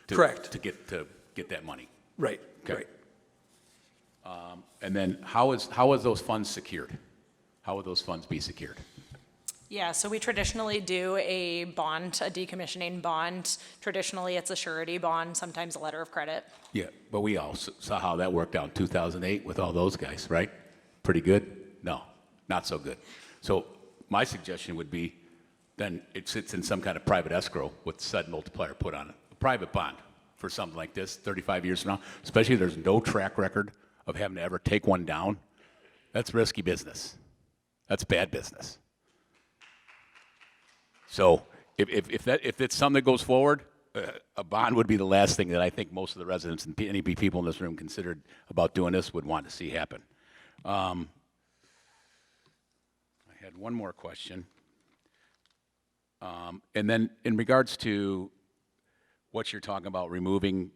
Correct. To get that money. Right, Okay. right. And then how is those funds secured? How would those funds be secured? Yeah, so we traditionally do a bond, a decommissioning bond. Traditionally, it's a surety bond, sometimes a letter of credit. Yeah, but we all saw how that worked out in 2008 with all those guys, right? Pretty good? No, not so good. So my suggestion would be then it sits in some kind of private escrow with said multiplier put on it. A private bond for something like this 35 years from now, especially if there's no track record of having to ever take one down. That's risky business. That's bad business. So if it's something that goes forward, a bond would be the last thing that I think most of the residents and any people in this room considered about doing this would want to see happen. I had one more question. And then in regards to what you're talking about, removing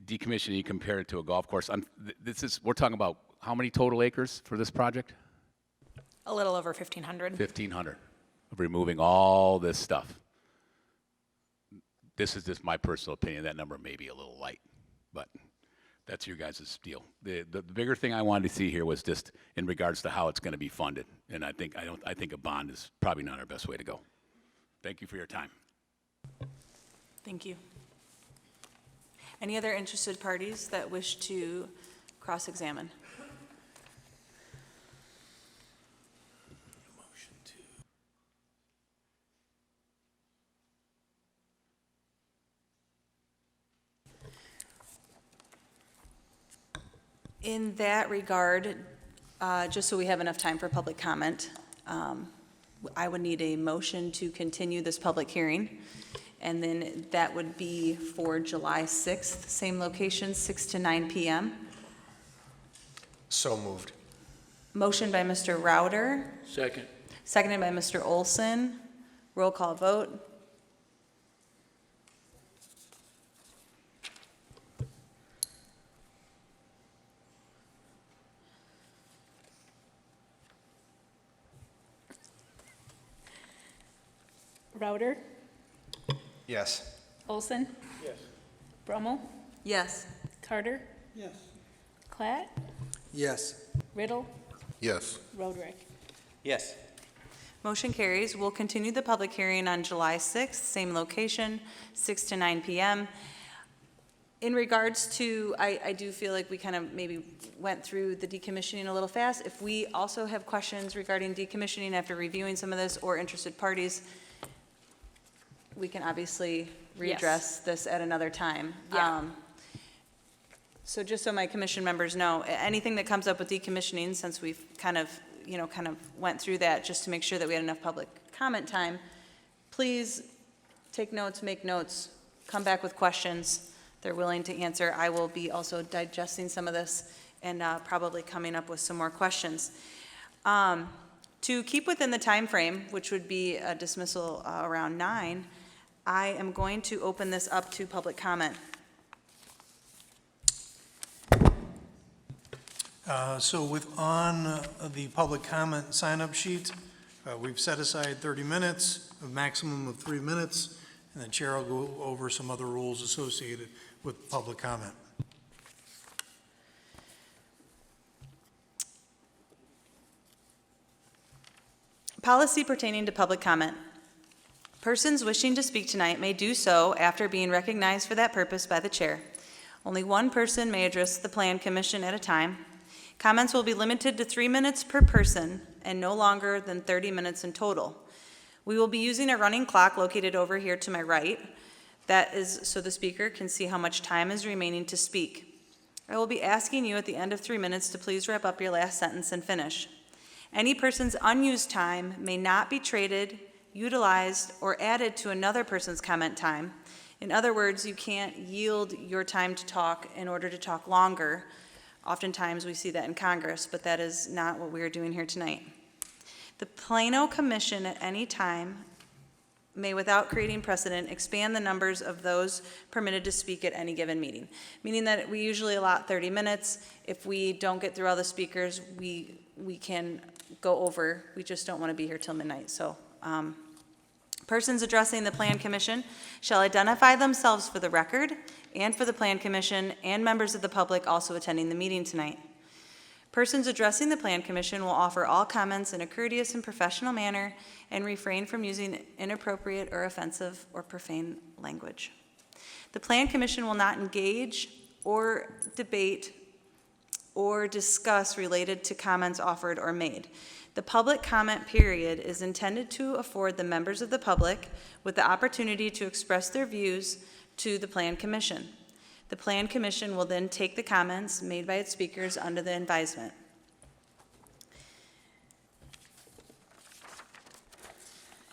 decommissioning compared to a golf course, we're talking about how many total acres for this project? A little over 1,500. 1,500 of removing all this stuff. This is just my personal opinion. That number may be a little light, but that's your guys' deal. The bigger thing I wanted to see here was just in regards to how it's going to be funded, and I think a bond is probably not our best way to go. Thank you for your time. Thank you. Any other interested parties that wish to cross-examine? In that regard, just so we have enough time for public comment, I would need a motion to continue this public hearing, and then that would be for July 6th, same location, 6 to 9 p.m. So moved. Motion by Mr. Rauter, Second. seconded by Mr. Olson. Roll call vote. Router, Yes. Olson. Yes. Brummel, Yes. Carter. Yes. Platt, Yes. Riddle, Yes. Roderick. Yes. Motion carries. We'll continue the public hearing on July 6th, same location, 6 to 9 p.m. In regards to, I do feel like we kind of maybe went through the decommissioning a little fast. If we also have questions regarding decommissioning after reviewing some of this, or interested parties, we can obviously readdress this at another time. Yeah. So just so my commission members know, anything that comes up with decommissioning, since we've kind of went through that, just to make sure that we had enough public comment time, please take notes, make notes, come back with questions. They're willing to answer. I will be also digesting some of this and probably coming up with some more questions. To keep within the time frame, which would be a dismissal around 9, I am going to open this up to public comment. So on the public comment sign-up sheet, we've set aside 30 minutes, a maximum of 3 minutes, and the chair will go over some other rules associated with public comment. Policy pertaining to public comment. Persons wishing to speak tonight may do so after being recognized for that purpose by the chair. Only one person may address the Plan Commission at a time. Comments will be limited to 3 minutes per person and no longer than 30 minutes in total. We will be using a running clock located over here to my right. That is so the speaker can see how much time is remaining to speak. I will be asking you at the end of 3 minutes to please wrap up your last sentence and finish. Any person's unused time may not be traded, utilized, or added to another person's comment time. In other words, you can't yield your time to talk in order to talk longer. Oftentimes we see that in Congress, but that is not what we are doing here tonight. The Plano Commission at any time may, without creating precedent, expand the numbers of those permitted to speak at any given meeting, meaning that we usually allot 30 minutes. If we don't get through all the speakers, we can go over. We just don't want to be here till midnight. So persons addressing the Plan Commission shall identify themselves for the record and for the Plan Commission and members of the public also attending the meeting tonight. Persons addressing the Plan Commission will offer all comments in a courteous and professional manner and refrain from using inappropriate or offensive or profane language. The Plan Commission will not engage or debate or discuss related to comments offered or made. The public comment period is intended to afford the members of the public with the opportunity to express their views to the Plan Commission. The Plan Commission will then take the comments made by its speakers under the advisement.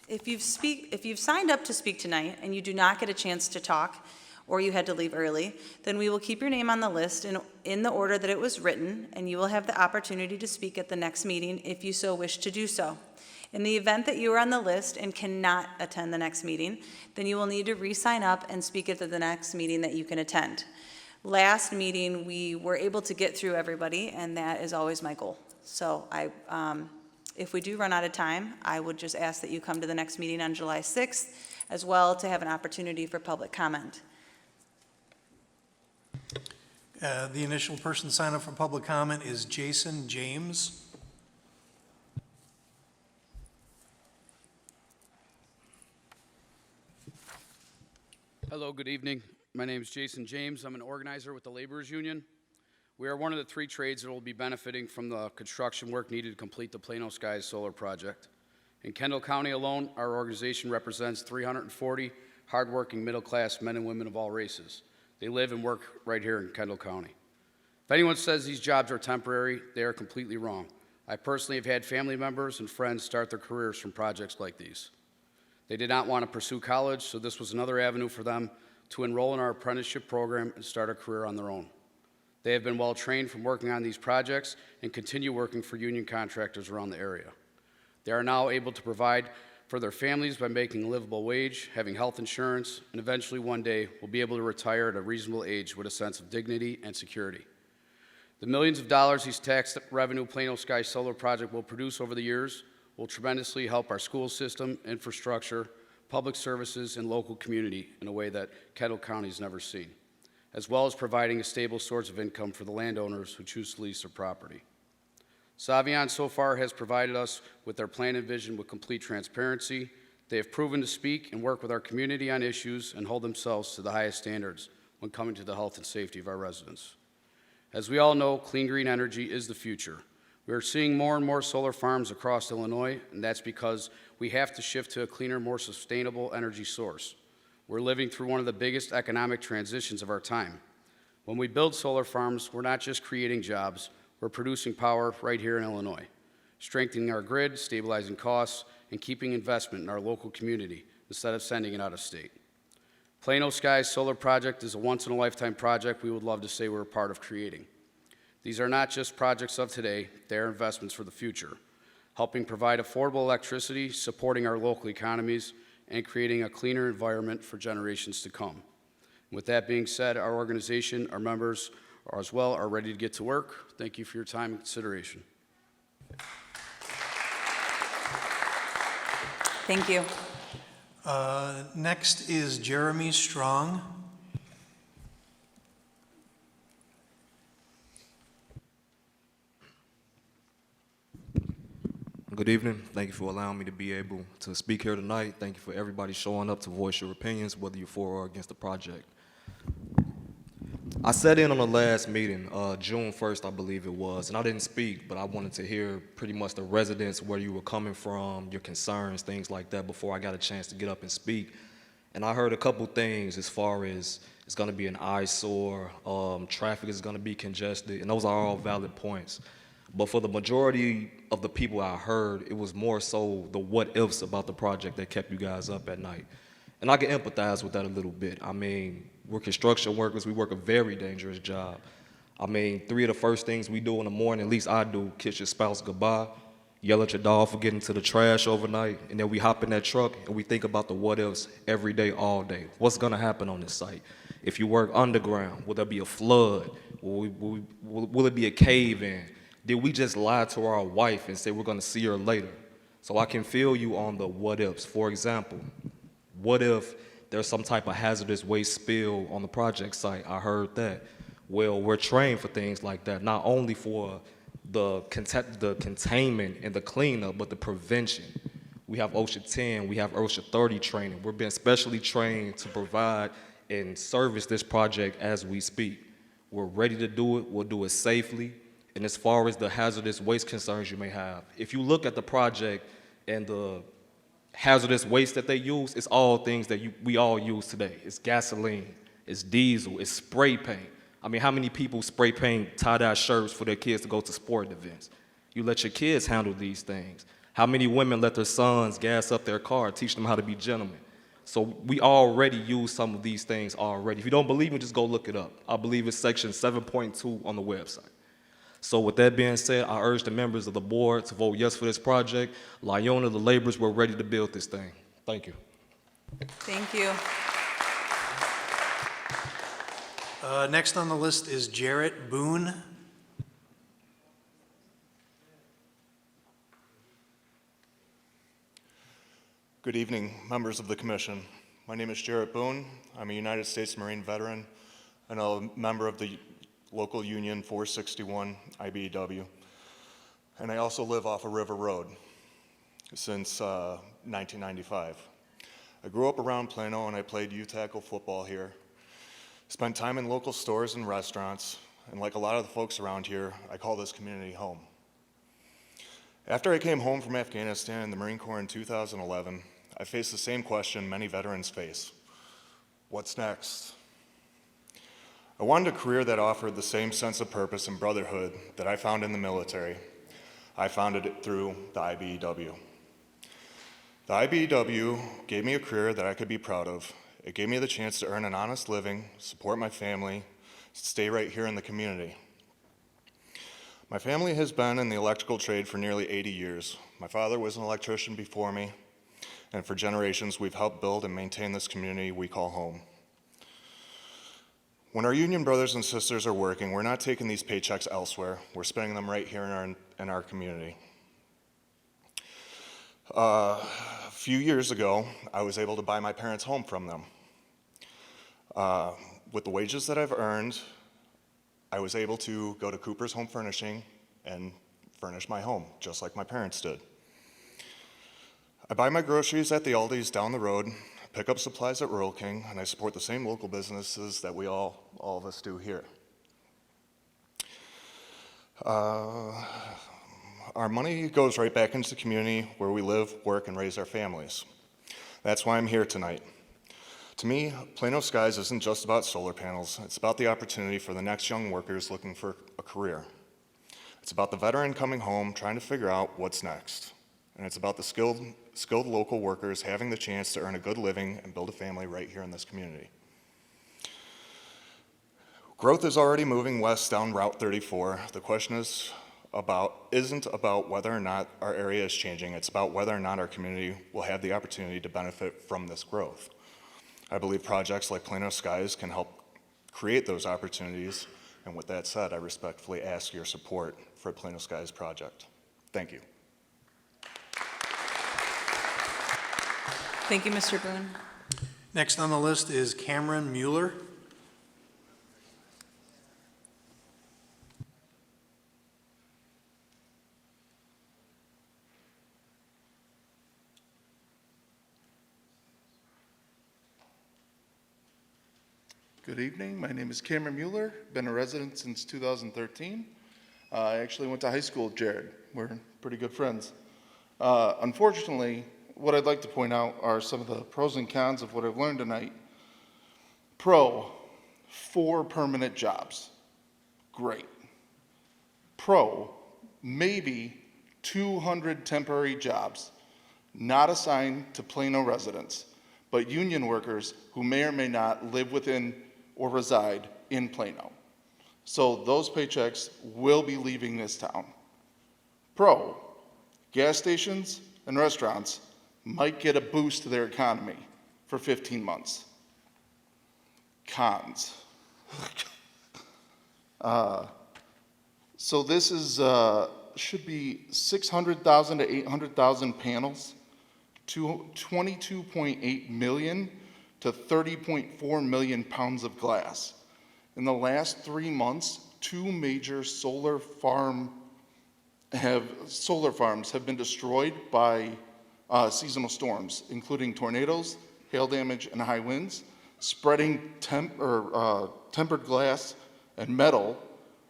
If you've signed up to speak tonight and you do not get a chance to talk, or you had to leave early, then we will keep your name on the list in the order that it was written, and you will have the opportunity to speak at the next meeting if you so wish to do so. In the event that you are on the list and cannot attend the next meeting, then you will need to re-sign up and speak at the next meeting that you can attend. Last meeting, we were able to get through everybody, and that is always my goal. So if we do run out of time, I would just ask that you come to the next meeting on July 6th as well to have an opportunity for public comment. The initial person signed up for public comment is Jason James. Hello, good evening. My name is Jason James. I'm an organizer with the Laborers Union. We are one of the 3 trades that will be benefiting from the construction work needed to complete the Plano Skies solar project. In Kendall County alone, our organization represents 340 hardworking middle-class men and women of all races. They live and work right here in Kendall County. If anyone says these jobs are temporary, they are completely wrong. I personally have had family members and friends start their careers from projects like these. They did not want to pursue college, so this was another avenue for them to enroll in our apprenticeship program and start a career on their own. They have been well trained from working on these projects and continue working for union contractors around the area. They are now able to provide for their families by making a livable wage, having health insurance, and eventually one day will be able to retire at a reasonable age with a sense of dignity and security. The millions of dollars these tax revenue Plano Skies solar project will produce over the years will tremendously help our school system, infrastructure, public services, and local community in a way that Kettle County has never seen, as well as providing a stable source of income for the landowners who choose to lease their property. Savion so far has provided us with their plan and vision with complete transparency. They have proven to speak and work with our community on issues and hold themselves to the highest standards when coming to the health and safety of our residents. As we all know, clean green energy is the future. We are seeing more and more solar farms across Illinois, and that's because we have to shift to a cleaner, more sustainable energy source. We're living through one of the biggest economic transitions of our time. When we build solar farms, we're not just creating jobs, we're producing power right here in Illinois, strengthening our grid, stabilizing costs, and keeping investment in our local community instead of sending it out of state. Plano Skies Solar Project is a once-in-a-lifetime project we would love to say we're a part of creating. These are not just projects of today, they are investments for the future, helping provide affordable electricity, supporting our local economies, and creating a cleaner environment for generations to come. With that being said, our organization, our members as well are ready to get to work. Thank you for your time and consideration. Thank you. Next is Jeremy Strong. Good evening. Thank you for allowing me to be able to speak here tonight. Thank you for everybody showing up to voice your opinions, whether you're for or against the project. I sat in on the last meeting, June 1st, I believe it was, and I didn't speak, but I wanted to hear pretty much the residents, where you were coming from, your concerns, things like that, before I got a chance to get up and speak. And I heard a couple things as far as it's going to be an eyesore, traffic is going to be congested, and those are all valid points. But for the majority of the people I heard, it was more so the what-ifs about the project that kept you guys up at night. And I can empathize with that a little bit. I mean, we're construction workers. We work a very dangerous job. I mean, 3 of the first things we do in the morning, at least I do, kiss your spouse goodbye, yell at your dog for getting to the trash overnight, and then we hop in that truck and we think about the what-ifs every day, all day. What's going to happen on this site? If you work underground, will there be a flood? Will it be a cave-in? Did we just lie to our wife and say we're going to see her later? So I can feel you on the what-ifs. For example, what if there's some type of hazardous waste spill on the project site? I heard that. Well, we're trained for things like that, not only for the containment and the cleanup, but the prevention. We have OSHA 10, we have OSHA 30 training. We're being specially trained to provide and service this project as we speak. We're ready to do it, we'll do it safely. And as far as the hazardous waste concerns you may have, if you look at the project and the hazardous waste that they use, it's all things that we all use today. It's gasoline, it's diesel, it's spray paint. I mean, how many people spray paint tie-dye shirts for their kids to go to sporting events? You let your kids handle these things. How many women let their sons gas up their car, teach them how to be gentlemen? So we already use some of these things already. If you don't believe me, just go look it up. I believe it's section 7.2 on the website. So with that being said, I urge the members of the board to vote yes for this project. Lyona, the laborers, we're ready to build this thing. Thank you. Thank you. Next on the list is Jarrett Boone. Good evening, members of the commission. My name is Jarrett Boone. I'm a United States Marine veteran and a member of the local union 461 IBEW. And I also live off a river road since 1995. I grew up around Plano and I played youth tackle football here. Spent time in local stores and restaurants, and like a lot of the folks around here, I call this community home. After I came home from Afghanistan and the Marine Corps in 2011, I faced the same question many veterans face. What's next? I wanted a career that offered the same sense of purpose and brotherhood that I found in the military. I found it through the IBEW. The IBEW gave me a career that I could be proud of. It gave me the chance to earn an honest living, support my family, stay right here in the community. My family has been in the electrical trade for nearly 80 years. My father was an electrician before me, and for generations we've helped build and maintain this community we call home. When our union brothers and sisters are working, we're not taking these paychecks elsewhere. We're spending them right here in our community. few years ago, I was able to buy my parents' home from them. With the wages that I've earned, I was able to go to Cooper's Home Furnishing and furnish my home, just like my parents did. I buy my groceries at the Aldi's down the road, pick up supplies at Rural King, and I support the same local businesses that we all of us do here. Our money goes right back into the community where we live, work, and raise our families. That's why I'm here tonight. To me, Plano Skies isn't just about solar panels. It's about the opportunity for the next young workers looking for a career. It's about the veteran coming home trying to figure out what's next. And it's about the skilled local workers having the chance to earn a good living and build a family right here in this community. Growth is already moving west down Route 34. The question isn't about whether or not our area is changing. It's about whether or not our community will have the opportunity to benefit from this growth. I believe projects like Plano Skies can help create those opportunities. And with that said, I respectfully ask your support for Plano Skies project. Thank you. Thank you, Mr. Boone. Next on the list is Cameron Mueller. Good evening. My name is Cameron Mueller. Been a resident since 2013. I actually went to high school with Jared. We're pretty good friends. Unfortunately, what I'd like to point out are some of the pros and cons of what I've learned tonight. Pro, 4 permanent jobs. Great. Pro, maybe 200 temporary jobs, not assigned to Plano residents, but union workers who may or may not live within or reside in Plano. So those paychecks will be leaving this town. Pro, gas stations and restaurants might get a boost to their economy for 15 months. Cons. So this is should be 600,000 to 800,000 panels, 22.8 million to 30.4 million pounds of glass. In the last 3 months, 2 major solar farms have been destroyed by seasonal storms, including tornadoes, hail damage, and high winds, spreading tempered glass and metal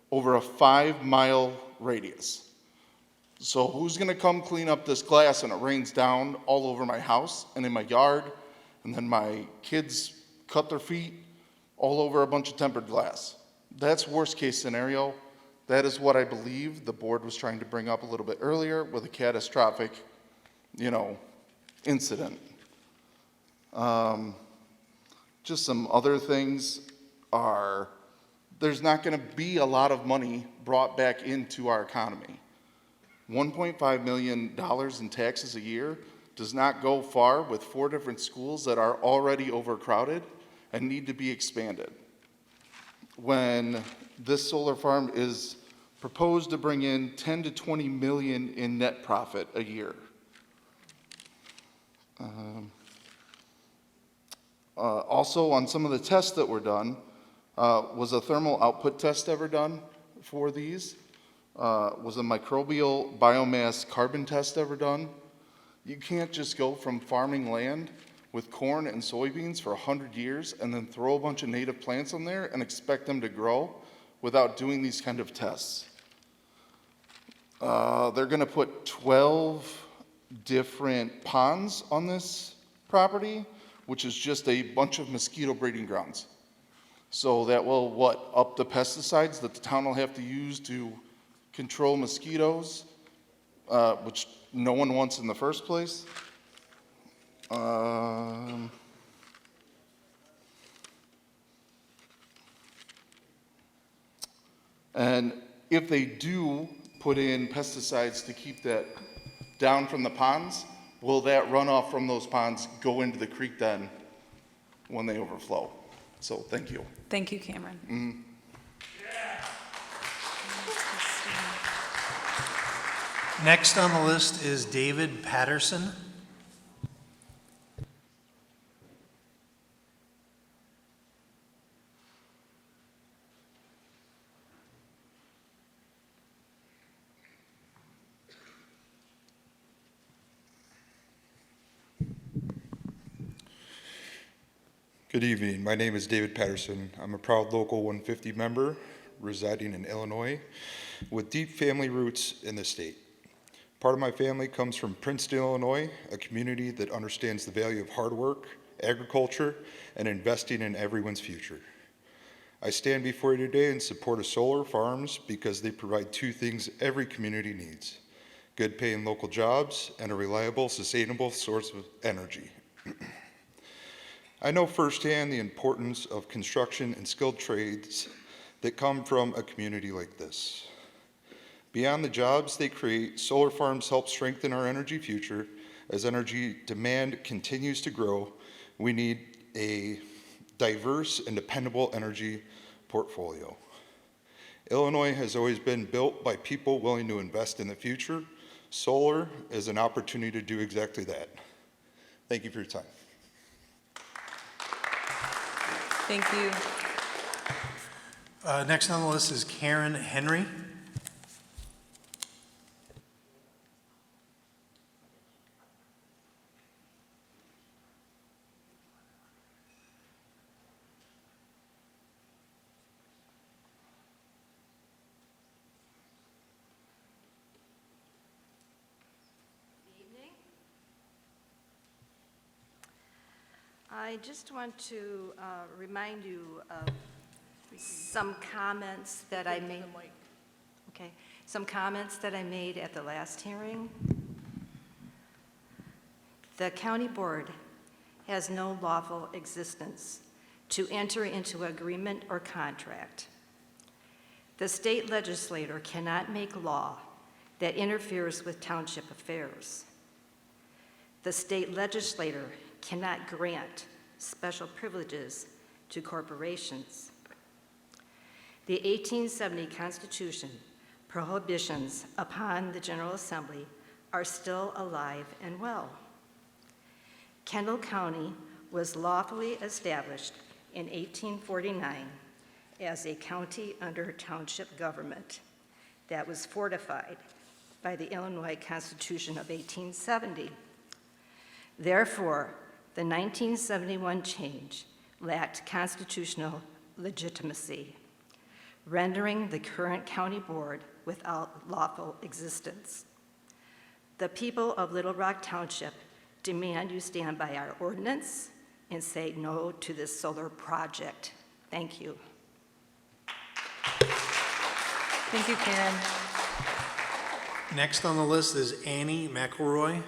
over a 5-mile radius. So who's gonna come clean up this glass and it rains down all over my house and in my yard, and then my kids cut their feet all over a bunch of tempered glass? That's worst case scenario. That is what I believe the board was trying to bring up a little bit earlier with a catastrophic, incident. Just some other things are, there's not gonna be a lot of money brought back into our economy. $1.5 million in taxes a year does not go far with 4 different schools that are already overcrowded and need to be expanded. When this solar farm is proposed to bring in 10 to 20 million in net profit a year. Also, on some of the tests that were done, was a thermal output test ever done for these? Was a microbial biomass carbon test ever done? You can't just go from farming land with corn and soybeans for 100 years and then throw a bunch of native plants on there and expect them to grow without doing these kind of tests. They're gonna put 12 different ponds on this property, which is just a bunch of mosquito breeding grounds. So that will, up the pesticides that the town will have to use to control mosquitoes, which no one wants in the first place. And if they do put in pesticides to keep that down from the ponds, will that runoff from those ponds go into the creek then when they overflow? So thank you. Thank you, Cameron. Next on the list is David Patterson. Good evening. My name is David Patterson. I'm a proud local 150 member residing in Illinois with deep family roots in the state. Part of my family comes from Princeton, Illinois, a community that understands the value of hard work, agriculture, and investing in everyone's future. I stand before you today in support of solar farms because they provide two things every community needs: good paying local jobs and a reliable, sustainable source of energy. I know firsthand the importance of construction and skilled trades that come from a community like this. Beyond the jobs they create, solar farms help strengthen our energy future. As energy demand continues to grow, we need a diverse and dependable energy portfolio. Illinois has always been built by people willing to invest in the future. Solar is an opportunity to do exactly that. Thank you for your time. Thank you. Next on the list is Karen Henry. I just want to remind you of some comments that I made. Okay, some comments that I made at the last hearing. The county board has no lawful existence to enter into agreement or contract. The state legislator cannot make law that interferes with township affairs. The state legislator cannot grant special privileges to corporations. The 1870 Constitution prohibitions upon the General Assembly are still alive and well. Kendall County was lawfully established in 1849 as a county under township government that was fortified by the Illinois Constitution of 1870. Therefore, the 1971 change lacked constitutional legitimacy, rendering the current county board without lawful existence. The people of Little Rock Township demand you stand by our ordinance and say no to this solar project. Thank you. Thank you, Karen. Next on the list is Annie McElroy.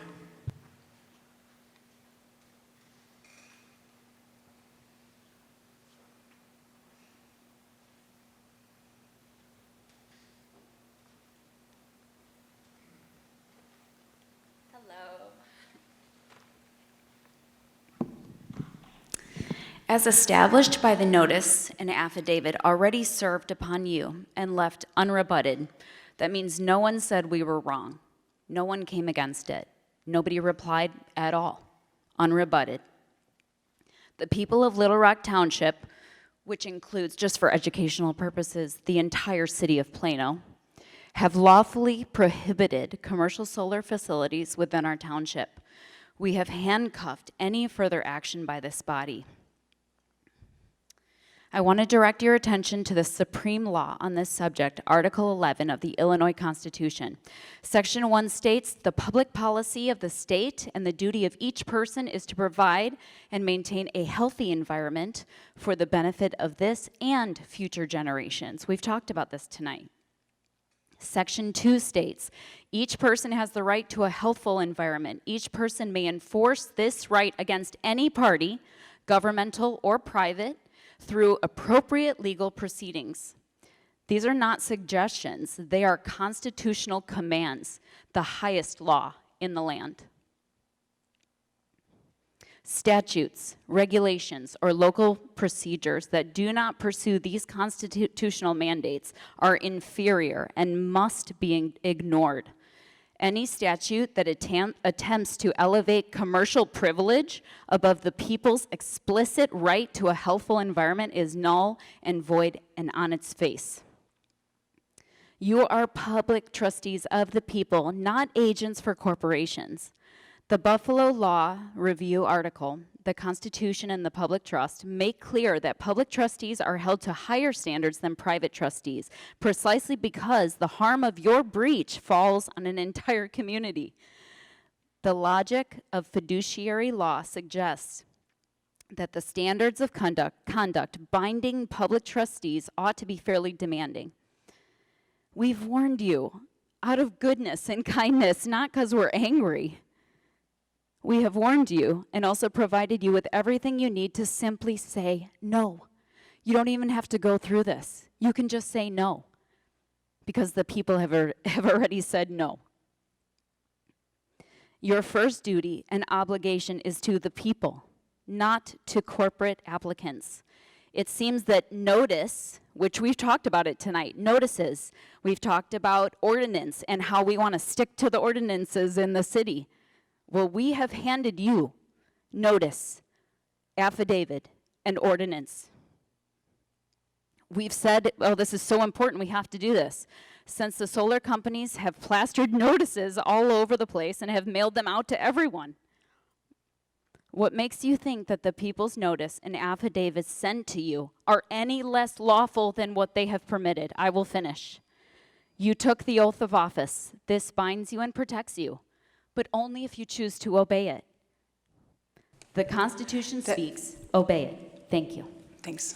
As established by the notice and affidavit already served upon you and left unrebutted, that means no one said we were wrong. No one came against it. Nobody replied at all. Unrebutted. The people of Little Rock Township, which includes, just for educational purposes, the entire city of Plano, have lawfully prohibited commercial solar facilities within our township. We have handcuffed any further action by this body. I want to direct your attention to the supreme law on this subject, Article 11 of the Illinois Constitution. Section 1 states, "The public policy of the state and the duty of each person is to provide and maintain a healthy environment for the benefit of this and future generations." We've talked about this tonight. Section 2 states, "Each person has the right to a healthful environment. Each person may enforce this right against any party, governmental or private, through appropriate legal proceedings." These are not suggestions, they are constitutional commands, the highest law in the land. Statutes, regulations, or local procedures that do not pursue these constitutional mandates are inferior and must be ignored. Any statute that attempts to elevate commercial privilege above the people's explicit right to a healthful environment is null and void and on its face. You are public trustees of the people, not agents for corporations. The Buffalo Law Review article the Constitution, and the public trust make clear that public trustees are held to higher standards than private trustees, precisely because the harm of your breach falls on an entire community. The logic of fiduciary law suggests that the standards of conduct binding public trustees ought to be fairly demanding. We've warned you out of goodness and kindness, not because we're angry. We have warned you and also provided you with everything you need to simply say no. You don't even have to go through this. You can just say no, because the people have already said no. Your first duty and obligation is to the people, not to corporate applicants. It seems that notice, which we've talked about it tonight, notices, we've talked about ordinance and how we want to stick to the ordinances in the city. Well, we have handed you notice, affidavit, and ordinance. We've said, oh, this is so important, we have to do this. Since the solar companies have plastered notices all over the place and have mailed them out to everyone. What makes you think that the people's notice and affidavits sent to you are any less lawful than what they have permitted? I will finish. You took the oath of office. This binds you and protects you, but only if you choose to obey it. The Constitution speaks. Obey it. Thank you. Thanks.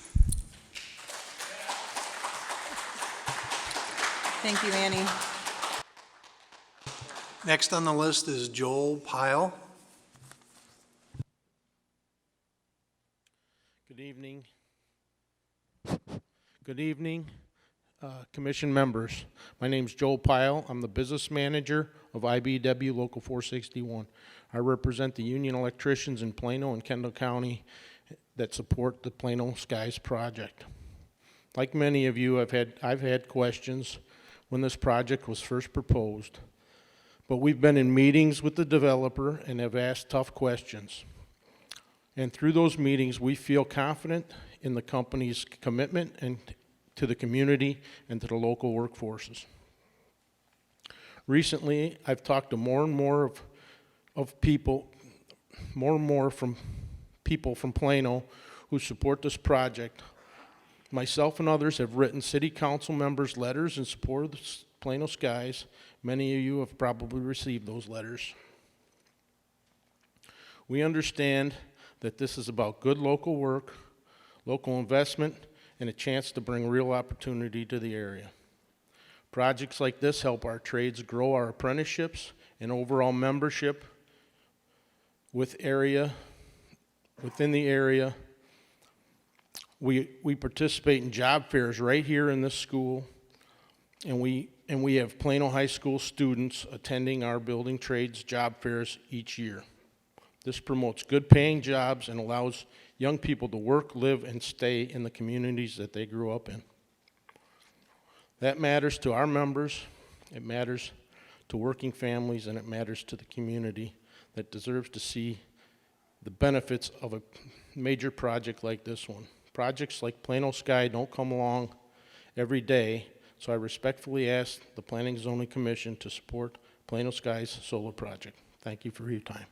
Thank you, Annie. Next on the list is Joel Pyle. Good evening. Good evening, commission members. My name is Joel Pyle. I'm the business manager of IBEW Local 461. I represent the union electricians in Plano and Kendall County that support the Plano Skies project. Like many of you, I've had questions when this project was first proposed, but we've been in meetings with the developer and have asked tough questions. And through those meetings, we feel confident in the company's commitment and to the community and to the local workforces. Recently, I've talked to more and more of people, more and more from people from Plano who support this project. Myself and others have written city council members letters in support of the Plano Skies. Many of you have probably received those letters. We understand that this is about good local work, local investment, and a chance to bring real opportunity to the area. Projects like this help our trades grow our apprenticeships and overall membership within the area. We participate in job fairs right here in this school, and we have Plano High School students attending our building trades job fairs each year. This promotes good paying jobs and allows young people to work, live, and stay in the communities that they grew up in. That matters to our members, it matters to working families, and it matters to the community that deserves to see the benefits of a major project like this one. Projects like Plano Sky don't come along every day, so I respectfully ask the Planning and Zoning Commission to support Plano Sky's solar project. Thank you for your time.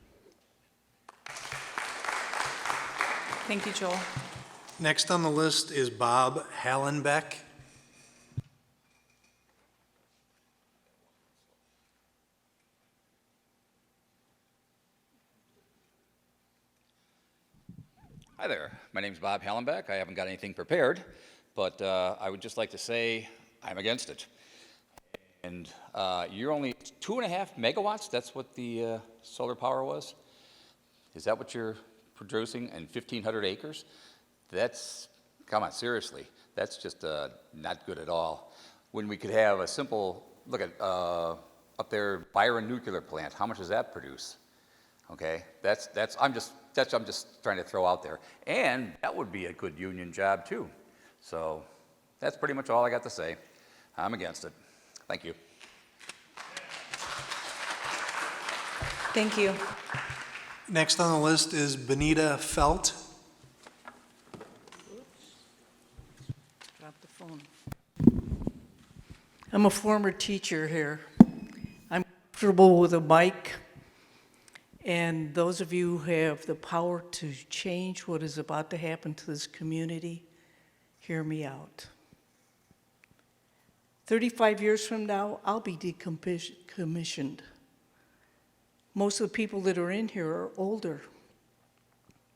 Thank you, Joel. Next on the list is Bob Hallenbeck. Hi there, my name's Bob Hallenbeck. I haven't got anything prepared, but I would just like to say I'm against it. And you're only 2.5 megawatts, that's what the solar power was? Is that what you're producing in 1,500 acres? That's, come on, seriously, that's just not good at all. When we could have a simple, look at up there, Byron nuclear plant, how much does that produce? Okay, I'm just trying to throw out there. And that would be a good union job too. So that's pretty much all I got to say. I'm against it. Thank you. Thank you. Next on the list is Benita Felt. Drop the phone. I'm a former teacher here. I'm comfortable with a mic And those of you who have the power to change what is about to happen to this community, hear me out. 35 years from now, I'll be decommissioned. Most of the people that are in here are older.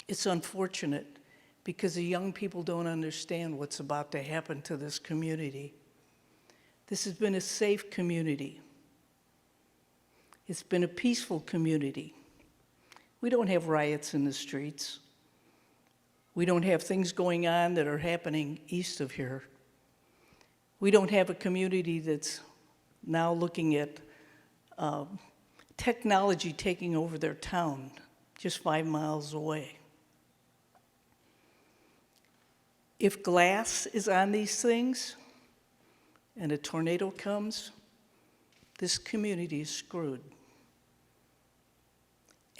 It's unfortunate because the young people don't understand what's about to happen to this community. This has been a safe community. It's been a peaceful community. We don't have riots in the streets. We don't have things going on that are happening east of here. We don't have a community that's now looking at technology taking over their town just 5 miles away. If glass is on these things and a tornado comes, this community is screwed.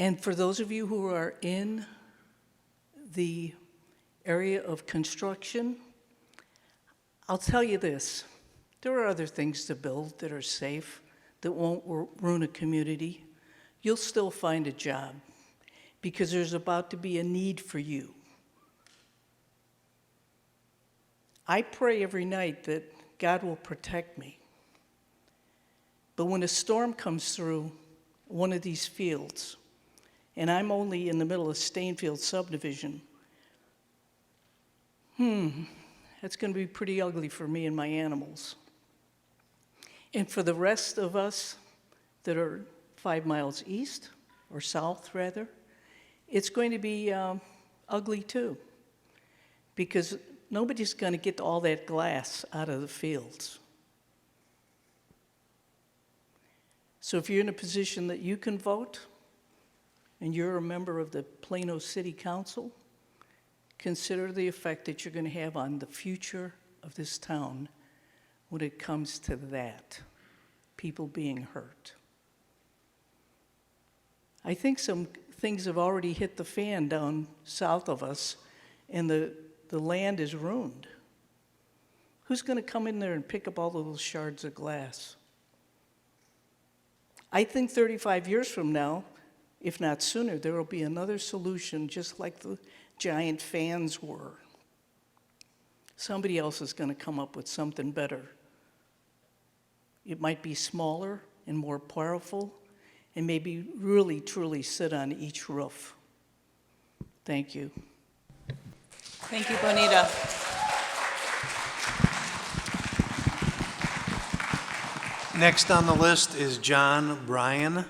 And for those of you who are in the area of construction, I'll tell you this, there are other things to build that are safe, that won't ruin a community. You'll still find a job because there's about to be a need for you. I pray every night that God will protect me. But when a storm comes through one of these fields, and I'm only in the middle of Stainfield subdivision, that's going to be pretty ugly for me and my animals. And for the rest of us that are 5 miles east, or south rather, it's going to be ugly too, because nobody's going to get all that glass out of the fields. So if you're in a position that you can vote, and you're a member of the Plano City Council, consider the effect that you're going to have on the future of this town when it comes to that, people being hurt. I think some things have already hit the fan down south of us, and the land is ruined. Who's going to come in there and pick up all those shards of glass? I think 35 years from now, if not sooner, there will be another solution just like the giant fans were. Somebody else is going to come up with something better. It might be smaller and more powerful, and maybe really, truly sit on each roof. Thank you. Thank you, Bonita. Next on the list is John Bryan.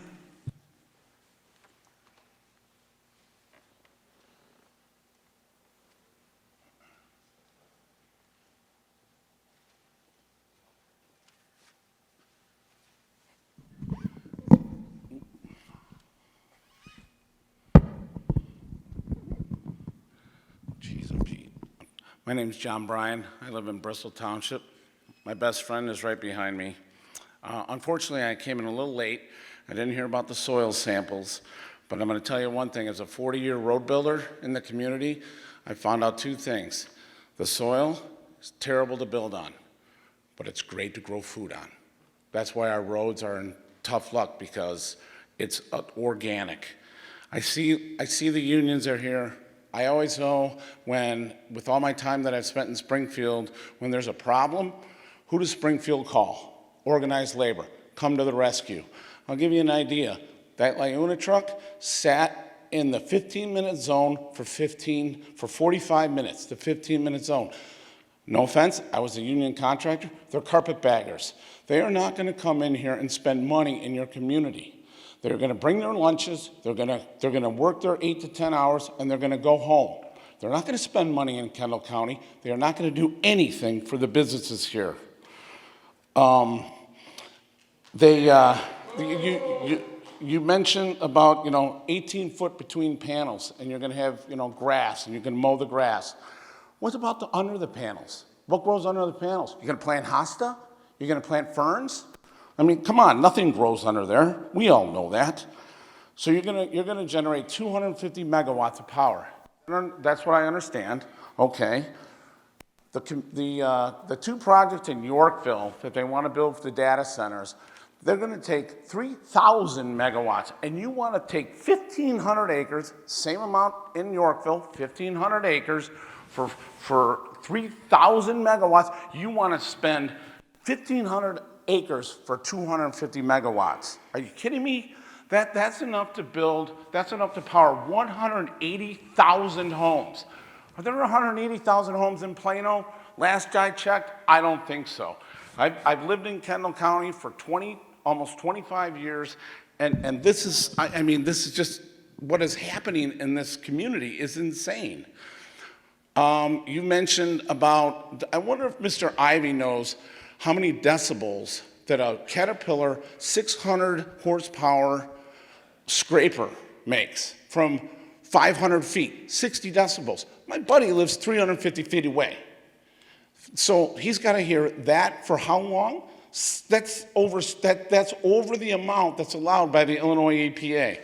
My name's John Bryan. I live in Bristol Township. My best friend is right behind me. Unfortunately, I came in a little late. I didn't hear about the soil samples, but I'm going to tell you one thing. As a 40-year road builder in the community, I found out two things. The soil is terrible to build on, but it's great to grow food on. That's why our roads are in tough luck, because it's organic. I see the unions are here. I always know when, with all my time that I've spent in Springfield, when there's a problem, who does Springfield call? Organized labor. Come to the rescue. I'll give you an idea. That Liuna truck sat in the 15-minute zone for 45 minutes, the 15-minute zone. No offense, I was a union contractor. They're carpetbaggers. They are not going to come in here and spend money in your community. They're going to bring their lunches, they're going to work their 8 to 10 hours, and they're going to go home. They're not going to spend money in Kendall County. They are not going to do anything for the businesses here. You mentioned about, 18 foot between panels, and you're going to have, grass, and you can mow the grass. What about under the panels? What grows under the panels? You're going to plant hosta? You're going to plant ferns? I mean, come on, nothing grows under there. We all know that. So you're gonna generate 250 megawatts of power. That's what I understand. Okay. The two projects in Yorkville that they want to build for the data centers, They're going to take 3,000 megawatts, and you want to take 1,500 acres, same amount in Yorkville, 1,500 acres for 3,000 megawatts. You want to spend 1,500 acres for 250 megawatts. Are you kidding me? That's enough to build, that's enough to power 180,000 homes. Are there 180,000 homes in Plano? Last I checked, I don't think so. I've lived in Kendall County for almost 25 years, and this is, I mean, this is just what is happening in this community is insane. You mentioned about, I wonder if Mr. Ivy knows how many decibels that a Caterpillar 600 horsepower scraper makes from 500 feet, 60 decibels. My buddy lives 350 feet away. So he's got to hear that for how long? That's over the amount that's allowed by the Illinois EPA.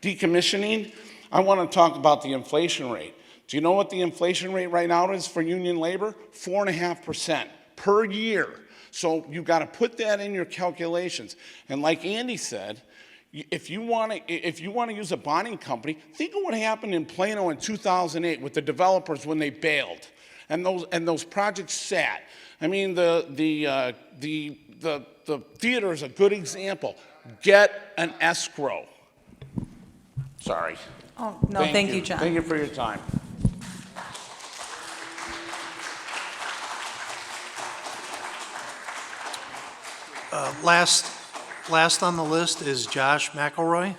Decommissioning, I want to talk about the inflation rate. Do you know what the inflation rate right now is for union labor? 4.5% per year. So you've got to put that in your calculations. And like Andy said, if you want to use a bonding company, think of what happened in Plano in 2008 with the developers when they bailed, and those projects sat. I mean, the theater is a good example. Get an escrow. Sorry. Oh, no, thank you, John. Thank you for your time. Last on the list is Josh McElroy.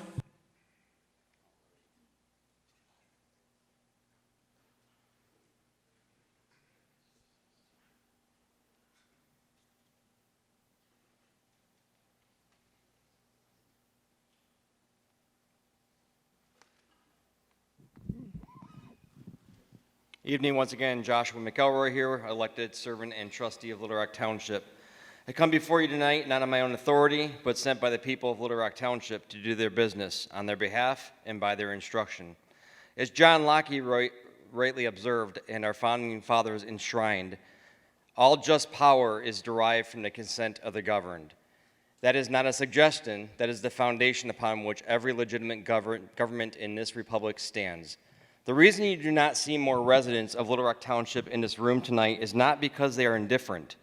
Evening, once again, Joshua McElroy here, elected servant and trustee of Little Rock Township. I come before you tonight not on my own authority, but sent by the people of Little Rock Township to do their business on their behalf and by their instruction. As John Locke rightly observed and our founding fathers enshrined, all just power is derived from the consent of the governed. That is not a suggestion, that is the foundation upon which every legitimate government in this republic stands. The reason you do not see more residents of Little Rock Township in this room tonight is not because they are indifferent.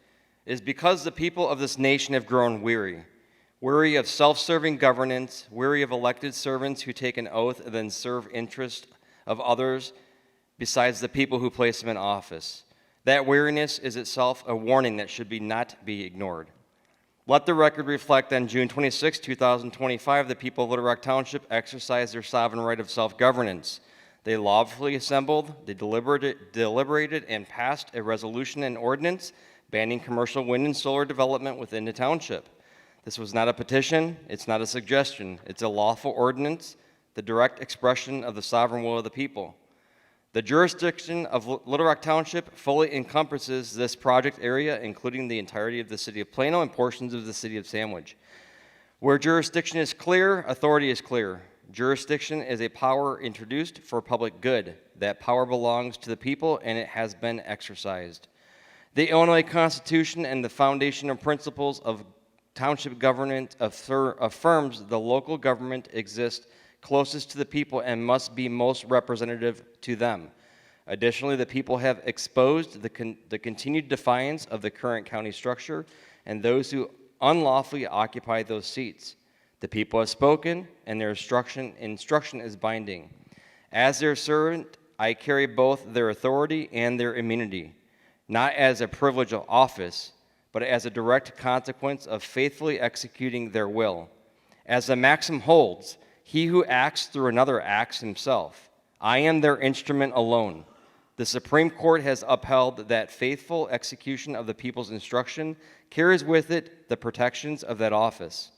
It is because the people of this nation have grown weary of self-serving governance, weary of elected servants who take an oath and then serve interests of others besides the people who place them in office. That weariness is itself a warning that should not be ignored. Let the record reflect on June 26, 2025, the people of Little Rock Township exercised their sovereign right of self-governance. They lawfully assembled, they deliberated, and passed a resolution and ordinance banning commercial wind and solar development within the township. This was not a petition, it's not a suggestion, it's a lawful ordinance, the direct expression of the sovereign will of the people. The jurisdiction of Little Rock Township fully encompasses this project area, including the entirety of the city of Plano and portions of the city of Sandwich. Where jurisdiction is clear, authority is clear. Jurisdiction is a power introduced for public good. That power belongs to the people, and it has been exercised. The Illinois Constitution and the foundational principles of township government affirms the local government exists closest to the people and must be most representative to them. Additionally, the people have exposed the continued defiance of the current county structure and those who unlawfully occupy those seats. The people have spoken, and their instruction is binding. As their servant, I carry both their authority and their immunity, not as a privilege of office, but as a direct consequence of faithfully executing their will. As the maxim holds, he who acts through another acts himself. I am their instrument alone. The Supreme Court has upheld that faithful execution of the people's instruction carries with it the protections of that office.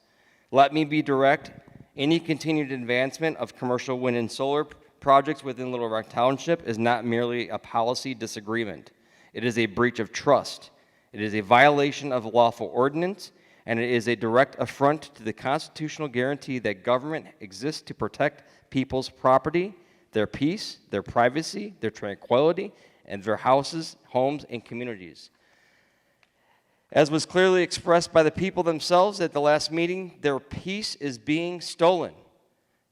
Let me be direct. Any continued advancement of commercial wind and solar projects within Little Rock Township is not merely a policy disagreement. It is a breach of trust. It is a violation of lawful ordinance, and it is a direct affront to the constitutional guarantee that government exists to protect people's property, their peace, their privacy, their tranquility, and their houses, homes, and communities. As was clearly expressed by the people themselves at the last meeting, their peace is being stolen.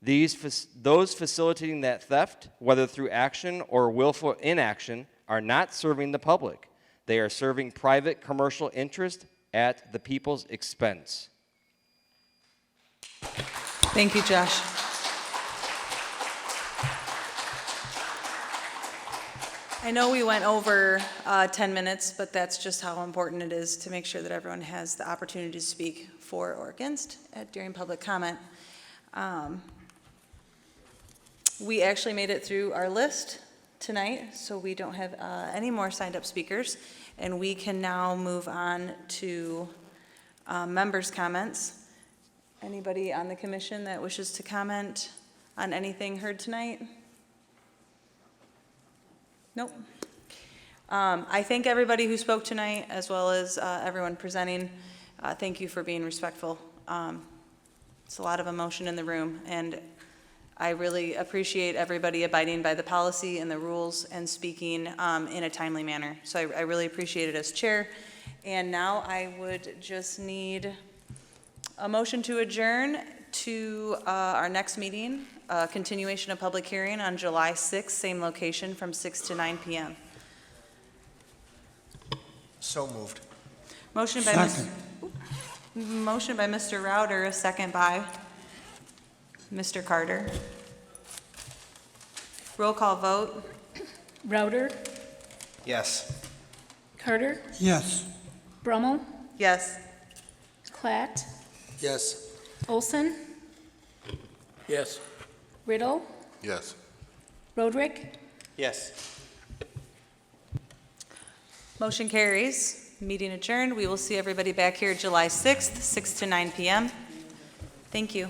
Those facilitating that theft, whether through action or willful inaction, are not serving the public. They are serving private commercial interest at the people's expense. Thank you, Josh. I know we went over 10 minutes, but that's just how important it is to make sure that everyone has the opportunity to speak for or against during public comment. We actually made it through our list tonight, so we don't have any more signed up speakers, and we can now move on to members' comments. Anybody on the commission that wishes to comment on anything heard tonight? Nope. I thank everybody who spoke tonight, as well as everyone presenting. Thank you for being respectful. It's a lot of emotion in the room, and I really appreciate everybody abiding by the policy and the rules and speaking in a timely manner. So I really appreciate it as chair. And now I would just need a motion to adjourn to our next meeting, continuation of public hearing on July 6th, same location from 6 to 9 p.m. So moved. Motion by Mr. Rauter, a second by Mr. Carter. Roll call vote. Router, Yes. Carter, Yes. Brummel, Yes. Klatt, Yes. Olson, Yes. Riddle, Yes. Roderick, Yes. Motion carries. Meeting adjourned. We will see everybody back here July 6th, 6 to 9 p.m. Thank you.